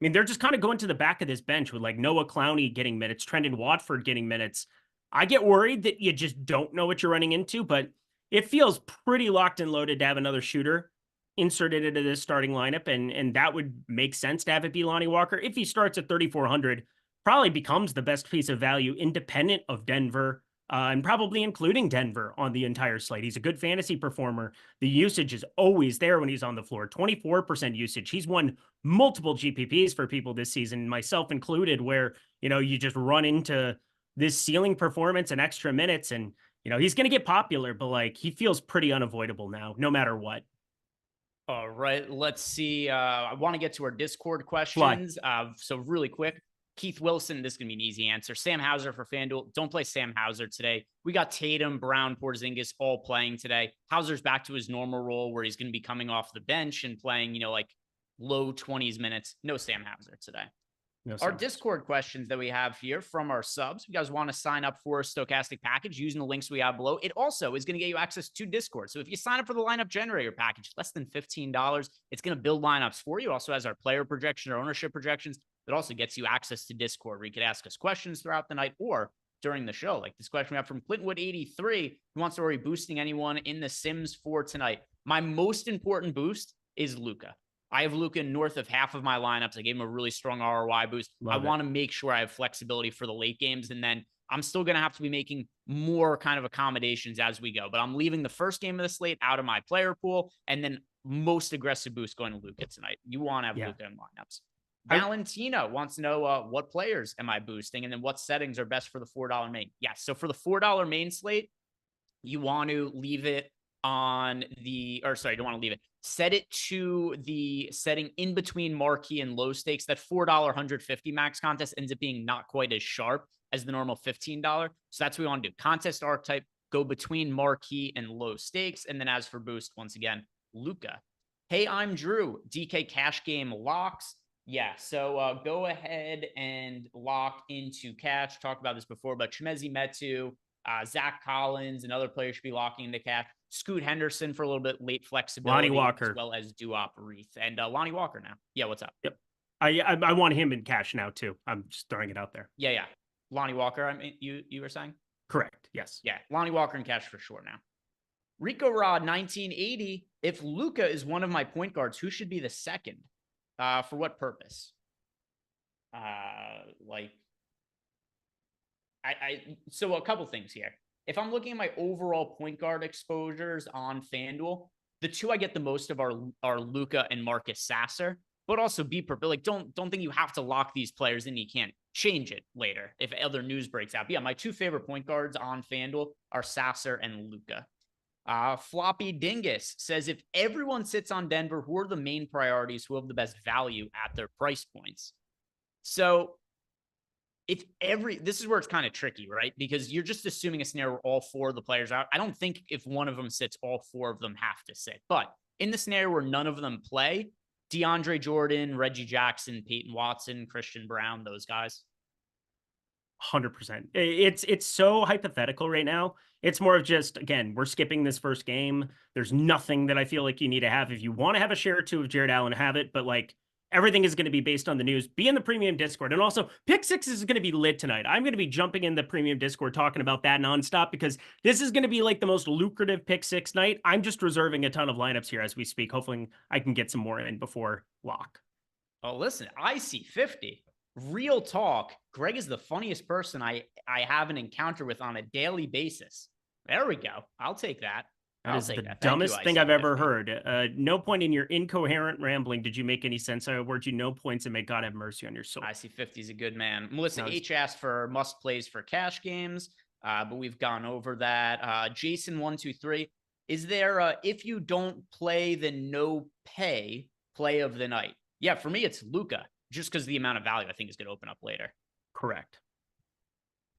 they're just kind of going to the back of this bench with like Noah Clowney getting minutes, Trendon Watford getting minutes. I get worried that you just don't know what you're running into, but it feels pretty locked and loaded to have another shooter inserted into this starting lineup, and that would make sense to have it be Lonnie Walker. If he starts at 3,400, probably becomes the best piece of value independent of Denver, and probably including Denver on the entire slate. He's a good fantasy performer. The usage is always there when he's on the floor. 24% usage. He's won multiple GPPs for people this season, myself included, where, you just run into this ceiling performance and extra minutes, and, he's going to get popular, but like, he feels pretty unavoidable now, no matter what. All right, let's see. I want to get to our Discord questions. So really quick, Keith Wilson, this is going to be an easy answer. Sam Hauser for FanDuel. Don't play Sam Hauser today. We got Tatum, Brown, Porzingis all playing today. Hauser's back to his normal role where he's going to be coming off the bench and playing, like low 20s minutes. No Sam Hauser today. No, our Discord questions that we have here from our subs. If you guys want to sign up for a Stochastic package using the links we have below, it also is going to get you access to Discord. So if you sign up for the lineup generator package, less than $15, it's going to build lineups for you. Also has our player projection or ownership projections. It also gets you access to Discord where you could ask us questions throughout the night or during the show. Like this question we have from Clintwood83, who wants to already boosting anyone in the Sims for tonight. My most important boost is Luka. I have Luka north of half of my lineups. I gave him a really strong ROI boost. I want to make sure I have flexibility for the late games. And then I'm still going to have to be making more kind of accommodations as we go. But I'm leaving the first game of the slate out of my player pool. And then most aggressive boost going to Luka tonight. You want to have Luka in lineups. Valentina wants to know what players am I boosting? And then what settings are best for the $4 main? Yes. So for the $4 main slate, you want to leave it on the, or sorry, you don't want to leave it. Set it to the setting in between marquee and low stakes. That $4 150 max contest ends up being not quite as sharp as the normal $15. So that's what we want to do. Contest archetype, go between marquee and low stakes. And then as for boost, once again, Luka. Hey, I'm Drew. DK cash game locks. Yeah, so go ahead and lock into cash. Talked about this before, but Chimezi Metu, Zach Collins, and other players should be locking into cash. Scoot Henderson for a little bit late flexibility. Lonnie Walker. As well as Duop Reith. And Lonnie Walker now. Yeah, what's up? Yep. I want him in cash now, too. I'm just throwing it out there. Yeah. Lonnie Walker, I mean, you were saying? Correct, yes. Yeah, Lonnie Walker in cash for sure now. Rico Rod, 1980. If Luka is one of my point guards, who should be the second? For what purpose? So a couple things here. If I'm looking at my overall point guard exposures on FanDuel, the two I get the most of are Luka and Marcus Sasser, but also be prepared. Like, don't think you have to lock these players in. You can't change it later if other news breaks out. But yeah, my two favorite point guards on FanDuel are Sasser and Luka. Floppy Dingus says, if everyone sits on Denver, who are the main priorities, who have the best value at their price points? So this is where it's kind of tricky, right? Because you're just assuming a scenario where all four of the players are out. I don't think if one of them sits, all four of them have to sit. But in the scenario where none of them play, DeAndre Jordan, Reggie Jackson, Peyton Watson, Christian Brown, those guys. 100%. It's so hypothetical right now. It's more of just, again, we're skipping this first game. There's nothing that I feel like you need to have. If you want to have a share or two of Jared Allen, have it. But like, everything is going to be based on the news. Be in the premium Discord. And also, Pick Six is going to be lit tonight. I'm going to be jumping in the premium Discord talking about that nonstop because this is going to be like the most lucrative Pick Six night. I'm just reserving a ton of lineups here as we speak. Hopefully, I can get some more in before lock. Oh, listen, I see 50. Real talk. Greg is the funniest person I have an encounter with on a daily basis. There we go. I'll take that. That is the dumbest thing I've ever heard. No point in your incoherent rambling did you make any sense. I award you no points and may God have mercy on your soul. I see 50 is a good man. Melissa H asked for must plays for cash games, but we've gone over that. Jason 123, is there if you don't play the no pay play of the night? Yeah, for me it's Luka, just because the amount of value I think is going to open up later. Correct.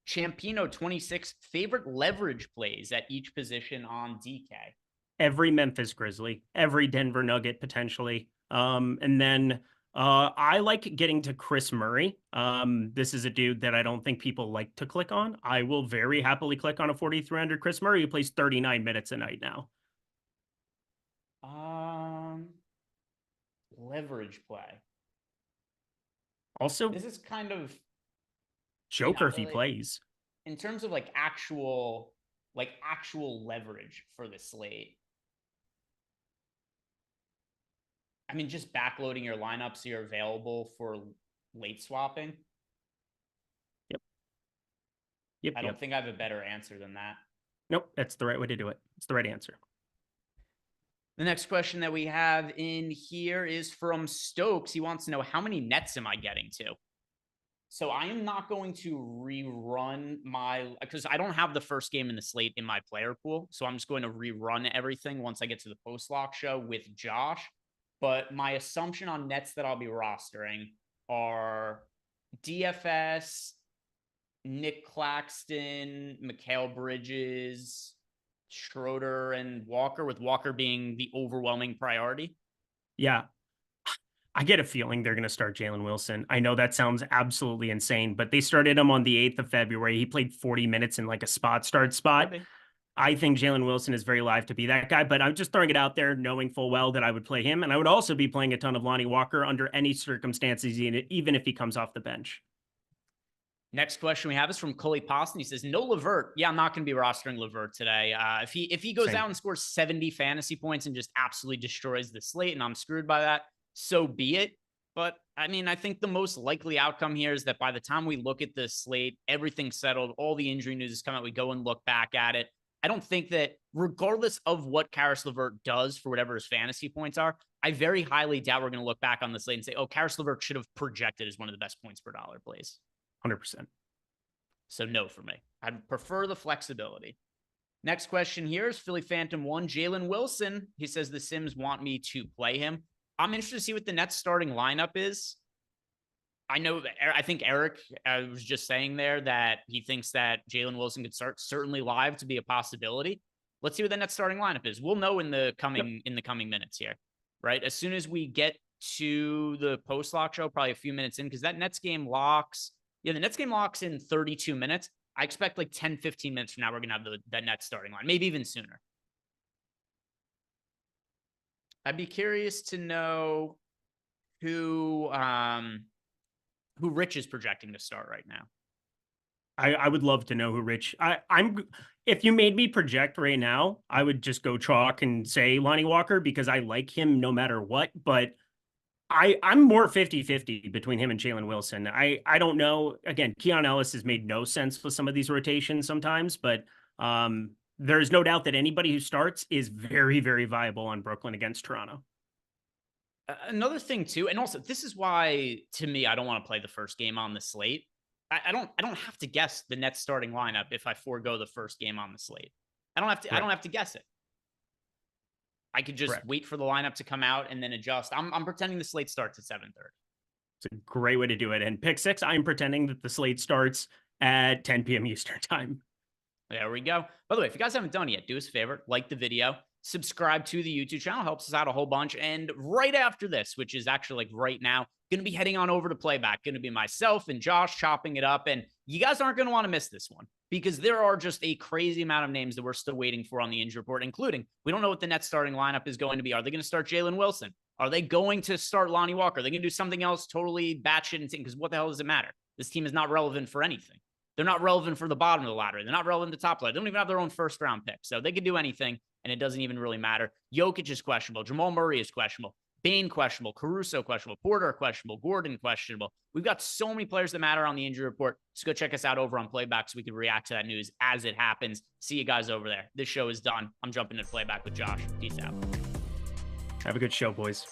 Champino 26, favorite leverage plays at each position on DK. Every Memphis Grizzly, every Denver Nugget potentially. And then I like getting to Chris Murray. This is a dude that I don't think people like to click on. I will very happily click on a 4,300 Chris Murray who plays 39 minutes a night now. Leverage play. Also, this is kind of Joker if he plays. in terms of like actual leverage for the slate, I mean, just backloading your lineup so you're available for late swapping. Yep. I don't think I have a better answer than that. Nope, that's the right way to do it. It's the right answer. The next question that we have in here is from Stokes. He wants to know, how many nets am I getting to? So I am not going to rerun because I don't have the first game in the slate in my player pool. So I'm just going to rerun everything once I get to the post-lock show with Josh. But my assumption on nets that I'll be rostering are DFS, Nick Claxton, Mikal Bridges, Schroeder, and Walker, with Walker being the overwhelming priority. Yeah. I get a feeling they're going to start Jalen Wilson. I know that sounds absolutely insane, but they started him on the 8th of February. He played 40 minutes in like a start spot. Okay. I think Jalen Wilson is very live to be that guy, but I'm just throwing it out there knowing full well that I would play him. And I would also be playing a ton of Lonnie Walker under any circumstances, even if he comes off the bench. Next question we have is from Cully Poston. He says, no LeVert. Yeah, I'm not going to be rostering LeVert today. If he goes out and scores 70 fantasy points and just absolutely destroys the slate and I'm screwed by that, so be it. But I mean, I think the most likely outcome here is that by the time we look at the slate, everything's settled, all the injury news has come out, we go and look back at it. I don't think that regardless of what Karis LeVert does for whatever his fantasy points are, I very highly doubt we're going to look back on the slate and say, oh, Karis LeVert should have projected as one of the best points per dollar plays. 100%. So no for me. I'd prefer the flexibility. Next question here is Philly Phantom 1. Jalen Wilson. He says the Sims want me to play him. I'm interested to see what the Nets starting lineup is. I think Eric was just saying there that he thinks that Jalen Wilson could start certainly live to be a possibility. Let's see what the Nets starting lineup is. We'll know in the coming minutes here, right? As soon as we get to the post-lock show, probably a few minutes in, because that Nets game locks. Yeah, the Nets game locks in 32 minutes. I expect like 10, 15 minutes from now, we're going to have the Nets starting line, maybe even sooner. I'd be curious to know who Rich is projecting to start right now. I would love to know who Rich. If you made me project right now, I would just go chalk and say Lonnie Walker because I like him no matter what. But I'm more 50-50 between him and Jalen Wilson. I don't know. Again, Keon Ellis has made no sense with some of these rotations sometimes, but there's no doubt that anybody who starts is very, very viable on Brooklyn against Toronto. Another thing too, and also this is why to me I don't want to play the first game on the slate. I don't have to guess the Nets starting lineup if I forego the first game on the slate. I don't have to. Correct. I don't have to guess it. I could just wait for the lineup to come out and then adjust. I'm pretending the slate starts at 7:30. It's a great way to do it. And pick 6, I'm pretending that the slate starts at 10 p.m. Eastern time. There we go. By the way, if you guys haven't done it yet, do us a favor, like the video, subscribe to the YouTube channel, helps us out a whole bunch. And right after this, which is actually like right now, going to be heading on over to Playback. Going to be myself and Josh chopping it up. And you guys aren't going to want to miss this one because there are just a crazy amount of names that we're still waiting for on the injury report, including we don't know what the Nets starting lineup is going to be. Are they going to start Jalen Wilson? Are they going to start Lonnie Walker? Are they going to do something else totally batshit insane? Because what the hell does it matter? This team is not relevant for anything. They're not relevant for the bottom of the ladder. They're not relevant to the top ladder. They don't even have their own first round pick. So they could do anything, and it doesn't even really matter. Jokic is questionable. Jamal Murray is questionable. Bane questionable. Caruso questionable. Porter questionable. Gordon questionable. We've got so many players that matter on the injury report. So go check us out over on Playback so we can react to that news as it happens. See you guys over there. This show is done. I'm jumping into Playback with Josh. Peace out. Have a good show, boys.